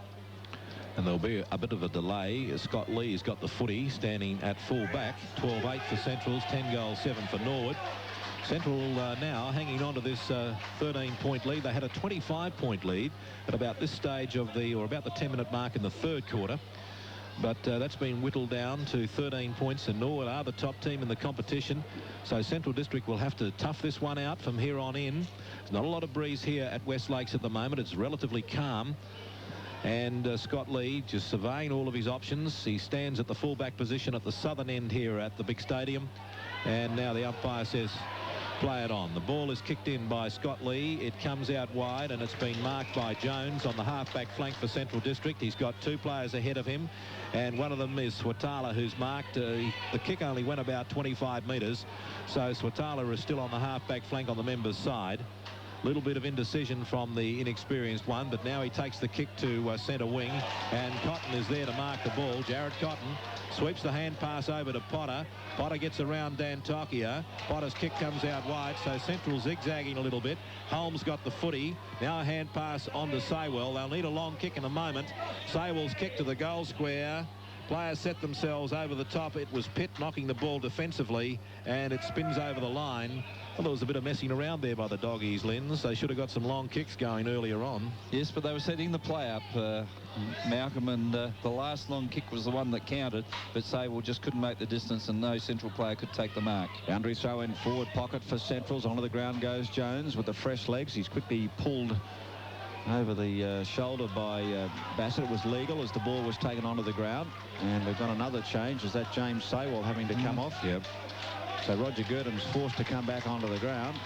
And there'll be a bit of a delay. Scott Lee's got the footy, standing at full back. 12-8 for Centrals, 10 goals, 7 for Norwood. Central now hanging on to this 13-point lead. They had a 25-point lead at about this stage of about the 10-minute mark in the third quarter. But that's been whittled down to 13 points, and Norwood are the top team in the competition. So Central District will have to tough this one out from here on in. There's not a lot of breeze here at West Lakes at the moment. It's relatively calm. And Scott Lee just surveying all of his options. He stands at the fullback position at the southern end here at the big stadium. And now the umpire says, play it on. The ball is kicked in by Scott Lee. It comes out wide, and it's been marked by Jones on the half-back flank for Central District. He's got two players ahead of him, and one of them is Swatala, who's marked. The kick only went about 25 metres, so Swatala is still on the half-back flank on the members' side. Little bit of indecision from the inexperienced one, but now he takes the kick to centre wing, and Cotton is there to mark the ball. Jared Cotton sweeps the hand pass over to Potter. Potter gets around Dan Tokia. Potter's kick comes out wide, so Central zigzagging a little bit. Holmes got the footy. Now a hand pass on to Saywell. They'll need a long kick in a moment. Saywell's kick to the goal square. Players set themselves over the top. It was Pitt knocking the ball defensively, and it spins over the line. Well, there was a bit of messing around there by the Doggies, Linz. They should have got some long kicks going earlier on. Yes, but they were setting the play up, Malcolm, and the last long kick was the one that counted, but Saywell just couldn't make the distance, and no Central player could take the mark. Boundary throw in forward pocket for Centrals. Onto the ground goes Jones with the fresh legs. He's quickly pulled over the shoulder by Bassett. It was legal as the ball was taken onto the ground, and we've got another change. Is that James Saywell having to come off? Yep. So Roger Girdham's forced to come back onto the ground,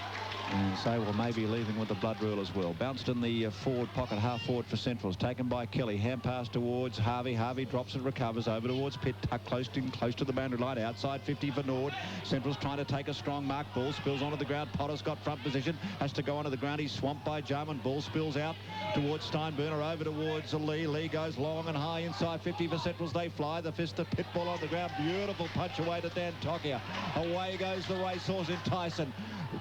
and Saywell may be leaving with the blood rule as well. Bounced in the forward pocket, half forward for Centrals. Taken by Kelly. Hand pass towards Harvey. Harvey drops and recovers over towards Pitt. Tucked close to the boundary line. Outside 50 for Norwood. Central's trying to take a strong mark. Ball spills onto the ground. Potter's got front position. Has to go onto the ground. He's swamped by Jarman. Ball spills out towards Steinburner. Over towards Lee. Lee goes long and high inside 50 for Centrals. They fly. The fist of Pitt ball on the ground. Beautiful punch away to Dan Tokia. Away goes the racehorse in Tyson.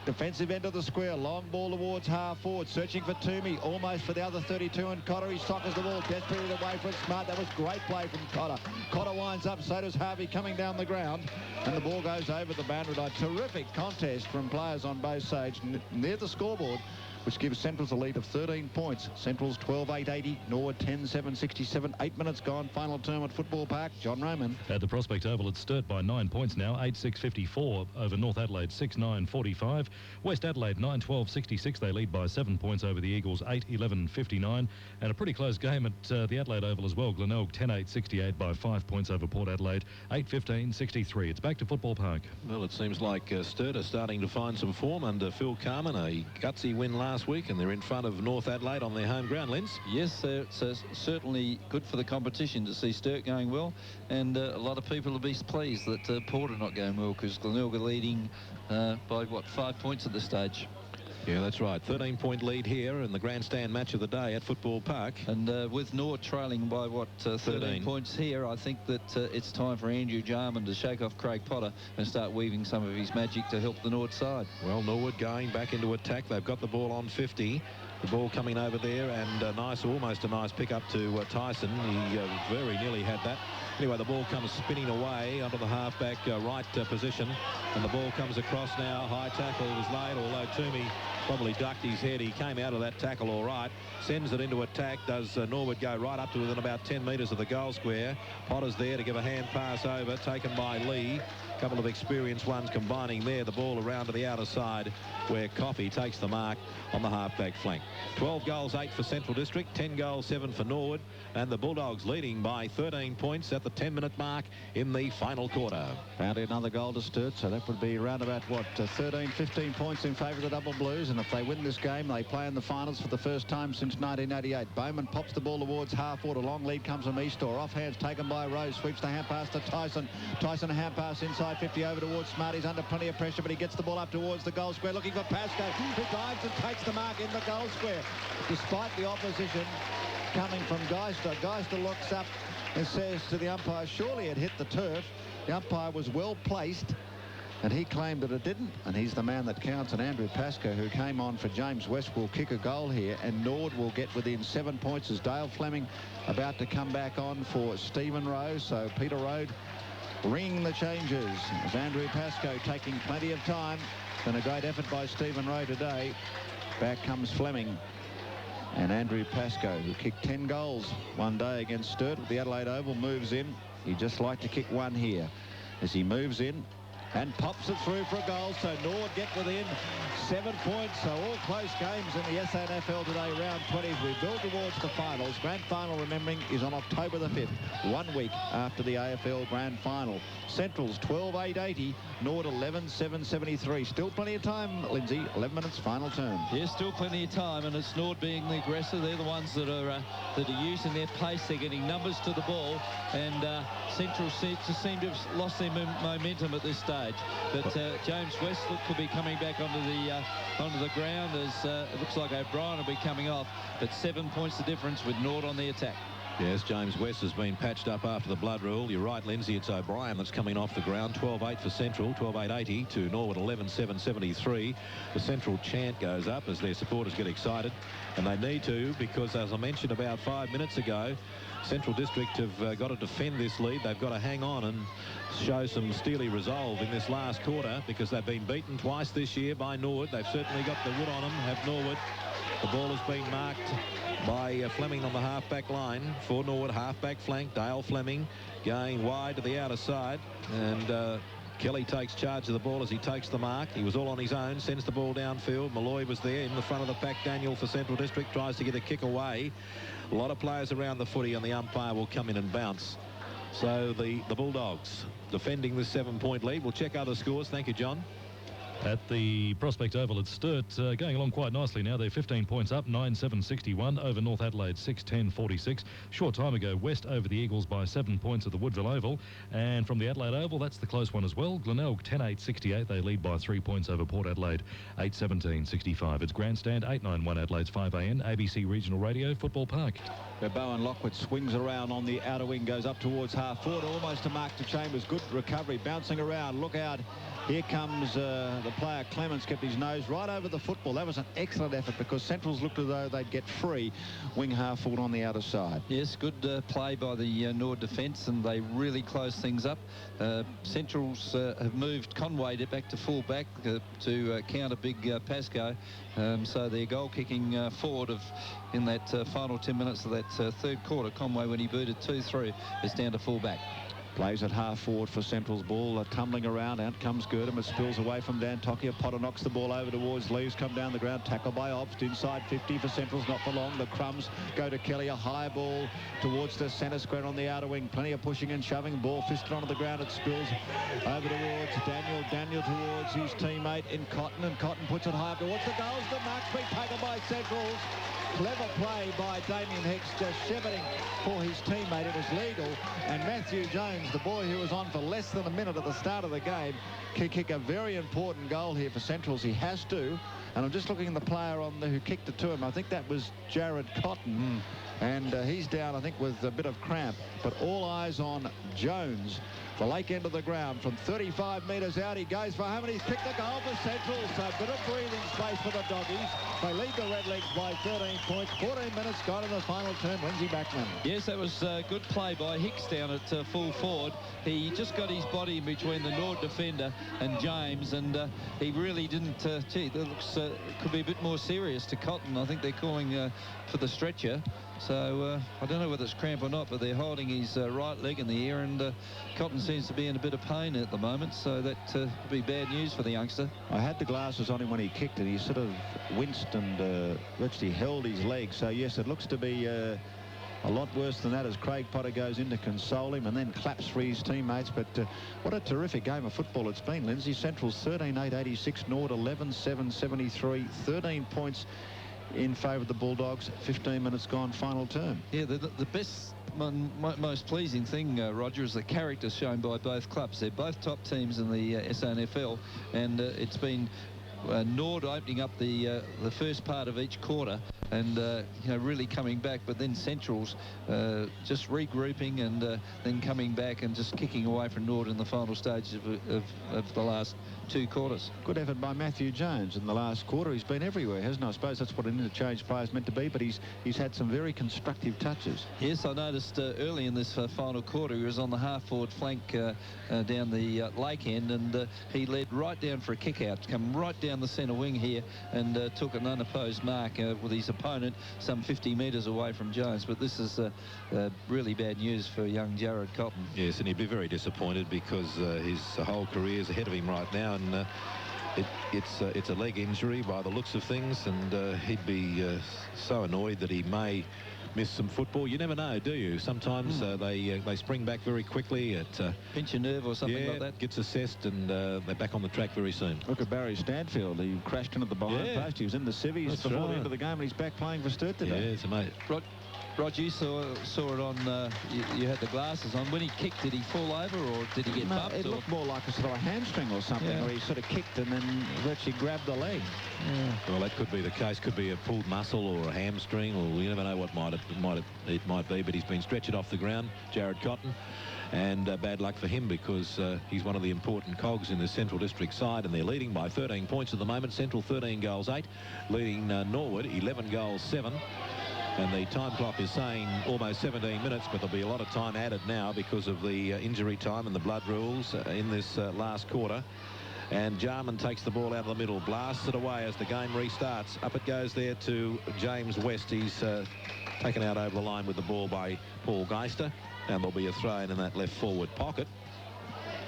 Defensive end of the square. Long ball towards half forward. Searching for Toomey. Almost for the other 32. And Cotter. He sockers the ball. Desperately away for it. Smart. That was great play from Cotter. Cotter winds up. So does Harvey coming down the ground. And the ball goes over the boundary line. Terrific contest from players on both sides near the scoreboard, which gives Centrals a lead of 13 points. Centrals 12-8-80. Norwood 10-7-67. 8 minutes gone. Final term at Football Park. John Roman. At the Prospect Oval, it's Sturt by 9 points now. 8-6-54 over North Adelaide. 6-9-45. West Adelaide 9-12-66. They lead by 7 points over the Eagles. 8-11-59. And a pretty close game at the Adelaide Oval as well. Glenelg 10-8-68 by 5 points over Port Adelaide. 8-15-63. It's back to Football Park. Well, it seems like Sturt are starting to find some form under Phil Carman. A gutsy win last week, and they're in front of North Adelaide on their home ground, Linz. Yes, it's certainly good for the competition to see Sturt going well, and a lot of people will be pleased that Port are not going well, because Glenelg are leading by, 5 points at this stage. Yeah, that's right. 13-point lead here in the grandstand match of the day at Football Park. And with Norwood trailing by 13 points here, I think that it's time for Andrew Jarman to shake off Craig Potter and start weaving some of his magic to help the Norwood side. Well, Norwood going back into attack. They've got the ball on 50. The ball coming over there, and almost a nice pick up to Tyson. He very nearly had that. Anyway, the ball comes spinning away onto the halfback right position, and the ball comes across now. High tackle was laid, although Toomey probably ducked his head. He came out of that tackle all right. Sends it into attack. Does Norwood go right up to within about 10 metres of the goal square. Potter's there to give a hand pass over, taken by Lee. A couple of experienced ones combining there. The ball around to the outer side, where Coffey takes the mark on the halfback flank. 12 goals, 8 for Central District, 10 goals, 7 for Norwood, and the Bulldogs leading by 13 points at the 10-minute mark in the final quarter. Found another goal to Sturt, so that would be around about 13, 15 points in favour of the Double Blues, and if they win this game, they play in the finals for the first time since 1988. Bowman pops the ball towards half forward. A long lead comes from Eastor. Off hands taken by Rose. Sweeps the hand pass to Tyson. Tyson a hand pass inside 50 over towards Smart. He's under plenty of pressure, but he gets the ball up towards the goal square, looking for Pascoe, who dives and takes the mark in the goal square. Despite the opposition coming from Geister, Geister looks up and says to the umpire, surely it hit the turf. The umpire was well placed, and he claimed that it didn't, and he's the man that counts. And Andrew Pascoe, who came on for James West, will kick a goal here, and Norwood will get within 7 points as Dale Fleming about to come back on for Stephen Rowe. So Peter Rode ringing the changes as Andrew Pascoe taking plenty of time Been a great effort by Stephen Rowe today. Back comes Fleming. And Andrew Pascoe, who kicked 10 goals one day against Sturt at the Adelaide Oval, moves in. He'd just like to kick one here. As he moves in and pops it through for a goal, so Norwood get within 7 points. So all close games in the SANFL today, round 20. We build towards the finals. Grand final, remembering, is on October the 5th, 1 week after the AFL Grand Final. Central's 12,880, Norwood 11,773. Still plenty of time, Lindsay. 11 minutes, final term. Yeah, still plenty of time, and it's Norwood being the aggressor. They're the ones that are using their pace. They're getting numbers to the ball, and Central seem to have lost their momentum at this stage. But James West could be coming back onto the ground, as it looks like O'Brien will be coming off. But 7 points the difference with Norwood on the attack. Yes, James West has been patched up after the blood rule. You're right, Lindsay, it's O'Brien that's coming off the ground. 12-8 for Central, 12-8-80 to Norwood 11-7-73. The Central chant goes up as their supporters get excited, and they need to, because as I mentioned about 5 minutes ago, Central District have got to defend this lead. They've got to hang on and show some steely resolve in this last quarter, because they've been beaten twice this year by Norwood. They've certainly got the wood on them, have Norwood. The ball has been marked by Fleming on the half-back line for Norwood. Half-back flank, Dale Fleming going wide to the outer side, and Kelly takes charge of the ball as he takes the mark. He was all on his own, sends the ball downfield. Malloy was there in the front of the pack. Daniel for Central District tries to get a kick away. A lot of players around the footy, and the umpire will come in and bounce. So the Bulldogs defending this 7-point lead. We'll check other scores. Thank you, John. At the Prospect Oval at Sturt, going along quite nicely now. They're 15 points up, 9-7-61 over North Adelaide, 6-10-46. Short time ago, West over the Eagles by 7 points at the Woodville Oval. And from the Adelaide Oval, that's the close one as well. Glenelg 10-8-68. They lead by 3 points over Port Adelaide, 8-17-65. It's Grandstand, 891 Adelaide's 5am, ABC Regional Radio, Football Park. Bowen Lockwood swings around on the outer wing, goes up towards half forward, almost to mark to Chambers. Good recovery, bouncing around. Look out. Here comes the player Clements, kept his nose right over the football. That was an excellent effort, because Central's looked as though they'd get free. Wing half forward on the outer side. Yes, good play by the Norwood defence, and they really close things up. Central's have moved Conway back to full back to counter big Pascoe. So their goal kicking forward in that final 10 minutes of that third quarter, Conway, when he booted 2-3, is down to full back. Plays at half forward for Central's ball, tumbling around. Out comes Girdham. It spills away from Dan Tokia. Potter knocks the ball over towards Leaves. Come down the ground. Tackle by Obst. Inside 50 for Central's, not for long. The crumbs go to Kelly. A high ball towards the centre square on the outer wing. Plenty of pushing and shoving. Ball fisted onto the ground. It spills over towards Daniel. Daniel towards his teammate in Cotton, and Cotton puts it high up towards the goals. The mark's been taken by Central's. Clever play by Damien Hicks, just shepherding for his teammate. It was legal, and Matthew Jones, the boy who was on for less than a minute at the start of the game, can kick a very important goal here for Central's. He has to, and I'm just looking at the player who kicked it to him. I think that was Jared Cotton, and he's down, I think, with a bit of cramp. But all eyes on Jones. The lake end of the ground from 35 metres out. He goes for home, and he's kicked the goal for Central. So a bit of breathing space for the Doggies. They lead the Redlegs by 13 points. 14 minutes gone in the final term. Lindsay Backman. Yes, that was a good play by Hicks down at full forward. He just got his body in between the Norwood defender and James, and he really didn't. Gee, that looks could be a bit more serious to Cotton. I think they're calling for the stretcher. So I don't know whether it's cramp or not, but they're holding his right leg in the air, and Cotton seems to be in a bit of pain at the moment, so that would be bad news for the youngster. I had the glasses on him when he kicked it. He sort of winced and actually held his leg. So yes, it looks to be a lot worse than that, as Craig Potter goes in to console him and then claps for his teammates. But what a terrific game of football it's been, Lindsay. Central's 13-8-86, Norwood 11-7-73, 13 points in favour of the Bulldogs. 15 minutes gone, final term. Yeah, the best, most pleasing thing, Roger, is the character shown by both clubs. They're both top teams in the SANFL, and it's been Norwood opening up the first part of each quarter, and you know, really coming back, but then Central's just regrouping and then coming back and just kicking away from Norwood in the final stages of the last 2 quarters. Good effort by Matthew Jones in the last quarter. He's been everywhere, hasn't he? I suppose that's what an interchange player is meant to be, but he's had some very constructive touches. Yes, I noticed early in this final quarter he was on the half-forward flank down the lake end, and he led right down for a kick-out, come right down the centre wing here, and took an unopposed mark with his opponent some 50 metres away from Jones. But this is really bad news for young Jared Cotton. Yes, and he'd be very disappointed because his whole career is ahead of him right now, and it's a leg injury by the looks of things, and he'd be so annoyed that he may miss some football. You never know, do you? Sometimes they spring back very quickly. Pinch a nerve or something like that. Gets assessed, and they're back on the track very soon. Look at Barry Stanfield. He crashed into the behind post. He was in the civvies before the end of the game, and he's back playing for Sturt today. Yeah, it's amazing. Rod, you saw it on, you had the glasses on. When he kicked, did he fall over or did he get bumped? It looked more like a sort of a hamstring or something, where he sort of kicked and then virtually grabbed the leg. Yeah. Well, that could be the case. Could be a pulled muscle or a hamstring, or you never know what it might be. But he's been stretched off the ground, Jared Cotton. And bad luck for him, because he's one of the important cogs in the Central District side, and they're leading by 13 points at the moment. Central 13 goals 8, leading Norwood 11 goals 7. And the time clock is saying almost 17 minutes, but there'll be a lot of time added now because of the injury time and the blood rules in this last quarter. And Jarman takes the ball out of the middle, blasts it away as the game restarts. Up it goes there to James West. He's taken out over the line with the ball by Paul Geister, and there'll be a throw in that left forward pocket.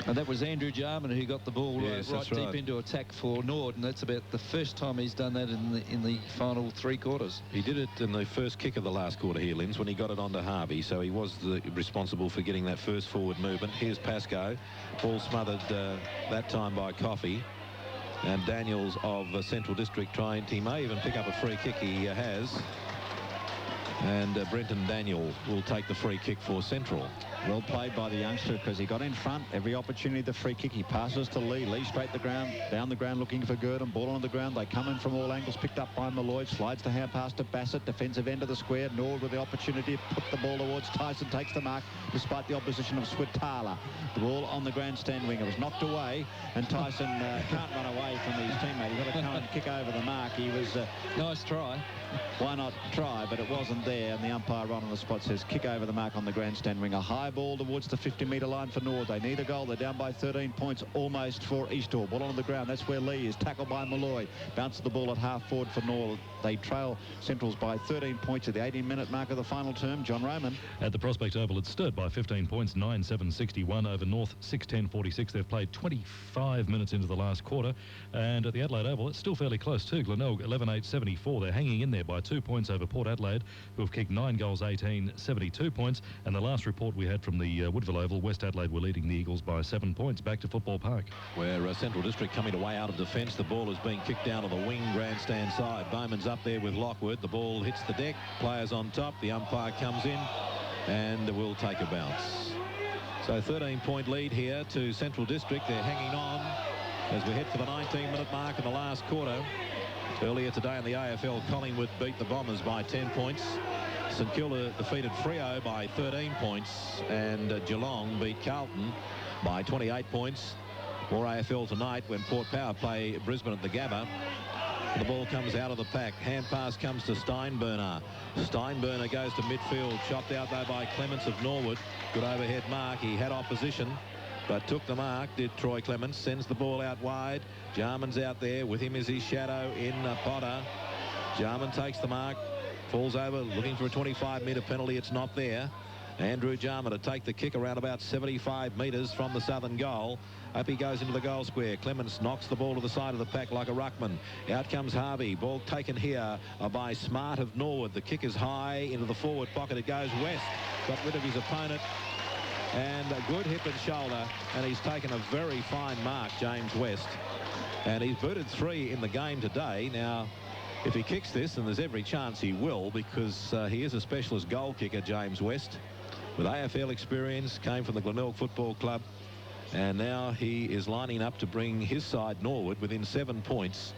And that was Andrew Jarman who got the ball right deep into attack for Nord, and that's about the first time he's done that in the final 3 quarters. He did it in the first kick of the last quarter here, Linz, when he got it onto Harvey, so he was responsible for getting that first forward movement. Here's Pascoe, ball smothered that time by Coffey, and Daniels of Central District he may even pick up a free kick. He has. And Brenton Daniel will take the free kick for Central. Well played by the youngster, because he got in front every opportunity. The free kick, he passes to Lee. Lee straight the ground, down the ground looking for Girdham. Ball on the ground. They come in from all angles, picked up by Malloy. Slides the hand pass to Bassett, defensive end of the square. Norwood with the opportunity to put the ball towards Tyson. Takes the mark despite the opposition of Switala. The ball on the grandstand wing. It was knocked away, and Tyson can't run away from his teammate. He's got to come and kick over the mark. He was nice try. Why not try? But it wasn't there, and the umpire right on the spot says kick over the mark on the grandstand wing. A high ball towards the 50-metre line for Norwood. They need a goal. They're down by 13 points almost for Eastall. Ball on the ground. That's where Lee is. Tackled by Malloy. Bounces the ball at half forward for Norwood. They trail Centrals by 13 points at the 18-minute mark of the final term. John Roman. At the Prospect Oval, it's Sturt by 15 points, 9-7-61 over North, 6-10-46. They've played 25 minutes into the last quarter. And at the Adelaide Oval, it's still fairly close too. Glenelg 11-8-74. They're hanging in there by 2 points over Port Adelaide, who have kicked 9 goals, 72 points. And the last report we had from the Woodville Oval, West Adelaide were leading the Eagles by 7 points. Back to Football Park, where Central District coming away out of defence. The ball is being kicked down to the wing grandstand side. Bowman's up there with Lockwood. The ball hits the deck. Players on top. The umpire comes in and will take a bounce. So 13-point lead here to Central District. They're hanging on as we head for the 19-minute mark in the last quarter. Earlier today in the AFL, Collingwood beat the Bombers by 10 points. St Kilda defeated Freo by 13 points, and Geelong beat Carlton by 28 points. More AFL tonight when Port Power play Brisbane at the Gabba. The ball comes out of the pack. Hand pass comes to Steinburner. Steinburner goes to midfield. Chopped out though by Clements of Norwood. Good overhead mark. He had opposition, but took the mark, did Troy Clements. Sends the ball out wide. Jarman's out there. With him is his shadow in Potter. Jarman takes the mark. Falls over, looking for a 25-metre penalty. It's not there. Andrew Jarman to take the kick around about 75 metres from the southern goal. Up he goes into the goal square. Clements knocks the ball to the side of the pack like a ruckman. Out comes Harvey. Ball taken here by Smart of Norwood. The kick is high into the forward pocket. It goes West. Got rid of his opponent. And a good hip and shoulder. And he's taken a very fine mark, James West. And he's booted 3 in the game today. Now, if he kicks this, and there's every chance he will, because he is a specialist goal kicker, James West, with AFL experience, came from the Glenelg Football Club, and now he is lining up to bring his side, Norwood, within 7 points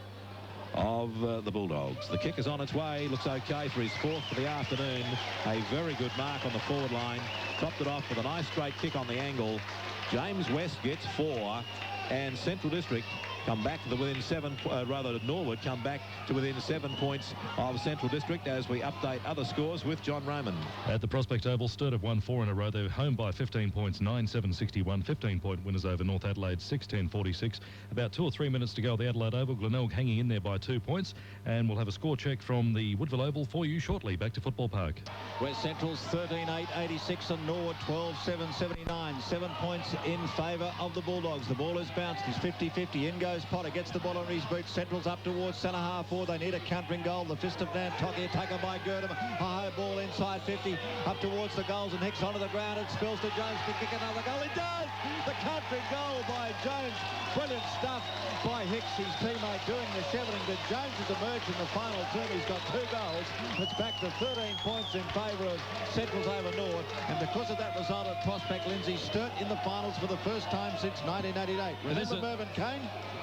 of the Bulldogs. The kick is on its way. Looks okay for his 4th for the afternoon. A very good mark on the forward line. Topped it off with a nice straight kick on the angle. James West gets 4, and Central District come back to the within 7, Norwood come back to within 7 points of Central District as we update other scores with John Roman. At the Prospect Oval, Sturt have won 4 in a row. They're home by 15 points, 9-7-61. 15-point winners over North Adelaide, 6-10-46. About 2 or 3 minutes to go at the Adelaide Oval. Glenelg hanging in there by 2 points. And we'll have a score check from the Woodville Oval for you shortly. Back to Football Park. West Central's 13-8-86 and Norwood 12-7-79. 7 points in favour of the Bulldogs. The ball is bounced. It's 50-50. In goes Potter. Gets the ball on his boot. Central's up towards centre half forward. They need a countering goal. The fist of Nantucket taken by Girdham. A high ball inside 50. Up towards the goals and Hicks onto the ground. It spills to Jones to kick another goal. He does! The country goal by Jones. Brilliant stuff by Hicks, his teammate, doing the shoveling. But Jones has emerged in the final term. He's got 2 goals. It's back to 13 points in favour of Central's over Norwood. And because of that result at Prospect, Lindsay, Sturt in the finals for the first time since 1988. Remember Mervyn Kane?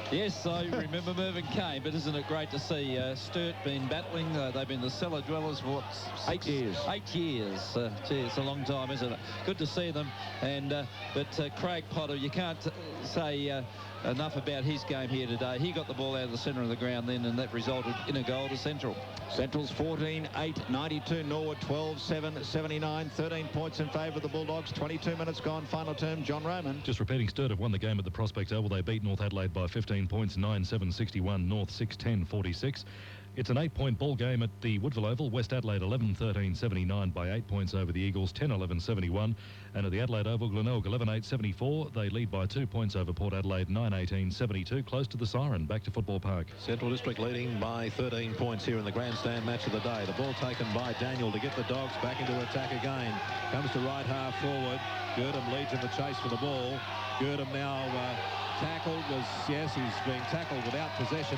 Yes, I remember Mervyn Kane, but isn't it great to see Sturt been battling? They've been the cellar dwellers for, what, 8 years. 8 years. Gee, it's a long time, isn't it? Good to see them. And but Craig Potter, you can't say enough about his game here today. He got the ball out of the centre of the ground then, and that resulted in a goal to Central. Central's 14-8-92. Norwood 12-7-79. 13 points in favour of the Bulldogs. 22 minutes gone. Final term, John Roman. Just repeating, Sturt have won the game at the Prospect Oval. They beat North Adelaide by 15 points, 9-7-61. North 6-10-46. It's an 8-point ball game at the Woodville Oval. West Adelaide 11-13-79 by 8 points over the Eagles, 10-11-71. And at the Adelaide Oval, Glenelg 11-8-74. They lead by 2 points over Port Adelaide, 9-18-72. Close to the siren. Back to Football Park. Central District leading by 13 points here in the grandstand match of the day. The ball taken by Daniel to get the Dogs back into attack again. Comes to right half forward. Girdham leads in the chase for the ball. Girdham now tackled. Yes, he's being tackled without possession.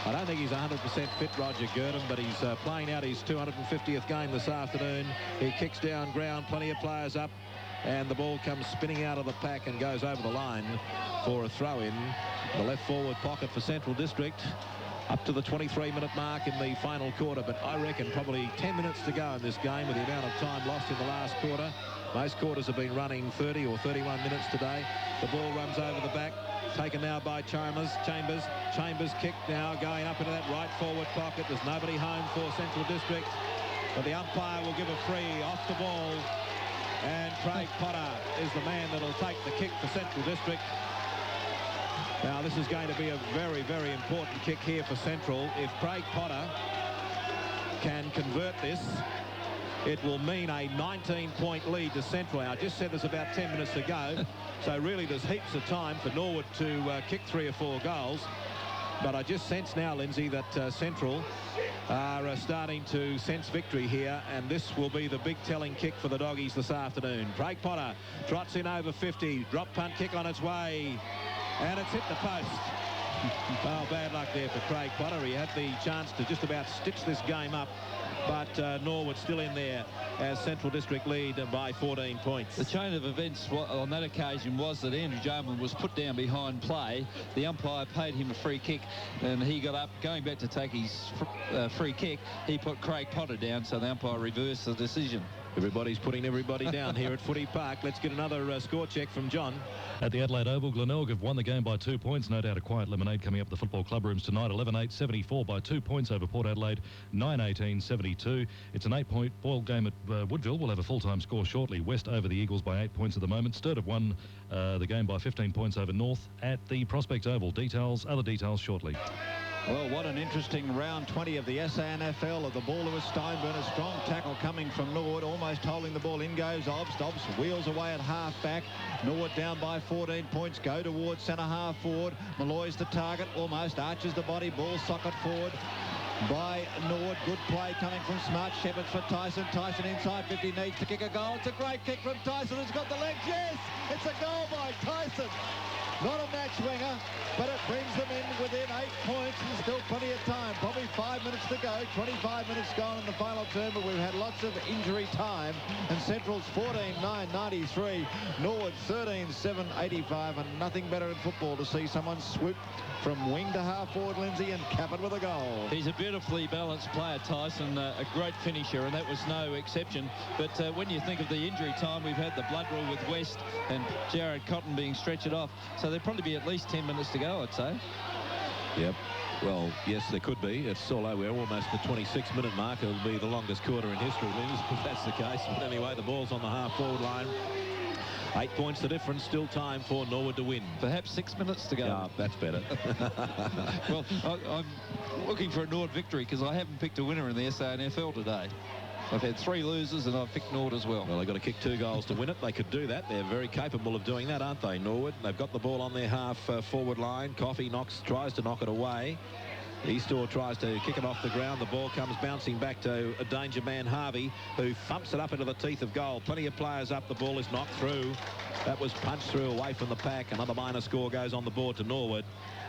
I don't think he's 100% fit, Roger Girdham, but he's playing out his 250th game this afternoon. He kicks down ground, plenty of players up, and the ball comes spinning out of the pack and goes over the line for a throw-in. The left forward pocket for Central District. Up to the 23-minute mark in the final quarter, but I reckon probably 10 minutes to go in this game with the amount of time lost in the last quarter. Most quarters have been running 30 or 31 minutes today. The ball runs over the back. Taken now by Chambers. Chambers kick now going up into that right forward pocket. There's nobody home for Central District, but the umpire will give a free off the ball, and Craig Potter is the man that'll take the kick for Central District. Now this is going to be a very, very important kick here for Central. If Craig Potter can convert this, it will mean a 19-point lead to Central. I just said there's about 10 minutes to go, so really there's heaps of time for Norwood to kick 3 or 4 goals. But I just sense now, Lindsay, that Central are starting to sense victory here, and this will be the big telling kick for the Doggies this afternoon. Craig Potter trots in over 50, drop punt kick on its way, and it's hit the post. Oh, bad luck there for Craig Potter. He had the chance to just about stitch this game up, but Norwood still in there as Central District lead by 14 points. The chain of events on that occasion was that Andrew Jarman was put down behind play. The umpire paid him a free kick, and he got up, going back to take his free kick. He put Craig Potter down, so the umpire reversed the decision. Everybody's putting everybody down here at Footy Park. Let's get another score check from John. At the Adelaide Oval, Glenelg have won the game by 2 points. No doubt a quiet lemonade coming up the football club rooms tonight. 11-8-74 by 2 points over Port Adelaide. 9-18-72. It's an 8-point ball game at Woodville. We'll have a full-time score shortly. West over the Eagles by 8 points at the moment. Sturt have won the game by 15 points over North at the Prospect Oval. Other details shortly. Well, what an interesting round 20 of the SANFL. The ball was Steinburn. A strong tackle coming from Norwood, almost holding the ball. In goes Obst. Obst wheels away at half-back. Norwood down by 14 points. Go towards centre half forward. Malloy's the target. Almost arches the body. Ball socket forward by Norwood. Good play coming from Smart. Shepherds for Tyson. Tyson inside 50 needs to kick a goal. It's a great kick from Tyson. Who's got the legs. Yes! It's a goal by Tyson. Not a match winger, but it brings them in within 8 points and still plenty of time. Probably 5 minutes to go. 25 minutes gone in the final term, but we've had lots of injury time. And Central's 14-9-93. Norwood 13-7-85. And nothing better in football to see someone swoop from wing to half forward, Lindsay, and cap it with a goal. He's a beautifully balanced player, Tyson, a great finisher, and that was no exception. But when you think of the injury time, we've had the blood rule with West and Jared Cotton being stretched off. So there'll probably be at least 10 minutes to go, I'd say. Yep. Well, yes, there could be. It's although we're almost the 26-minute mark. It'll be the longest quarter in history, if that's the case. But anyway, the ball's on the half-forward line. 8 points the difference. Still time for Norwood to win. Perhaps 6 minutes to go. Yeah, that's better. Well, I'm looking for a Norwood victory because I haven't picked a winner in the SANFL today. I've had 3 losers and I've picked Norwood as well. Well, they've got to kick 2 goals to win it. They could do that. They're very capable of doing that, aren't they, Norwood? They've got the ball on their half-forward line. Coffey tries to knock it away. Eastor tries to kick it off the ground. The ball comes bouncing back to a danger man, Harvey, who thumps it up into the teeth of goal. Plenty of players up. The ball is knocked through. That was punched through away from the pack. Another minor score goes on the board to Norwood.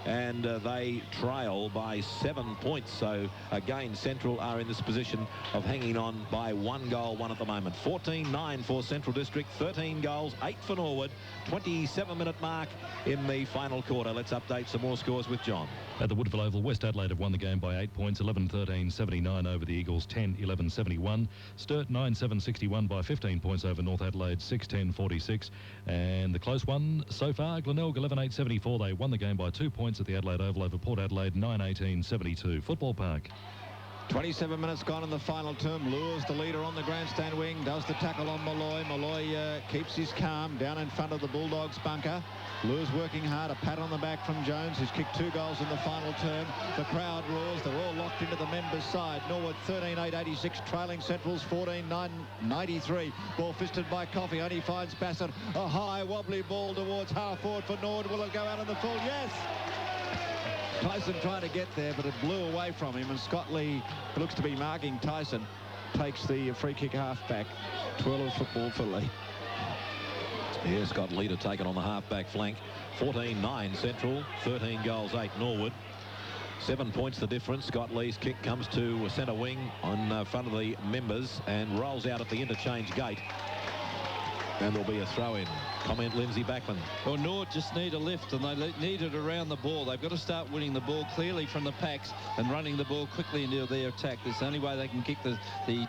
And they trail by 7 points. So, again, Central are in this position of hanging on by 1 goal, 1 at the moment. 14-9 for Central District, 13 goals, 8 for Norwood. 27-minute mark in the final quarter. Let's update some more scores with John. At the Woodville Oval, West Adelaide have won the game by 8 points, 11-13-79 over the Eagles, 10-11-71. Sturt 9-7-61 by 15 points over North Adelaide, 6-10-46. And the close one so far, Glenelg 11-8-74. They won the game by 2 points at the Adelaide Oval over Port Adelaide, 9-18-72. Football Park. 27 minutes gone in the final term. Lures the leader on the grandstand wing, does the tackle on Malloy. Malloy keeps his calm down in front of the Bulldogs bunker. Lures working hard, a pat on the back from Jones, who's kicked 2 goals in the final term. The crowd roars, they're all locked into the members' side. Norwood 13-8-86, trailing Centrals 14-9-93. Ball fisted by Coffey, only finds Bassett. A high wobbly ball towards half forward for Norwood. Will it go out in the full? Yes! Tyson trying to get there, but it blew away from him, and Scott Lee, who looks to be marking Tyson, takes the free kick halfback. Twirl of football for Lee. Here's Scott Lee to take it on the half-back flank. 14-9 Central, 13 goals, 8 Norwood. 7 points the difference. Scott Lee's kick comes to centre wing on front of the members and rolls out at the interchange gate. And there'll be a throw-in. Comment Lindsay Backman. Well, Norwood just need a lift, and they need it around the ball. They've got to start winning the ball clearly from the packs and running the ball quickly into their attack. It's the only way they can kick the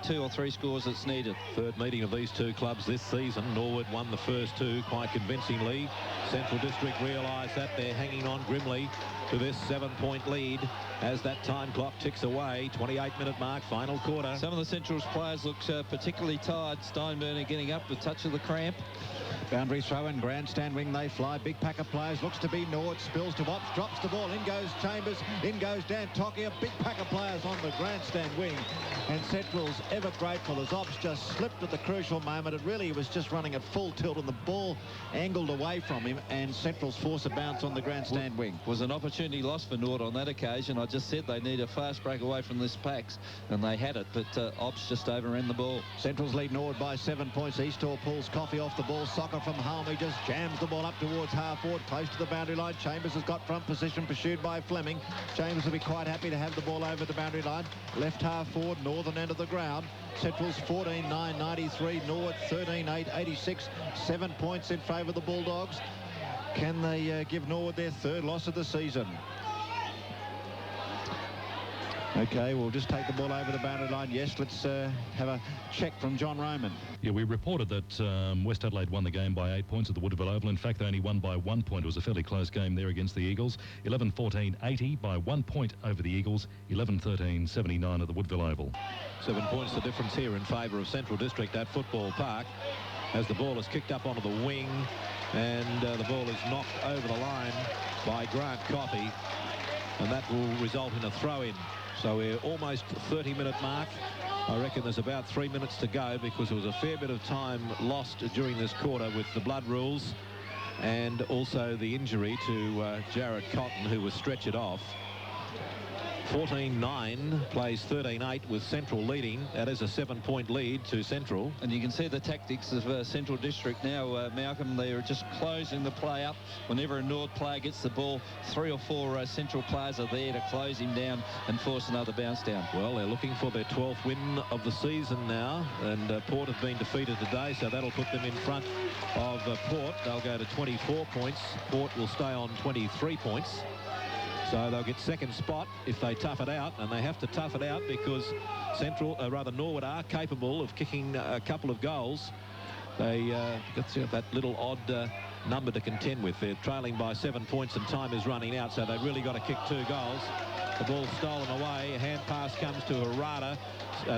2 or 3 scores that's needed. Third meeting of these 2 clubs this season. Norwood won the first 2 quite convincingly. Central District realise that they're hanging on grimly to this 7-point lead as that time clock ticks away. 28-minute mark, final quarter. Some of the Central's players look particularly tired. Steinberner getting up with a touch of the cramp. Boundary throw in, grandstand wing they fly. Big pack of players, looks to be Norwood, spills to Wops, drops the ball, in goes Chambers, in goes Dan Tocky. A big pack of players on the grandstand wing, and Central's ever grateful as Ops just slipped at the crucial moment. It really was just running at full tilt, and the ball angled away from him, and Central's force a bounce on the grandstand wing. Was an opportunity lost for Norwood on that occasion. I just said they need a fast break away from this packs, and they had it, but Ops just overran the ball. Central's lead Norwood by 7 points. Eastor pulls Coffey off the ball. Soccer from Hulme, he just jams the ball up towards half forward, close to the boundary line. Chambers has got front position, pursued by Fleming. Chambers will be quite happy to have the ball over the boundary line. Left half forward, northern end of the ground. Central's 14-9-93, Norwood 13-8-86. 7 points in favour of the Bulldogs. Can they give Norwood their 3rd loss of the season? Okay, we'll just take the ball over the boundary line. Yes, let's have a check from John Roman. Yeah, we reported that West Adelaide won the game by 8 points at the Woodville Oval. In fact, they only won by 1 point. It was a fairly close game there against the Eagles. 11-14-80 by 1 point over the Eagles. 11-13-79 at the Woodville Oval. 7 points the difference here in favour of Central District at Football Park as the ball is kicked up onto the wing, and the ball is knocked over the line by Grant Coffey, and that will result in a throw-in. So we're almost 30-minute mark. I reckon there's about 3 minutes to go because there was a fair bit of time lost during this quarter with the blood rules and also the injury to Jared Cotton, who was stretchered off. 14-9 plays 13-8 with Central leading. That is a 7-point lead to Central. And you can see the tactics of Central District now, Malcolm. They are just closing the play up. Whenever a Norwood player gets the ball, 3 or 4 Central players are there to close him down and force another bounce down. Well, they're looking for their 12th win of the season now, and Port have been defeated today, so that'll put them in front of Port. They'll go to 24 points. Port will stay on 23 points. So they'll get 2nd spot if they tough it out, and they have to tough it out because Norwood are capable of kicking a couple of goals. They got that little odd number to contend with. They're trailing by 7 points and time is running out, so they've really got to kick 2 goals. The ball stolen away. A hand pass comes to Harada.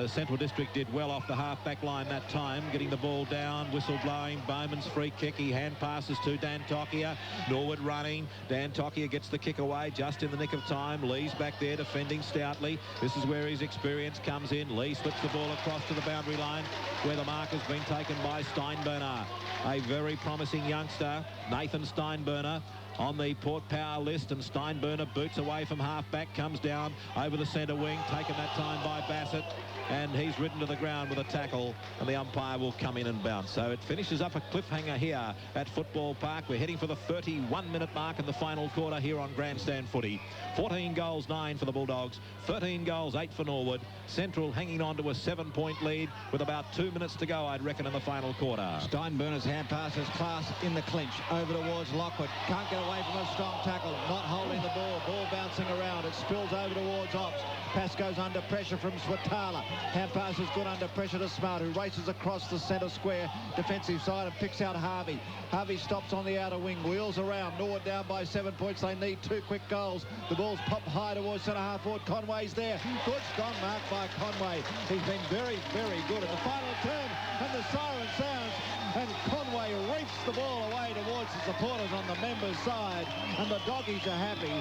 Central District did well off the half-back line that time, getting the ball down, whistle blowing. Bowman's free kick. He hand passes to Dan Tokia. Norwood running. Dan Tokia gets the kick away just in the nick of time. Lee's back there defending stoutly. This is where his experience comes in. Lee slips the ball across to the boundary line where the mark has been taken by Steinberner. A very promising youngster, Nathan Steinberner, on the Port Power list, and Steinberner boots away from half-back, comes down over the centre wing, taken that time by Bassett, and he's ridden to the ground with a tackle, and the umpire will come in and bounce. So it finishes up a cliffhanger here at Football Park. We're heading for the 31-minute mark in the final quarter here on Grandstand Footy. 14 goals, 9 for the Bulldogs, 13 goals, 8 for Norwood. Central hanging on to a 7-point lead with about 2 minutes to go, I'd reckon, in the final quarter. Steinberner's hand pass is class in the clinch, over towards Lockwood. Can't get away from a strong tackle, not holding the ball bouncing around. It spills over towards Ops. Pass goes under pressure from Swatala. Hand pass is good under pressure to Smart, who races across the centre square defensive side and picks out Harvey. Harvey stops on the outer wing, wheels around. Norwood down by 7 points. They need 2 quick goals. The ball's popped high towards centre half forward. Conway's there. Good, strong mark by Conway. He's been very, very good in the final term, and the siren sounds, and Conway reefs the ball away towards the supporters on the members' side, and the doggies are happy.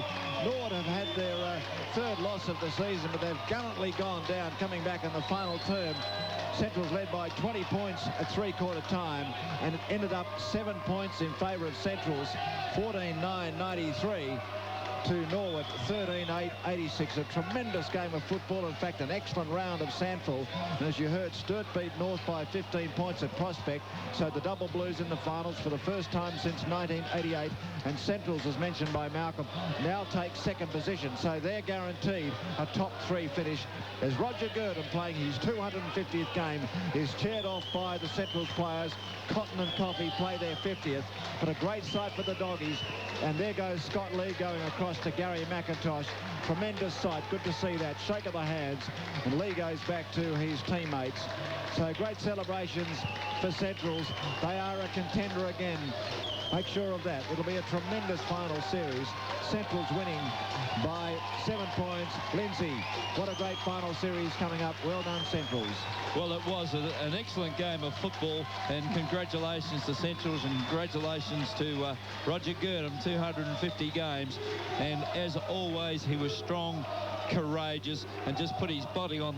Norwood have had their 3rd loss of the season, but they've gallantly gone down, coming back in the final term. Central's led by 20 points at 3/4 time, and it ended up 7 points in favour of Central's, 14-9-93 to Norwood, 13-8-86. A tremendous game of football. In fact, an excellent round of Sandford. And as you heard, Sturt beat North by 15 points at Prospect. So the Double Blues in the finals for the first time since 1988. And Central's, as mentioned by Malcolm, now take 2nd position. So they're guaranteed a top 3 finish, as Roger Girdham, playing his 250th game, is chaired off by the Central's players. Cotton and Coffey play their 50th. But a great sight for the doggies. And there goes Scott Lee going across to Gary McIntosh. Tremendous sight. Good to see that. Shake of the hands. And Lee goes back to his teammates. So great celebrations for Centrals. They are a contender again. Make sure of that. It'll be a tremendous final series. Central's winning by 7 points. Lindsay, what a great final series coming up. Well done, Centrals. Well, it was an excellent game of football, and congratulations to Centrals and congratulations to Roger Girdham, 250 games. And as always, he was strong, courageous, and just put his body on